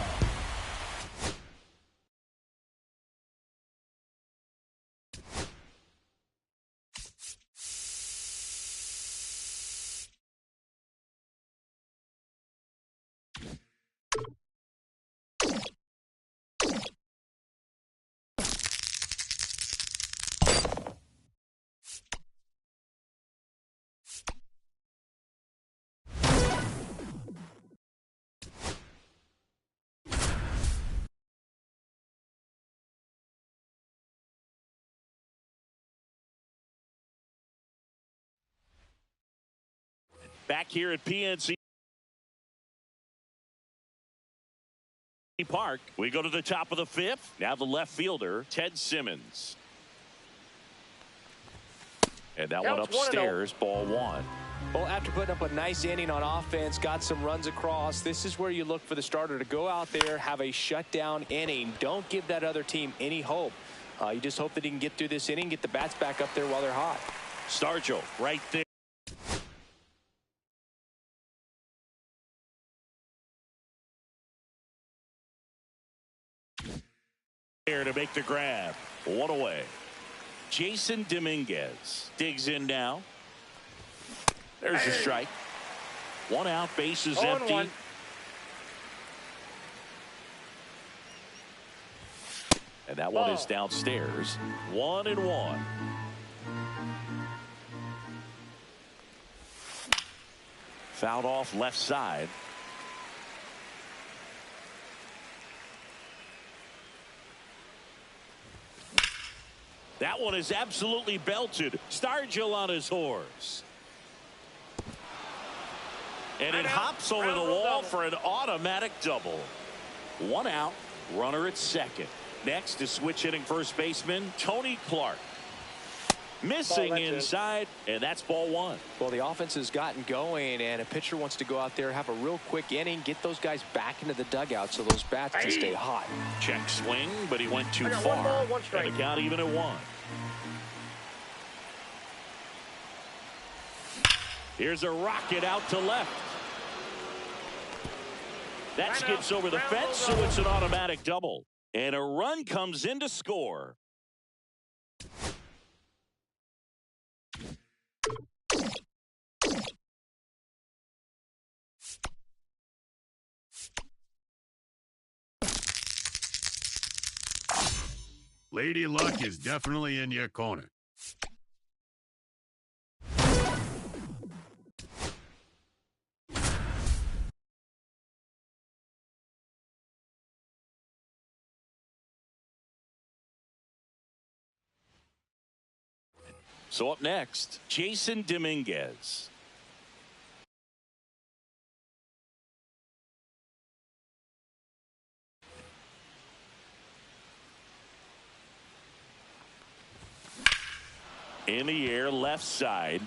Back here at PNC Park, we go to the top of the fifth. Now the left fielder, Ted Simmons. And that one upstairs, ball one. Well, after putting up a nice inning on offense, got some runs across, this is where you look for the starter to go out there, have a shutdown inning. Don't give that other team any hope. You just hope that he can get through this inning, get the bats back up there while they're hot. Stargell right there. There to make the grab. One away. Jason Dominguez digs in now. There's a strike. One out, bases empty. One. And that one is downstairs. 1-1. Fouled off left side. That one is absolutely belted. Stargell on his horse. And it hops over the wall for an automatic double. One out, runner at second. Next is switch hitting first baseman Tony Clark. Missing inside, and that's ball one. Well, the offense has gotten going, and a pitcher wants to go out there, have a real quick inning, get those guys back into the dugout so those bats can stay hot. Check swing, but he went too far. 1 ball, 1 strike. And the count even at 1. Here's a rocket out to left. That skips over the fence, so it's an automatic double. And a run comes in to score. Lady Luck is definitely in your corner. So up next, Jason Dominguez. In the air, left side.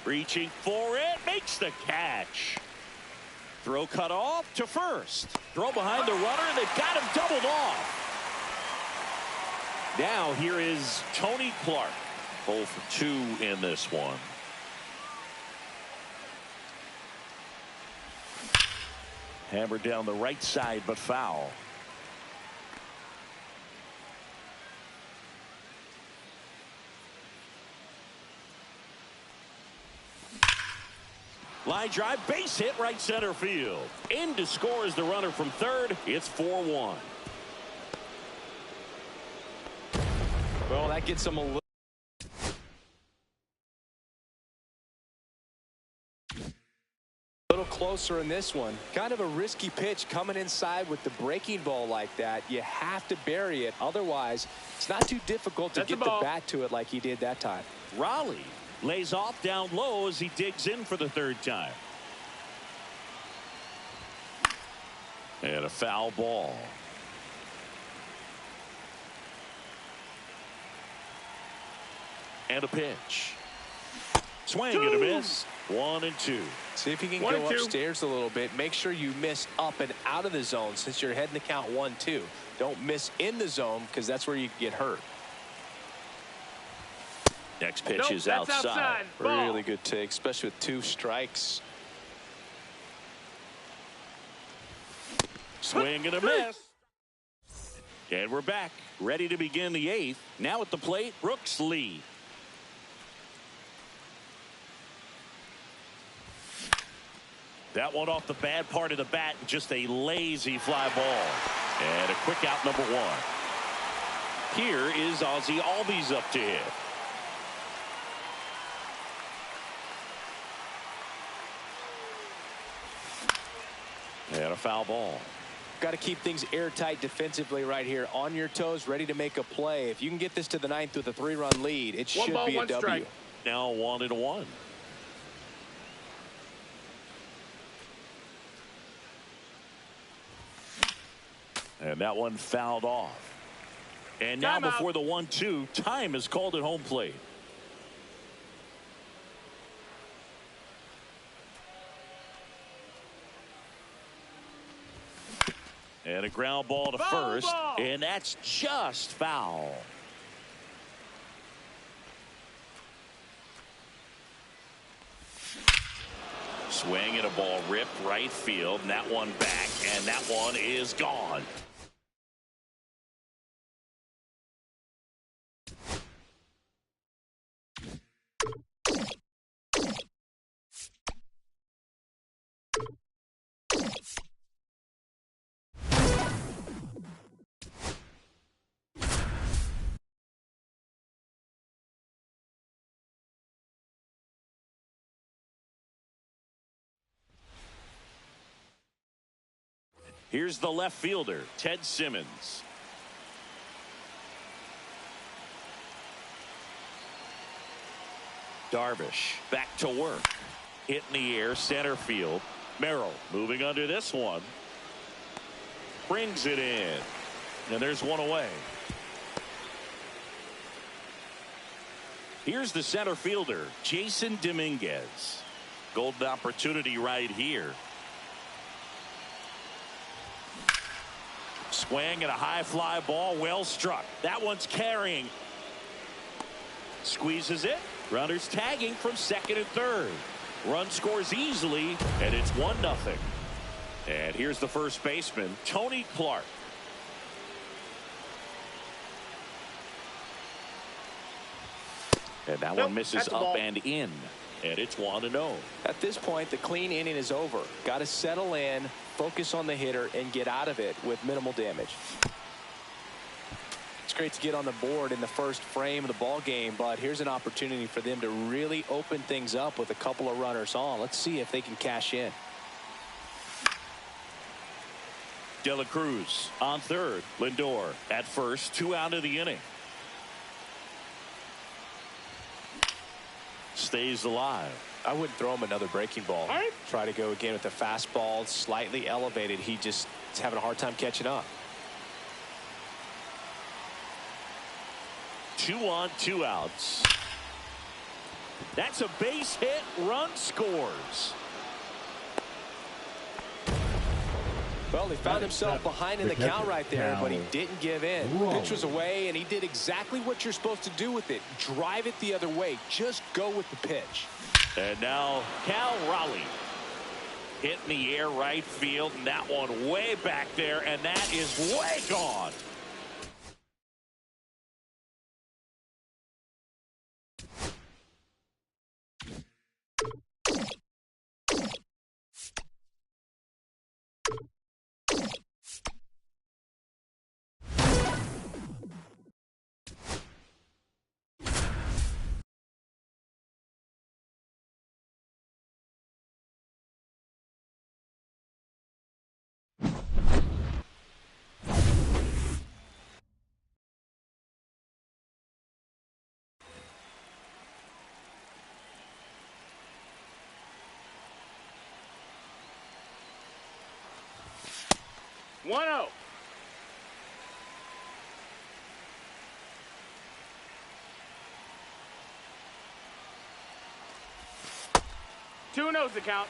Reaching for it, makes the catch. Throw cut off to first. Throw behind the runner, and they've got him doubled off. Now here is Tony Clark. 0 for 2 in this one. Hammered down the right side, but foul. Line drive, base hit, right center field. In to score is the runner from third. It's 4-1. Well, that gets them a little closer in this one. Kind of a risky pitch coming inside with the breaking ball like that. You have to bury it. Otherwise, it's not too difficult to get the bat to it like he did that time. Raleigh lays off down low as he digs in for the third time. And a foul ball. And a pitch. Swing and a miss. 1-2. See if you can go upstairs a little bit. Make sure you miss up and out of the zone since you're heading to count 1-2. Don't miss in the zone because that's where you get hurt. Next pitch is outside. Really good take, especially with 2 strikes. Swing and a miss. And we're back, ready to begin the 8th. Now at the plate, Brooks Lee. That one off the bad part of the bat, just a lazy fly ball. And a quick out, number 1. Here is Ozzie Albies up to hit. And a foul ball. Got to keep things airtight defensively right here. On your toes, ready to make a play. If you can get this to the 9th with a 3-run lead, it should be a W. Strike. Now 1-1. And that one fouled off. And now before the 1-2, time is called at home plate. And a ground ball to first, and that's just foul. Swing and a ball ripped right field, and that one back, and that one is gone. Here's the left fielder, Ted Simmons. Darvish back to work. Hit in the air, center field. Merrill moving under this one. Brings it in. And there's one away. Here's the center fielder, Jason Dominguez. Golden opportunity right here. Swing and a high fly ball, well struck. That one's carrying. Squeezes it. Runners tagging from second and third. Run scores easily, and it's 1-0. And here's the first baseman, Tony Clark. And that one misses up and in. And it's 1-0. At this point, the clean inning is over. Got to settle in, focus on the hitter, and get out of it with minimal damage. It's great to get on the board in the first frame of the ball game, but here's an opportunity for them to really open things up with a couple of runners on. Let's see if they can cash in. De La Cruz on third. Lindor at first. 2 out of the inning. Stays alive. I wouldn't throw him another breaking ball. Try to go again with the fastball slightly elevated. He just is having a hard time catching up. 2 on, 2 outs. That's a base hit. Run scores. Well, he found himself behind in the count right there, but he didn't give in. Pitch was away, and he did exactly what you're supposed to do with it. Drive it the other way. Just go with the pitch. And now Cal Raleigh hit in the air right field, and that one way back there, and that is way gone. One zero. Two no's the count.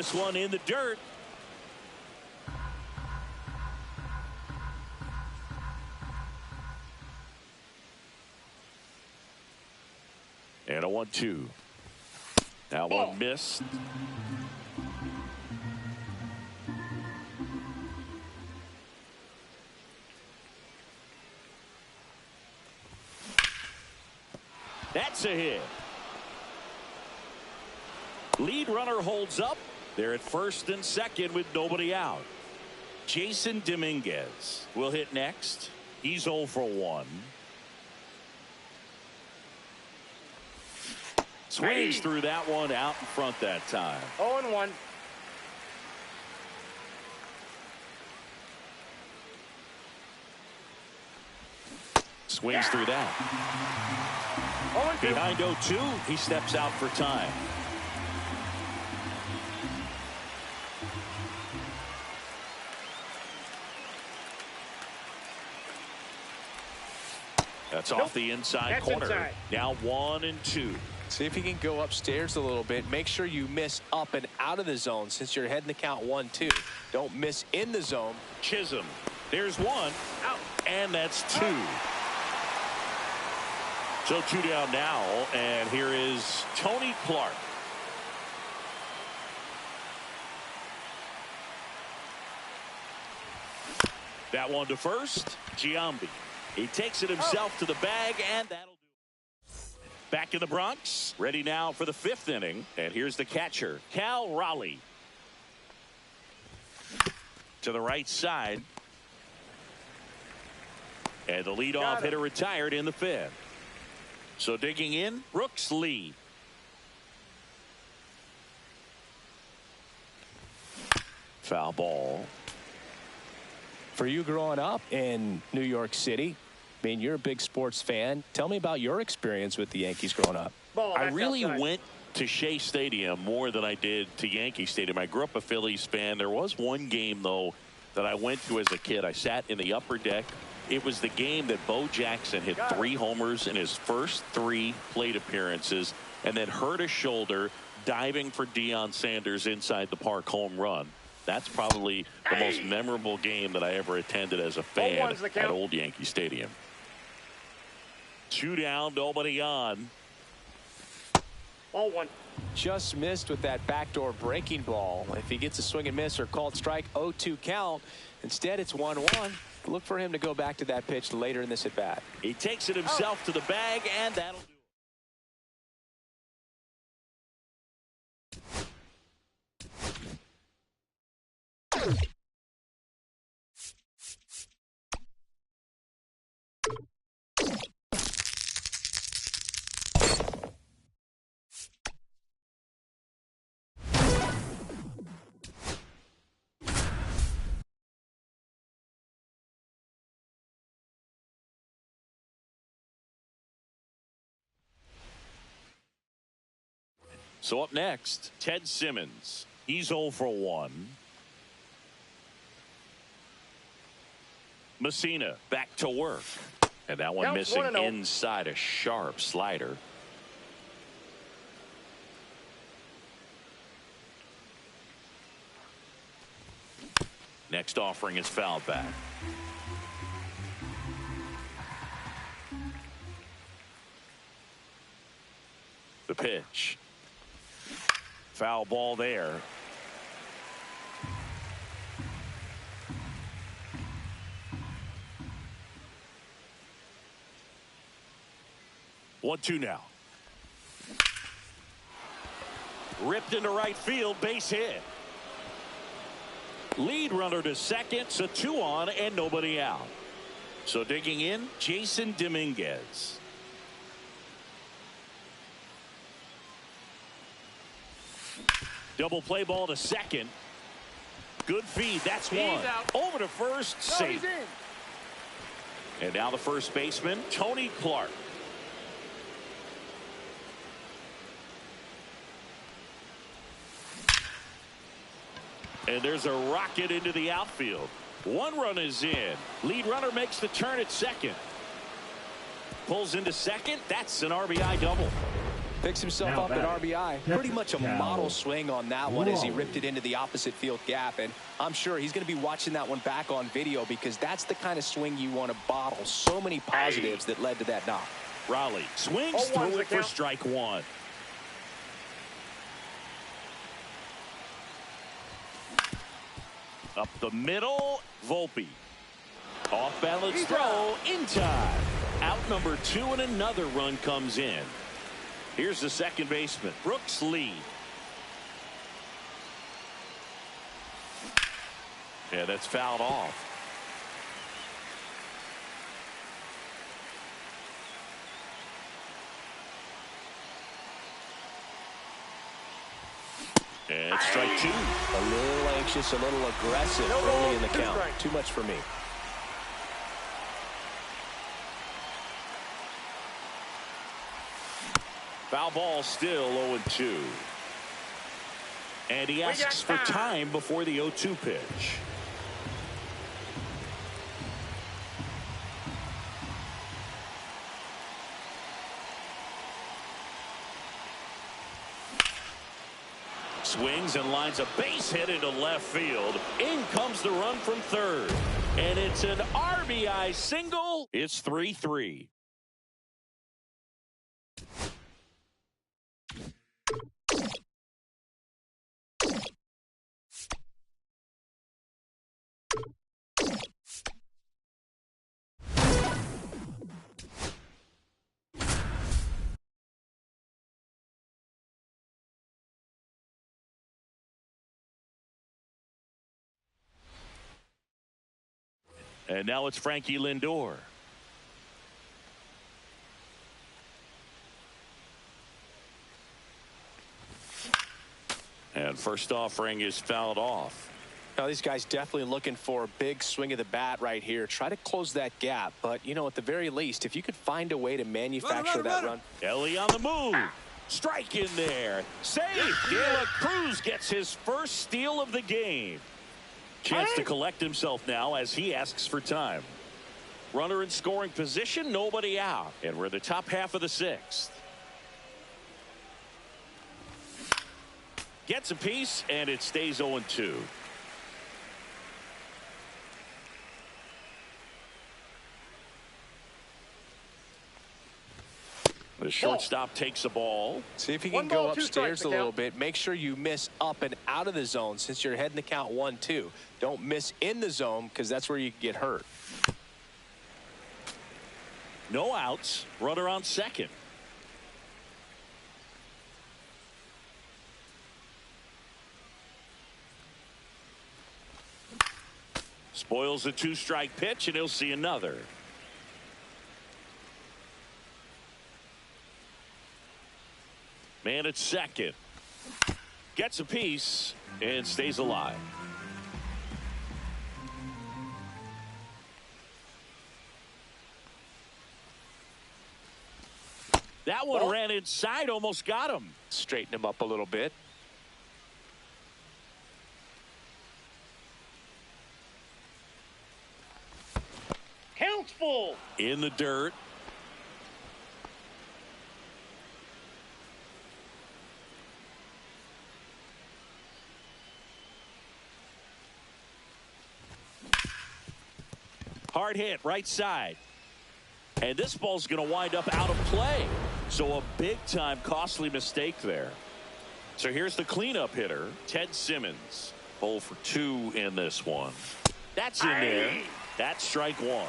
This one in the dirt. And a 1-2. Now one missed. That's a hit. Lead runner holds up. They're at first and second with nobody out. Jason Dominguez will hit next. He's 0 for 1. Swings through that one out in front that time. 0-1. Swings through that. 0-2. Behind 0-2, he steps out for time. That's off the inside corner. Inside. Now 1-2. See if you can go upstairs a little bit. Make sure you miss up and out of the zone since you're heading to count 1-2. Don't miss in the zone. Chisholm. There's one. Out. And that's 2. So 2 down now. And here is Tony Clark. That one to first. Giambi. He takes it himself to the bag, and that'll do it. Back in the Bronx, ready now for the 5th inning. And here's the catcher, Cal Raleigh. To the right side. And the leadoff hitter retired in the 5th. So digging in, Brooks Lee. Foul ball. For you growing up in New York City, I mean, you're a big sports fan. Tell me about your experience with the Yankees growing up. I really went to Shea Stadium more than I did to Yankee Stadium. I grew up a Phillies fan. There was one game, though, that I went to as a kid. I sat in the upper deck. It was the game that Bo Jackson hit 3 homers in his first 3 plate appearances and then hurt a shoulder diving for Deion Sanders inside the park home run. That's probably the most memorable game that I ever attended as a fan at Old Yankee Stadium. 2 down, nobody on. 0-1. Just missed with that backdoor breaking ball. If he gets a swing and miss or called strike, 0-2 count. Instead, it's 1-1. Look for him to go back to that pitch later in this at bat. He takes it himself to the bag, and that'll do it. So up next, Ted Simmons. He's 0 for 1. Messina back to work. And that one missing inside a sharp slider. Next offering is fouled back. The pitch. Foul ball there. One, 2 now. Ripped into right field, base hit. Lead runner to second, so 2 on and nobody out. So digging in, Jason Dominguez. Double play ball to second. Good feed. That's one. Over to first. Safe. And now the first baseman, Tony Clark. And there's a rocket into the outfield. 1 run is in. Lead runner makes the turn at second. Pulls into second. That's an RBI double. Picks himself up an RBI. Pretty much a model swing on that one as he ripped it into the opposite field gap. And I'm sure he's going to be watching that one back on video because that's the kind of swing you want to bottle. So many positives that led to that knock. Raleigh swings through it for strike one. Up the middle, Volpe. Off balance throw in time. Out number 2 and another run comes in. Here's the second baseman, Brooks Lee. Yeah, that's fouled off. And strike 2. A little anxious, a little aggressive early in the count. Too much for me. Foul ball, still 0-2. And he asks for time before the 0-2 pitch. Swings and lines a base hit into left field. In comes the run from third. And it's an RBI single. It's 3-3. And now it's Frankie Lindor. And first offering is fouled off. Now these guys definitely looking for a big swing of the bat right here. Try to close that gap. But, you know, at the very least, if you could find a way to manufacture that run. Ellie on the move. Strike in there. Safe. De La Cruz gets his first steal of the game. Chance to collect himself now as he asks for time. Runner in scoring position, nobody out. And we're in the top half of the 6th. Gets a piece, and it stays 0-2. The shortstop takes the ball. See if you can go upstairs a little bit. Make sure you miss up and out of the zone since you're heading the count 1-2. Don't miss in the zone because that's where you can get hurt. No outs. Runner on second. Spoils a 2-strike pitch, and he'll see another. Man at second. Gets a piece and stays alive. That one ran inside, almost got him. Straighten him up a little bit. Count's full. In the dirt. Hard hit, right side. And this ball's going to wind up out of play. So a big-time costly mistake there. So here's the cleanup hitter, Ted Simmons. 0 for 2 in this one. That's in there. That's strike 1.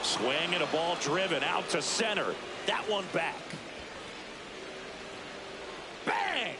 Swing and a ball driven out to center. That one back. Bang!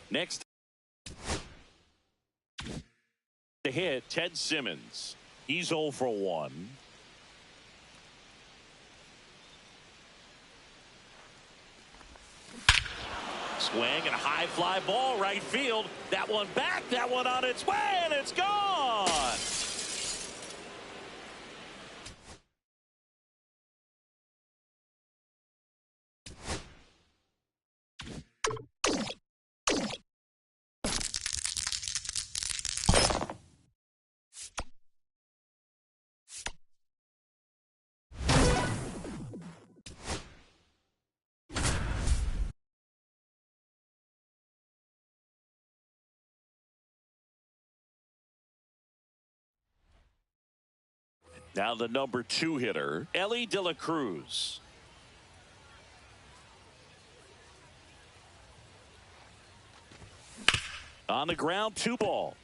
Next to hit. Ted Simmons. He's 0 for 1. Swing and a high fly ball right field. That one back. That one on its way, and it's gone. Now the number 2 hitter, Elly De La Cruz. On the ground, 2 ball.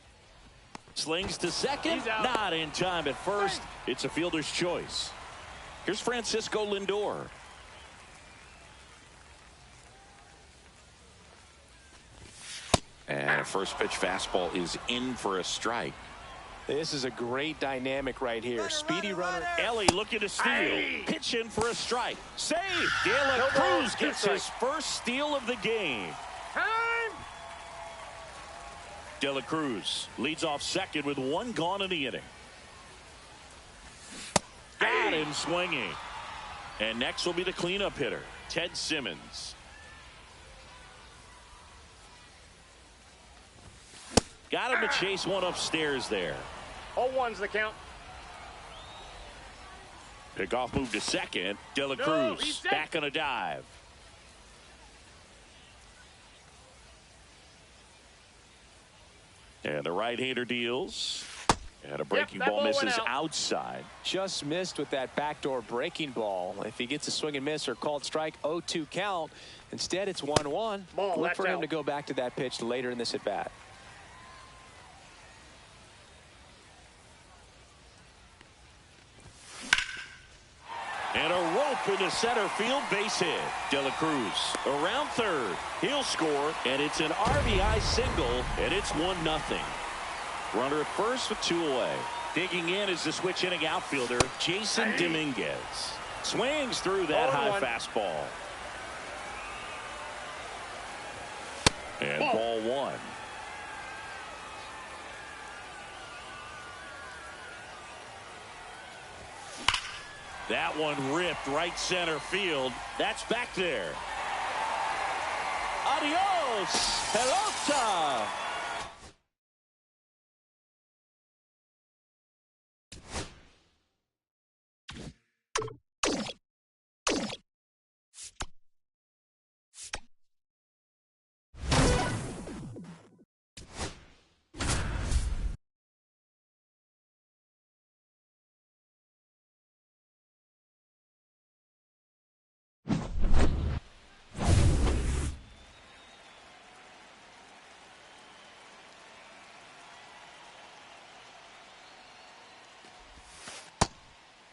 Slings to second, not in time at first. It's a fielder's choice. Here's Francisco Lindor. And a first pitch fastball is in for a strike. This is a great dynamic right here. Speedy runner. Elly looking to steal. Pitch in for a strike. Save. De La Cruz gets his first steal of the game. De La Cruz leads off second with 1 gone in the inning. Got him swinging. And next will be the cleanup hitter, Ted Simmons. Got him to chase one upstairs there. 0-1's the count. Pickoff move to second. De La Cruz back on a dive. And the right-hander deals. And a breaking ball misses outside. Just missed with that backdoor breaking ball. If he gets a swing and miss or called strike, 0-2 count. Instead, it's 1-1. Look for him to go back to that pitch later in this at-bat. And a rope into center field, base hit. De La Cruz around third. He'll score, and it's an RBI single, and it's 1-0. Runner at first with 2 away. Digging in is the switch inning outfielder, Jason Dominguez. Swings through that high fastball. And ball 1. That one ripped right center field. That's back there. Adios, pelota.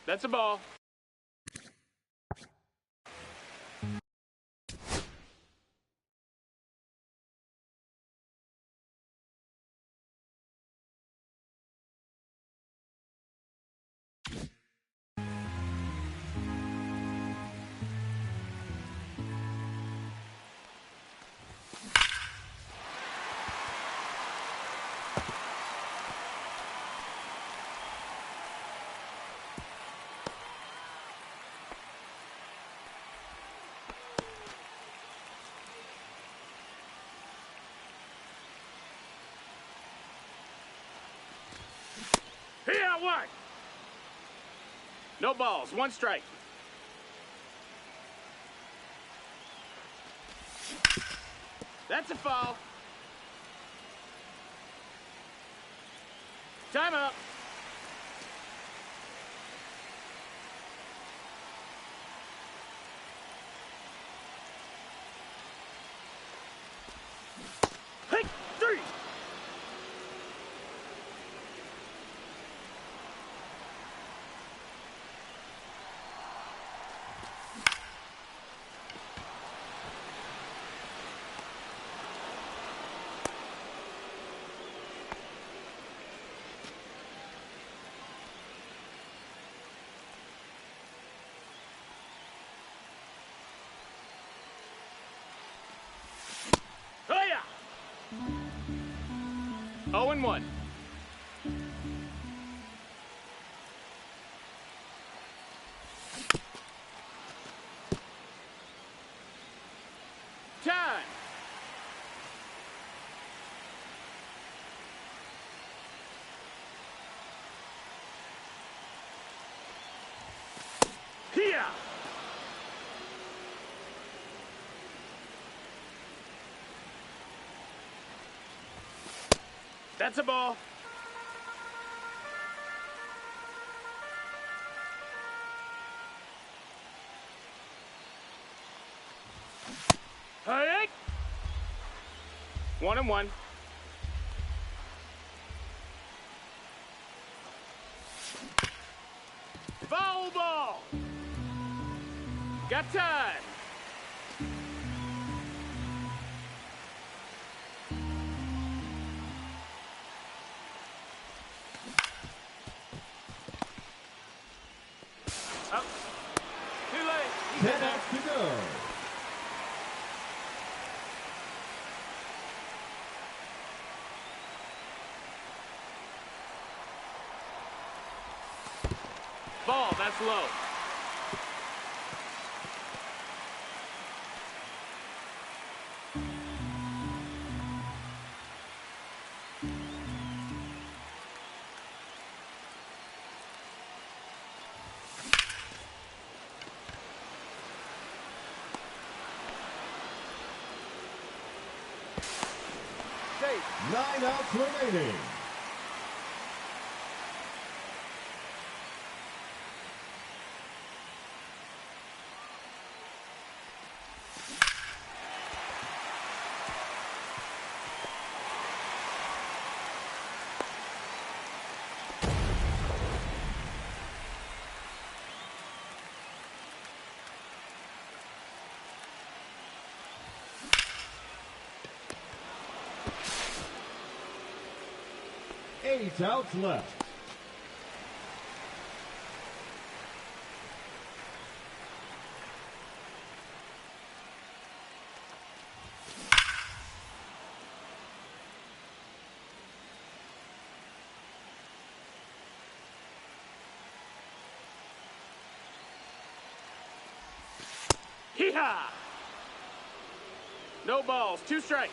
That's a ball. One. No balls, 1 strike. That's a foul. Time up. Hey, 3. 0-1. Time. Here. That's a ball. Hey! 1-1. Foul ball. Got time. Up. Too late. 10 outs to go. Ball, that's low. Safe. 9 outs remaining. Eight outs left. Hee-haw! No balls, 2 strikes.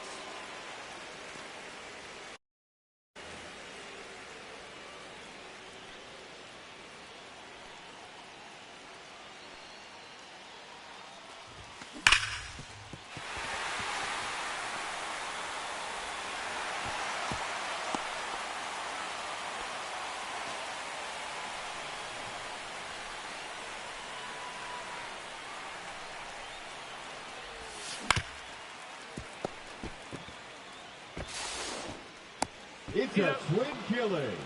It's a twin killing.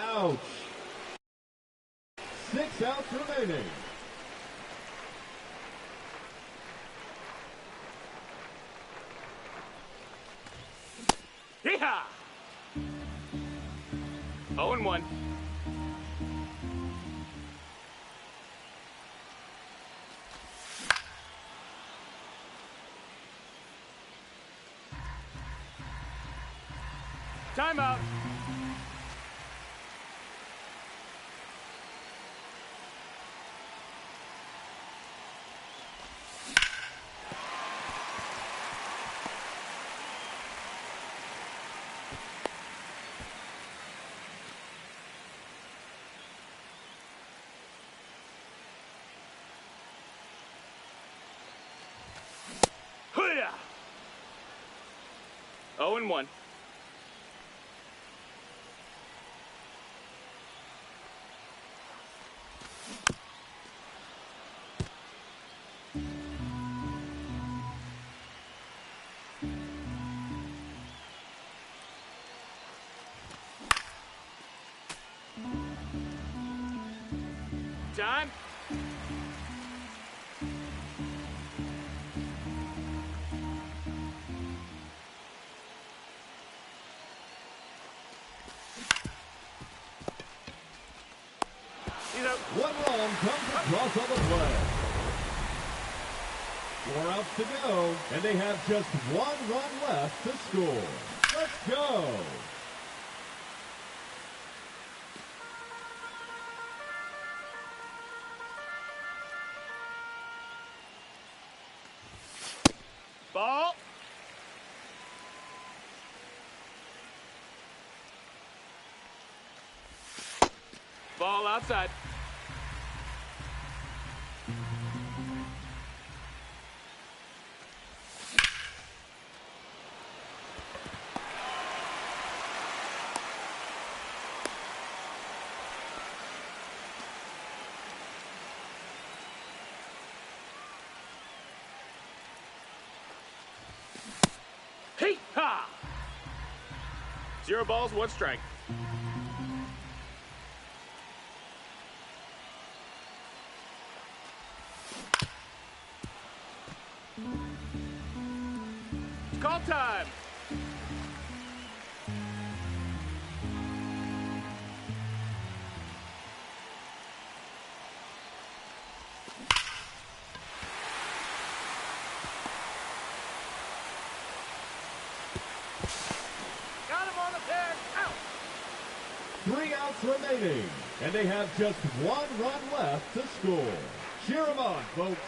Ouch. 6 outs remaining. Hee-haw! 0-1. Timeout. Hoo-yah! 0-1. Time. He's out. 1 run comes across on the play. 4 outs to go, and they have just 1 run left to score. Let's go. outside. Hey, ha! 0 balls, 1 strike. Call time. Got him on the pick. Out. 3 outs remaining, and they have just 1 run left to score. Cheer them on, folks.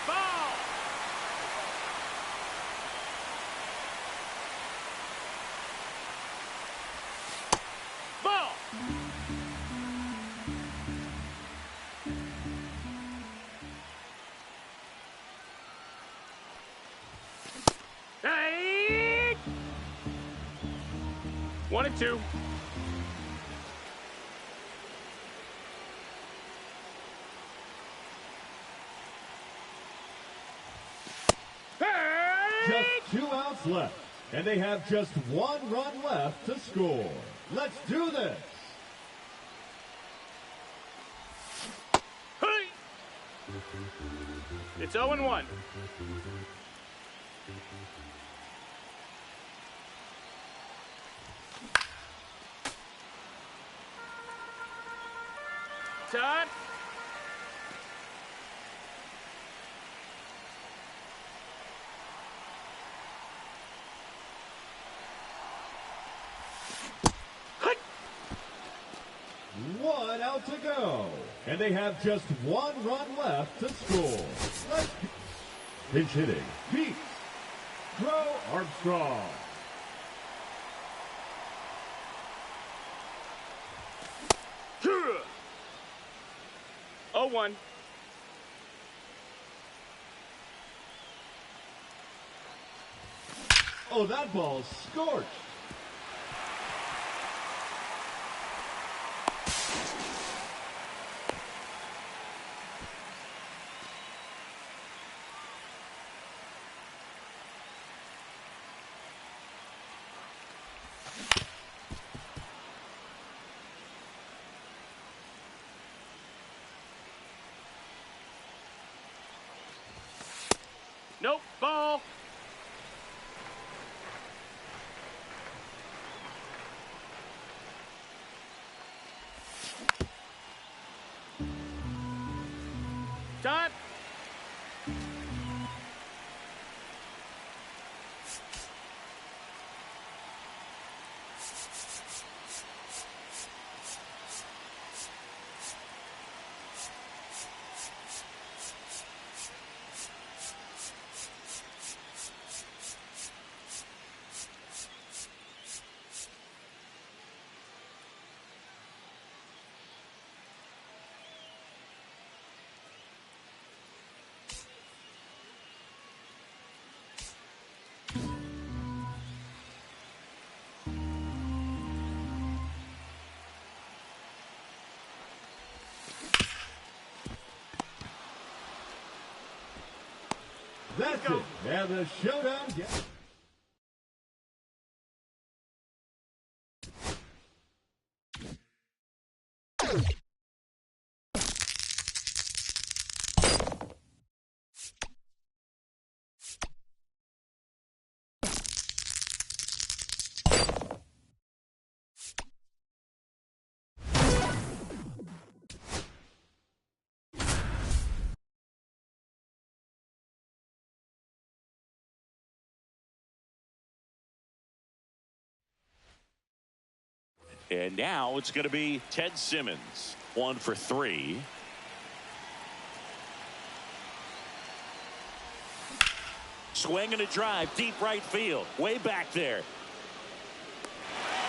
Ball. Ball. Hey! 1 and 2. Just 2 outs left, and they have just 1 run left to score. Let's do this. Hey! It's 0 and 1. Time. Hey! 1 out to go, and they have just 1 run left to score. Let's pinch hitting, Pete. Throw Armstrong. Huh. 0-1. Oh, that ball's scorched. Nope, ball. Time. That's it. And the showdown gets... And now it's going to be Ted Simmons, 1 for 3. Swing and a drive, deep right field, way back there.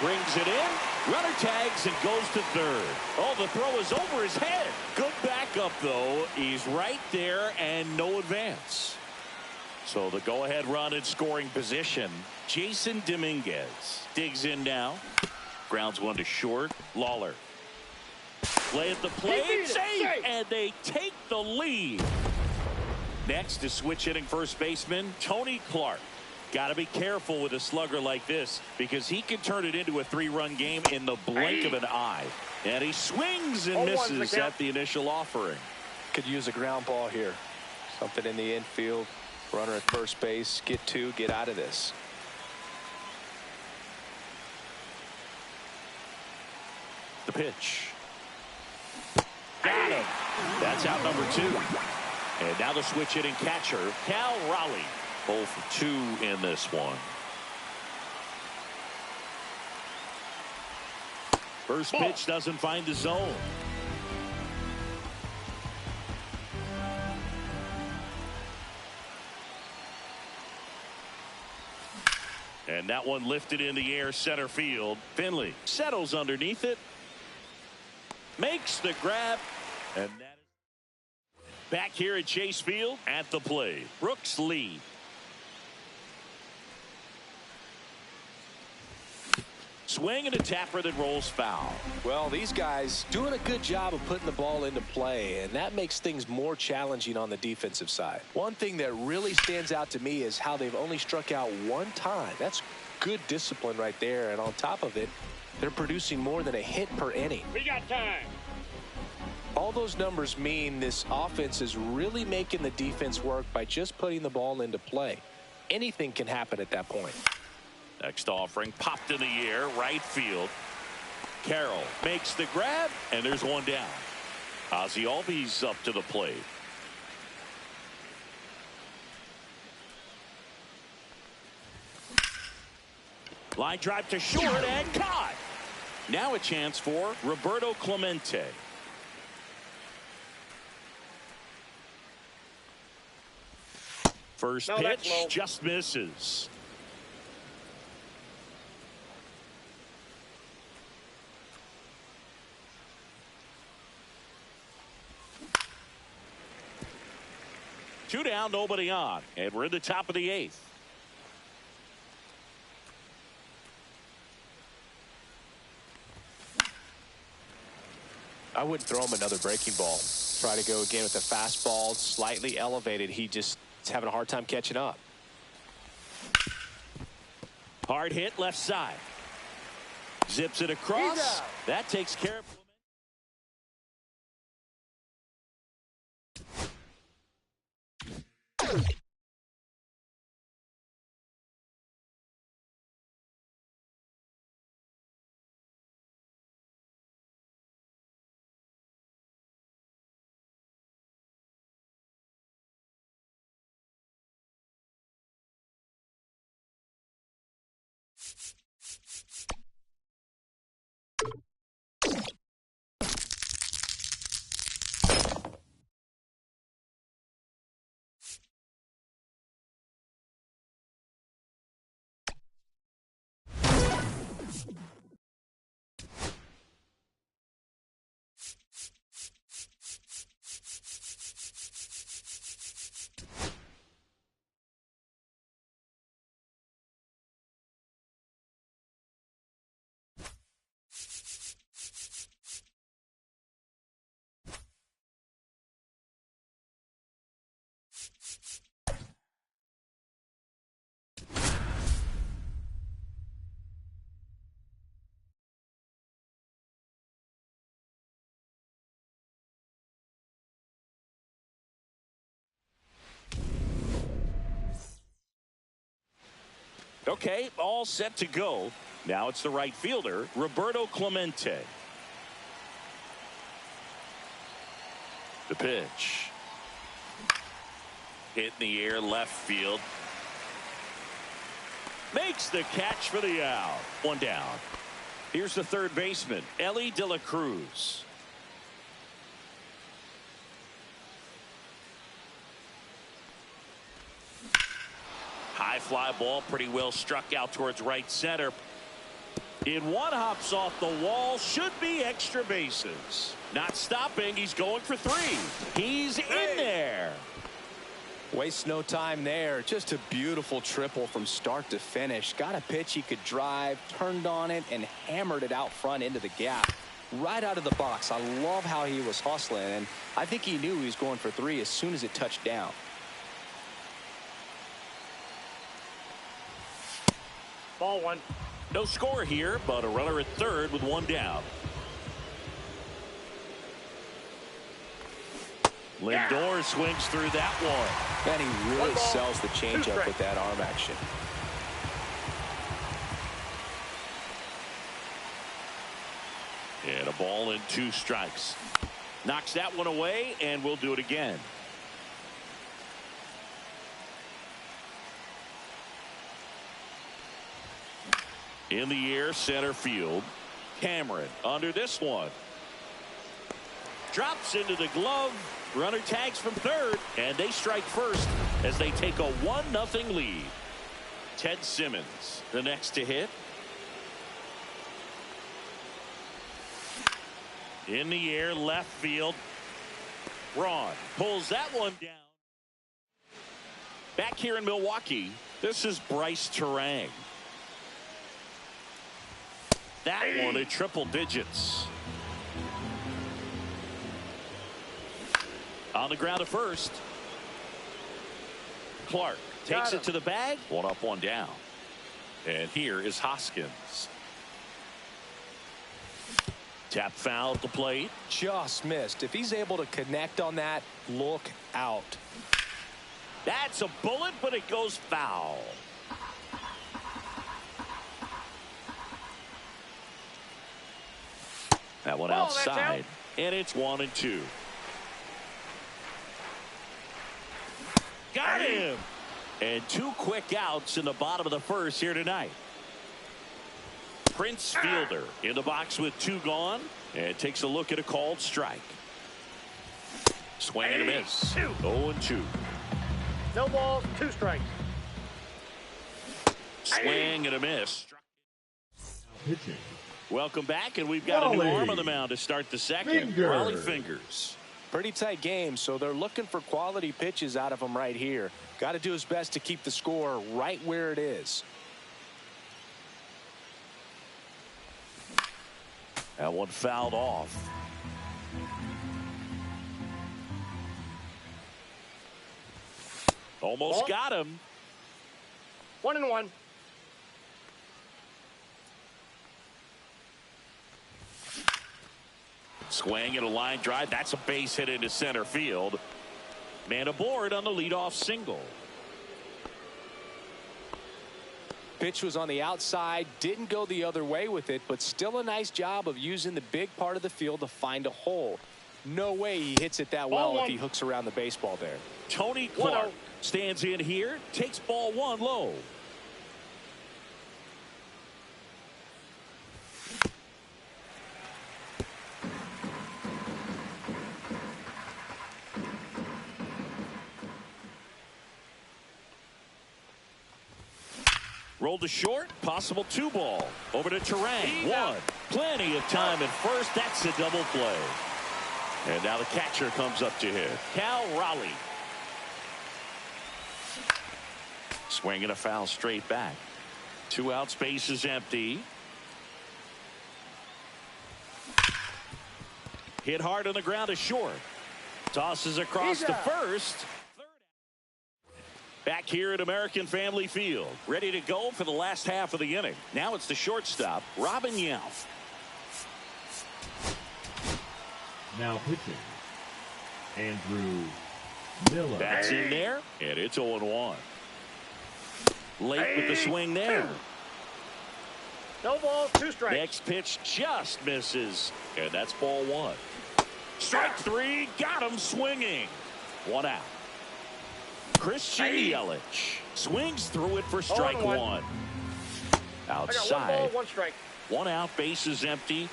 Brings it in. Runner tags and goes to third. Oh, the throw is over his head. Good backup, though. He's right there and no advance. So the go-ahead run in scoring position. Jason Dominguez digs in now. Grounds one to short. Lawler. Play at the plate. Safe. And they take the lead. Next is switch hitting first baseman Tony Clark. Got to be careful with a slugger like this because he can turn it into a 3-run game in the blink of an eye. And he swings and misses at the initial offering. Could use a ground ball here. Something in the infield. Runner at first base. Get two. Get out of this. The pitch. Got him. That's out number 2. And now the switch hitting catcher, Cal Raleigh. 0 for 2 in this one. First pitch doesn't find the zone. And that one lifted in the air center field. Finley settles underneath it. Makes the grab. And that is back here at Chase Field at the plate. Brooks Lee. Swing and a tapper that rolls foul. Well, these guys doing a good job of putting the ball into play, and that makes things more challenging on the defensive side. One thing that really stands out to me is how they've only struck out 1 time. That's good discipline right there, and on top of it, they're producing more than a hit per inning. We got time. All those numbers mean this offense is really making the defense work by just putting the ball into play. Anything can happen at that point. Next offering popped in the air, right field. Carroll makes the grab, and there's one down. Ozzie Albies up to the plate. Line drive to short and caught. Now a chance for Roberto Clemente. First pitch just misses. Two down, nobody on, and we're in the top of the 8th. I wouldn't throw him another breaking ball. Try to go again with the fastball, slightly elevated. He just is having a hard time catching up. Hard hit left side. Zips it across. That takes care of. Okay, all set to go. Now it's the right fielder, Roberto Clemente. The pitch. Hit in the air, left field. Makes the catch for the out. One down. Here's the third baseman, Ellie De La Cruz. High fly ball, pretty well struck out towards right center. In one, hops off the wall. Should be extra bases. Not stopping. He's going for 3. He's in there. Waste no time there. Just a beautiful triple from start to finish. Got a pitch he could drive, turned on it, and hammered it out front into the gap. Right out of the box. I love how he was hustling, and I think he knew he was going for 3 as soon as it touched down. Ball 1. No score here, but a runner at third with 1 down. Lindor swings through that one. And he really sells the changeup with that arm action. And a ball and 2 strikes. Knocks that one away, and we'll do it again. In the air, center field. Cameron under this one. Drops into the glove. Runner tags from third, and they strike first as they take a 1-0 lead. Ted Simmons, the next to hit. In the air, left field. Braun pulls that one down. Back here in Milwaukee, this is Bryce Terang. That one at triple digits. On the ground at first. Clark takes it to the bag. 1 up, 1 down. And here is Hoskins. Tap foul at the plate. Just missed. If he's able to connect on that, look out. That's a bullet, but it goes foul. That one outside. And it's 1-2. Got him. And 2 quick outs in the bottom of the first here tonight. Prince Fielder in the box with 2 gone, and takes a look at a called strike. Swing and a miss. 0-2. No balls, 2 strikes. Swing and a miss. Pitching. Welcome back, and we've got a new arm on the mound to start the second. Raleigh Fingers. Pretty tight game, so they're looking for quality pitches out of him right here. Got to do his best to keep the score right where it is. That one fouled off. Almost got him. 1-1. Swing and a line drive. That's a base hit into center field. Man aboard on the leadoff single. Pitch was on the outside, didn't go the other way with it, but still a nice job of using the big part of the field to find a hole. No way he hits it that well if he hooks around the baseball there. Tony Clark stands in here, takes ball 1 low. Rolled to short, possible 2 ball. Over to Terang, 1. Plenty of time at first. That's a double play. And now the catcher comes up to hit. Cal Raleigh. Swinging a foul straight back. 2 outs, base is empty. Hit hard on the ground to short. Tosses across to first. Back here at American Family Field, ready to go for the last half of the inning. Now it's the shortstop, Robin Yount. Now pitching, Andrew Miller. That's in there, and it's 0-1. Late with the swing there. No ball, 2 strikes. Next pitch just misses, and that's ball 1. Strike 3, got him swinging. 1 out. Christian Yelich swings through it for strike 1. Outside. 1 ball, 1 strike. 1 out, base is empty.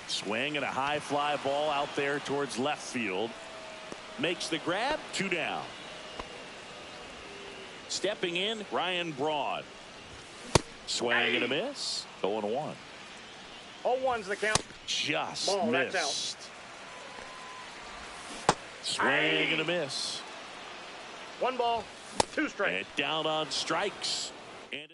Swing and a high fly ball out there towards left field. Makes the grab, 2 down. Stepping in, Ryan Braun. Swing and a miss. 0-1. 0-1's the count. Just Ball, that's missed. Swing and a miss. 1 ball, 2 strikes. And down on strikes. And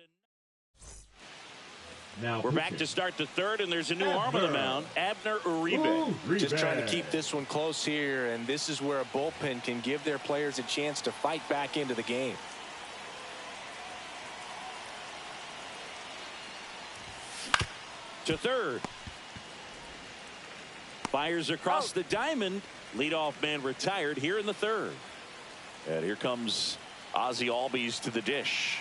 Now we're back to start the third, and there's a new arm on the mound, Abner Uribe. Just trying to keep this one close here, and this is where a bullpen can give their players a chance to fight back into the game. To third. Fires across the diamond. Leadoff man retired here in the third. And here comes Ozzie Albies to the dish.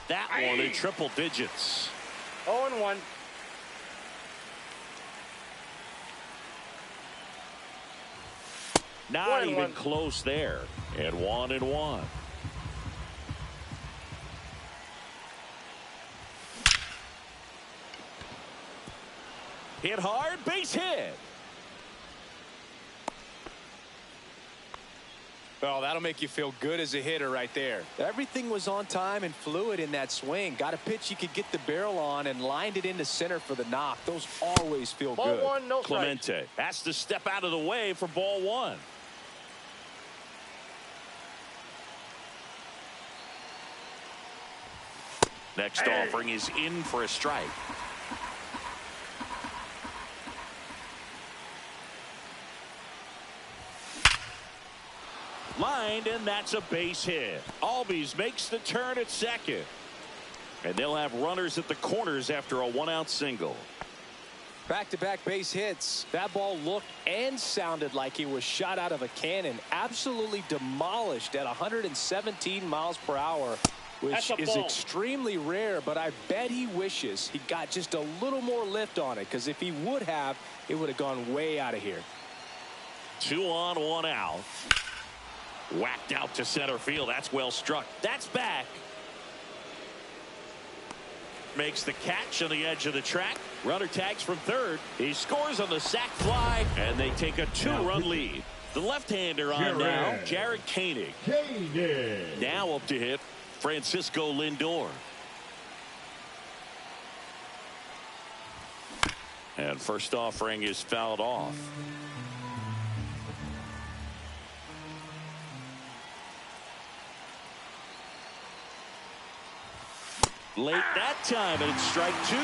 That one in triple digits. 0-1. Not even close there. And 1-1. Hit hard, base hit. Well, that'll make you feel good as a hitter right there. Everything was on time and fluid in that swing. Got a pitch you could get the barrel on and lined it into center for the knock. Those always feel Ball good. 1, no Clemente strike. has to step out of the way for ball 1. Next offering is in for a strike. Lined, and that's a base hit. Albies makes the turn at second. And they'll have runners at the corners after a 1-out single. Back-to-back base hits. That ball looked and sounded like it was shot out of a cannon. Absolutely demolished at 117 miles per hour, which is extremely rare, but I bet he wishes he got just a little more lift on it, because if he would have, it would have gone way out of here. 2 on, 1 out. Whacked out to center field. That's well struck. That's back. Makes the catch on the edge of the track. Runner tags from third. He scores on the sac fly, and they take a 2-run lead. The left-hander on now, Jared Koenig. Now up to hit Francisco Lindor. And first offering is fouled off. Late that time, and it's strike 2.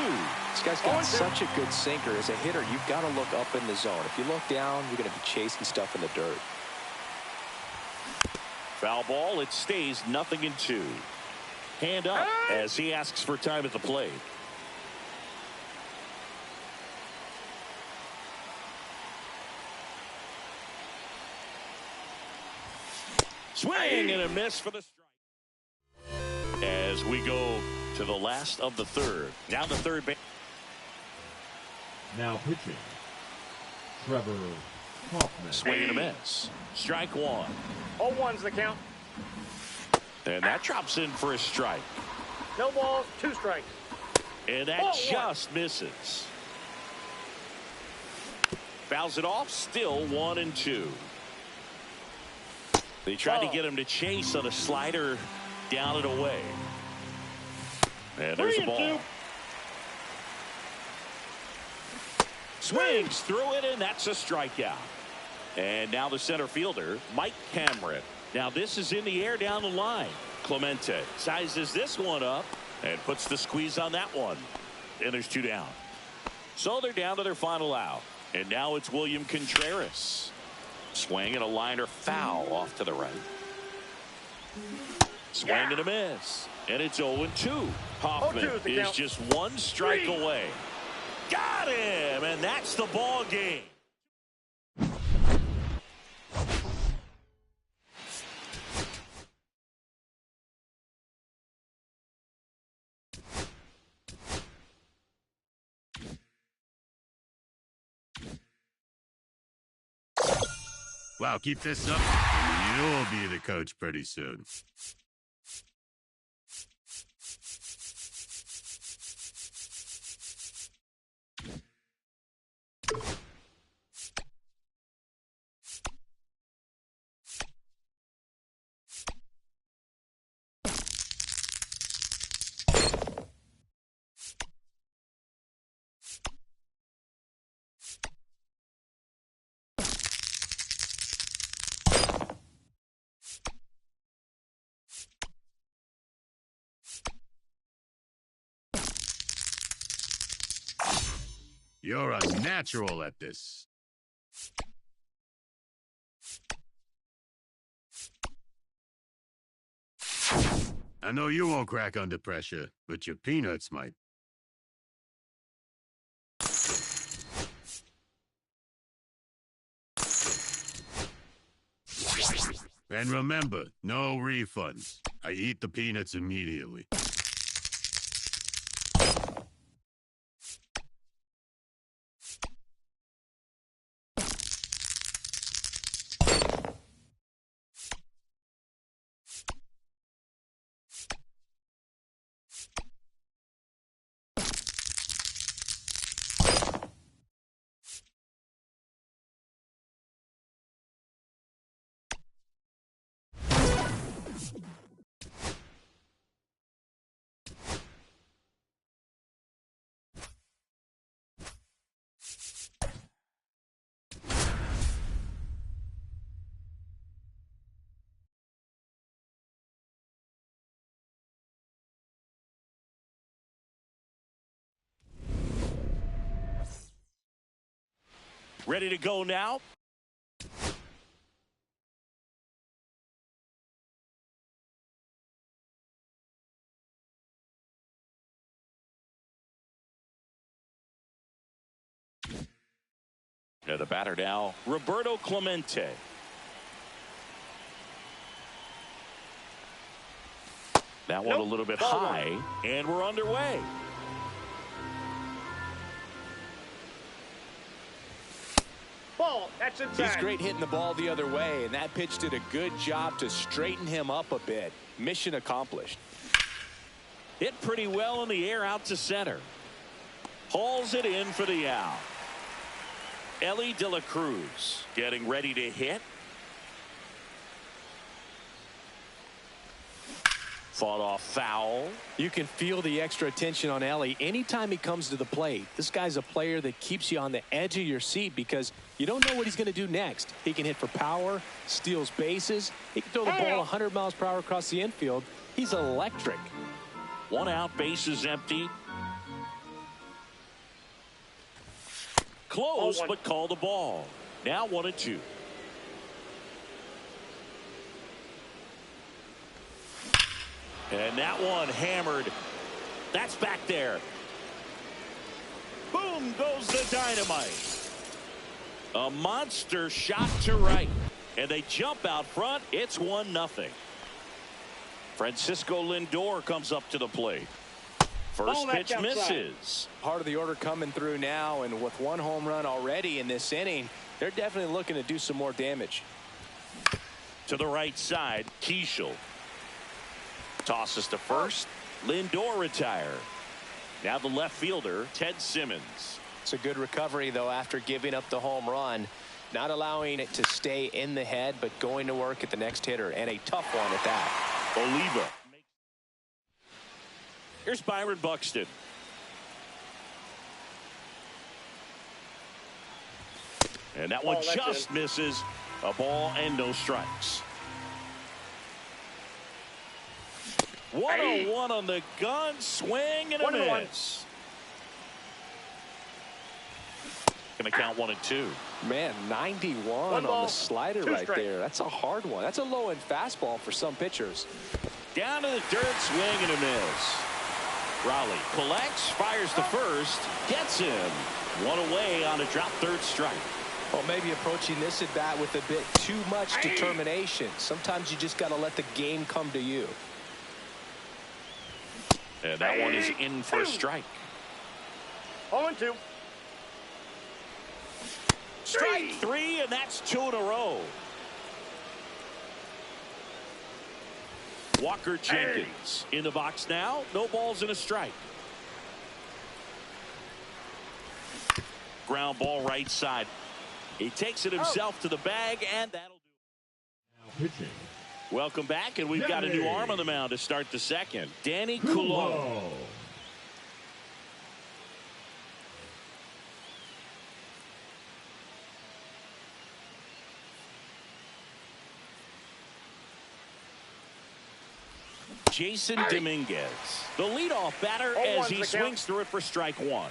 This guy's got such a good sinker. As a hitter, you've got to look up in the zone. If you look down, you're going to be chasing stuff in the dirt. Foul ball. It stays 0-2. Hand up as he asks for time at the plate. Swing and a miss for the strike. As we go to the last of the third. Now the third base. Now pitching, Trevor Hoffman. Swing and a miss. Strike 1. 0-1's the count. And that drops in for a strike. No balls, 2 strikes. And that just misses. Fouls it off. Still 1-2. They tried to get him to chase on a slider down and away. And there's the ball. Swings through it, and that's a strikeout. And now the center fielder, Mike Cameron. Now this is in the air down the line. Clemente sizes this one up and puts the squeeze on that one. And there's 2 down. So they're down to their final out. And now it's William Contreras. Swing and a liner foul off to the right. Swing and a miss. And it's 0-2. Hoffman is just 1 strike away. Got him, and that's the ball game. Wow, keep this up, and you'll be the coach pretty soon. You're a natural at this. I know you won't crack under pressure, but your peanuts might. And remember, no refunds. I eat the peanuts immediately. Ready to go now. Yeah, the batter now, Roberto Clemente. That one a little bit high, and we're underway. Ball, that's inside. He's great hitting the ball the other way, and that pitch did a good job to straighten him up a bit. Mission accomplished. Hit pretty well in the air out to center. Hauls it in for the out. Ellie De La Cruz getting ready to hit. Fought off foul. You can feel the extra attention on Ellie anytime he comes to the plate. This guy's a player that keeps you on the edge of your seat because you don't know what he's going to do next. He can hit for power, steals bases. He can throw the ball 100 miles per hour across the infield. He's electric. One out, bases empty. Close, but called the ball. Now 1-2. And that one hammered. That's back there. Boom goes the dynamite. A monster shot to right. And they jump out front. It's 1-0. Francisco Lindor comes up to the plate. First pitch misses. Part of the order coming through now, and with one home run already in this inning, they're definitely looking to do some more damage. To the right side, Keishel. Tosses to first. Lindor retired. Now the left fielder, Ted Simmons. It's a good recovery, though, after giving up the home run. Not allowing it to stay in the head, but going to work at the next hitter, and a tough one at that. Oliva. Here's Byron Buxton. And that one just misses. A ball and no strikes. 1-1 on the gun. Swing and a miss. Going to count 1-2. Man, 91 on the slider right there. That's a hard one. That's a low-end fastball for some pitchers. Down to the dirt, swing and a miss. Raleigh collects, fires to first, gets him. One away on a drop third strike. Well, maybe approaching this at bat with a bit too much determination. Sometimes you just got to let the game come to you. And that one is in for a strike. 0-2. Strike 3, and that's 2 in a row. Walker Jenkins in the box now. No balls and a strike. Ground ball right side. He takes it himself to the bag, and that'll do it. Now pitching. Welcome back, and we've got a new arm on the mound to start the second. Danny Coulomb. Jason Dominguez, the leadoff batter, as he swings through it for strike 1.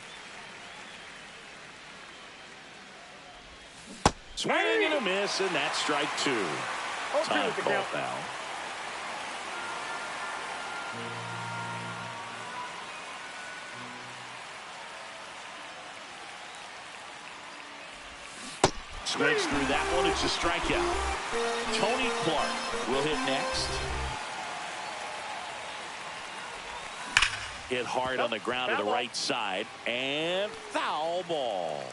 Swing and a miss, and that's strike two. Time call foul. Swings through that one. It's a strikeout. Tony Clark will hit next. Hit hard on the ground to the right side. And foul ball.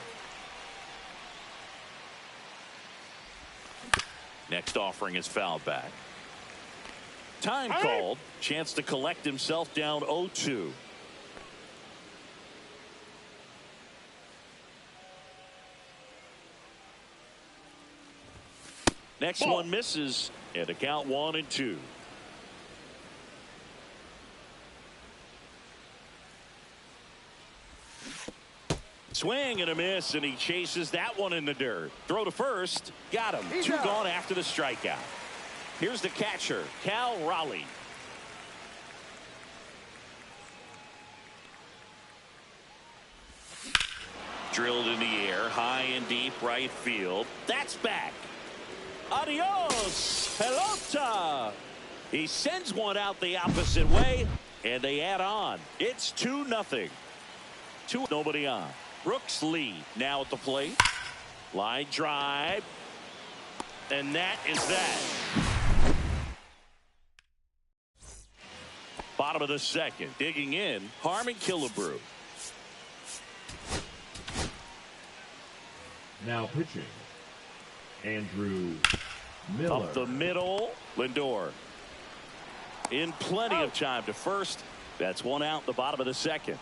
Next offering is fouled back. Time called. Chance to collect himself down 0-2. Next one misses, and a count 1-2. Swing and a miss, and he chases that one in the dirt. Throw to first. Got him. Two gone after the strikeout. Here's the catcher, Cal Raleigh. Drilled in the air, high and deep right field. That's back. Adios, pelota. He sends one out the opposite way, and they add on. It's 2-0. Nobody on. Brooks Lee now at the plate. Line drive. And that is that. Bottom of the second. Digging in, Harmon Killebrew. Now pitching, Andrew Miller. Up the middle, Lindor. In plenty of time to first. That's one out in the bottom of the second.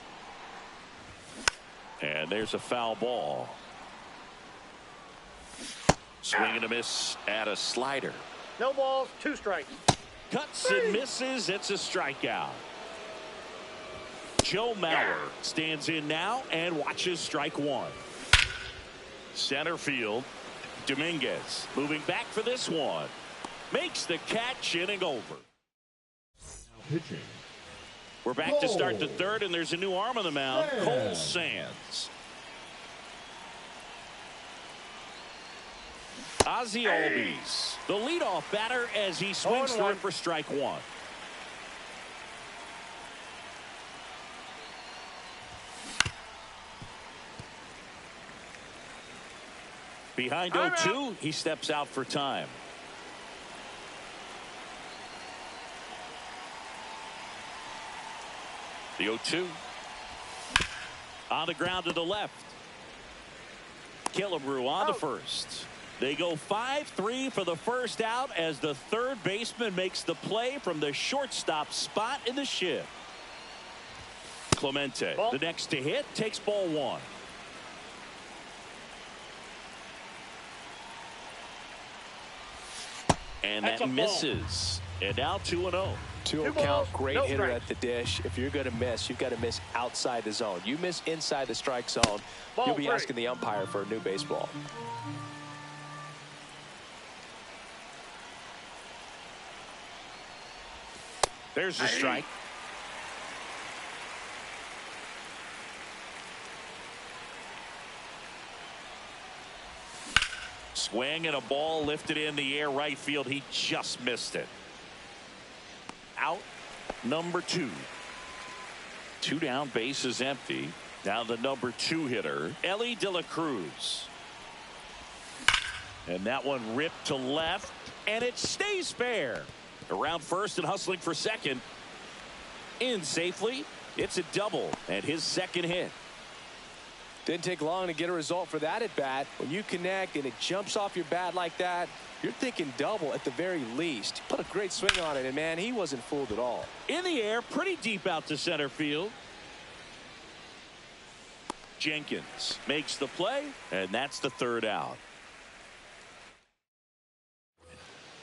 And there's a foul ball. Swing and a miss at a slider. No balls, 2 strikes. Cuts and misses. It's a strikeout. Joe Mauer stands in now and watches strike one. Center field. Dominguez moving back for this one. Makes the catch, inning over. Now pitching. We're back to start the third, and there's a new arm on the mound, Cole Sands. Ozzie Albies, the leadoff batter, as he swings through it for strike one. Behind 0-2, he steps out for time. The 0-2. On the ground to the left. Killebrew on to first. They go 5-3 for the first out as the third baseman makes the play from the shortstop spot in the shift. Clemente, the next to hit, takes ball one. And that misses. And now 2-0. 2-0 count, great hitter at the dish. If you're going to miss, you've got to miss outside the zone. You miss inside the strike zone, you'll be asking the umpire for a new baseball. There's the strike. Swing and a ball lifted in the air right field. He just missed it. Out number 2. 2 down, base is empty. Now the number 2 hitter, Ellie De La Cruz. And that one ripped to left, and it stays fair. Around first and hustling for second. In safely. It's a double and his second hit. Didn't take long to get a result for that at bat. When you connect and it jumps off your bat like that, you're thinking double at the very least. Put a great swing on it, and man, he wasn't fooled at all. In the air, pretty deep out to center field. Jenkins makes the play, and that's the third out.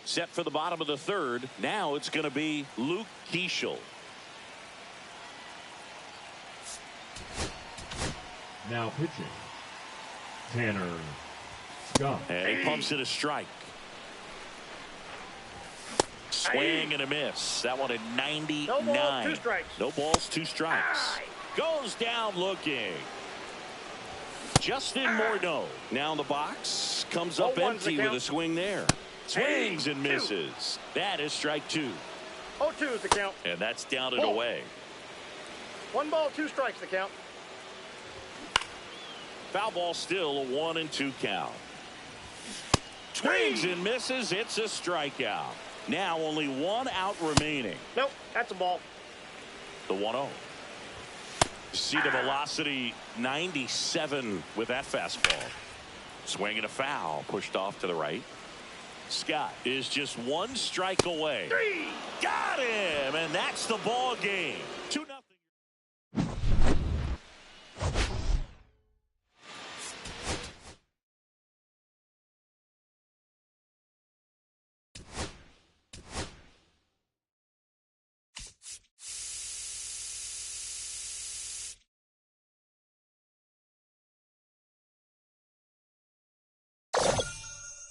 Set for the bottom of the third. Now it's going to be Luke Keeschel. Now pitching, Tanner Scott. And he pumps it a strike. Swing and a miss. That one at 99. No balls, 2 strikes. No balls, 2 strikes. Goes down looking. Justin Morneau. Now in the box. Comes up empty with a swing there. Swings and misses. That is strike 2. 0-2 is the count. And that's down and away. 1 ball, 2 strikes the count. Foul ball still, a 1-2 count. Swings and misses. It's a strikeout. Now only 1 out remaining. Nope, that's a ball. The 1-0. See the velocity 97 with that fastball. Swing and a foul. Pushed off to the right. Scott is just 1 strike away. 3. Got him, and that's the ball game. 2-0.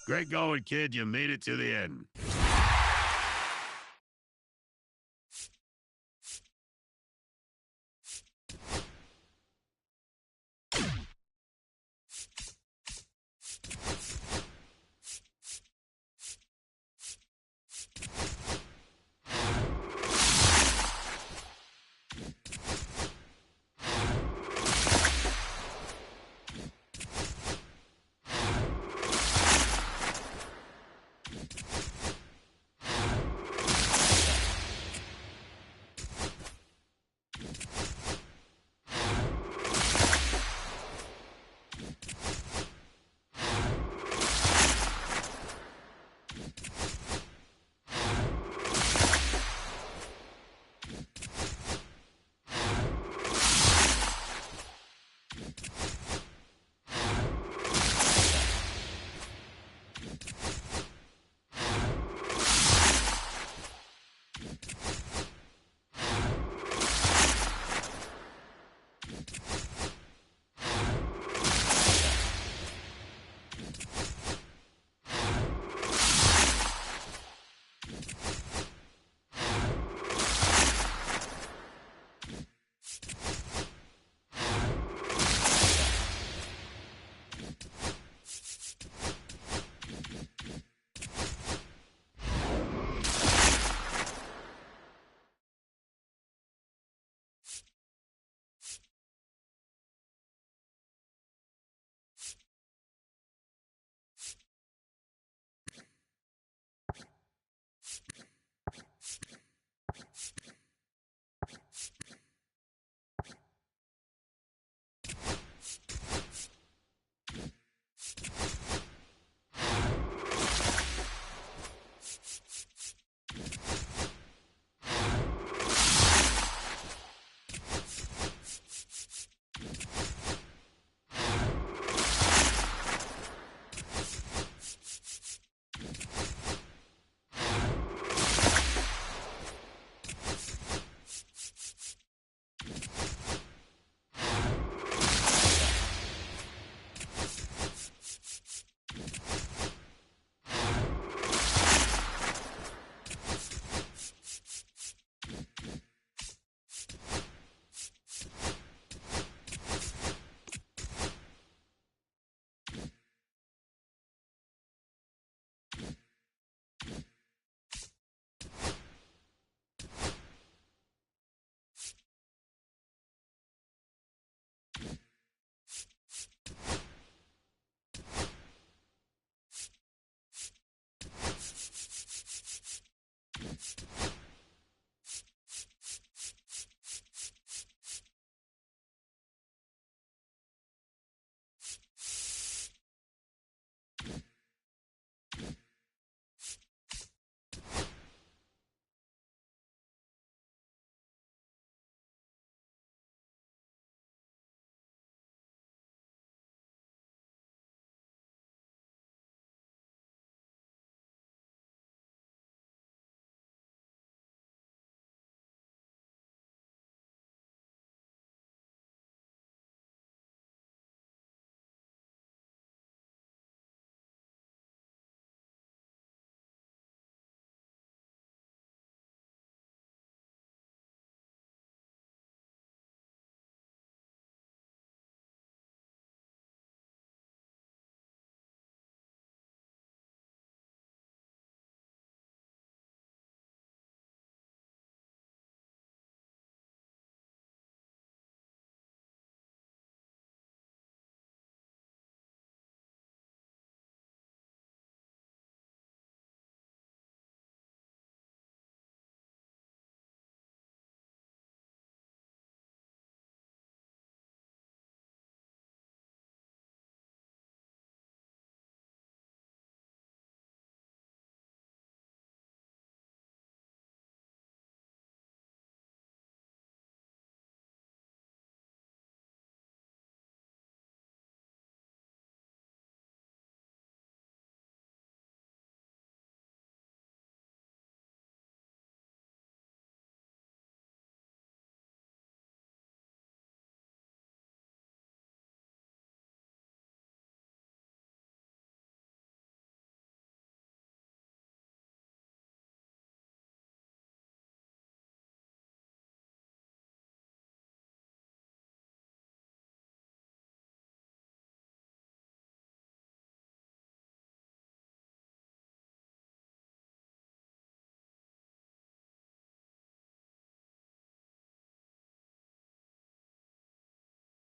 Great going, kid. You made it to the end.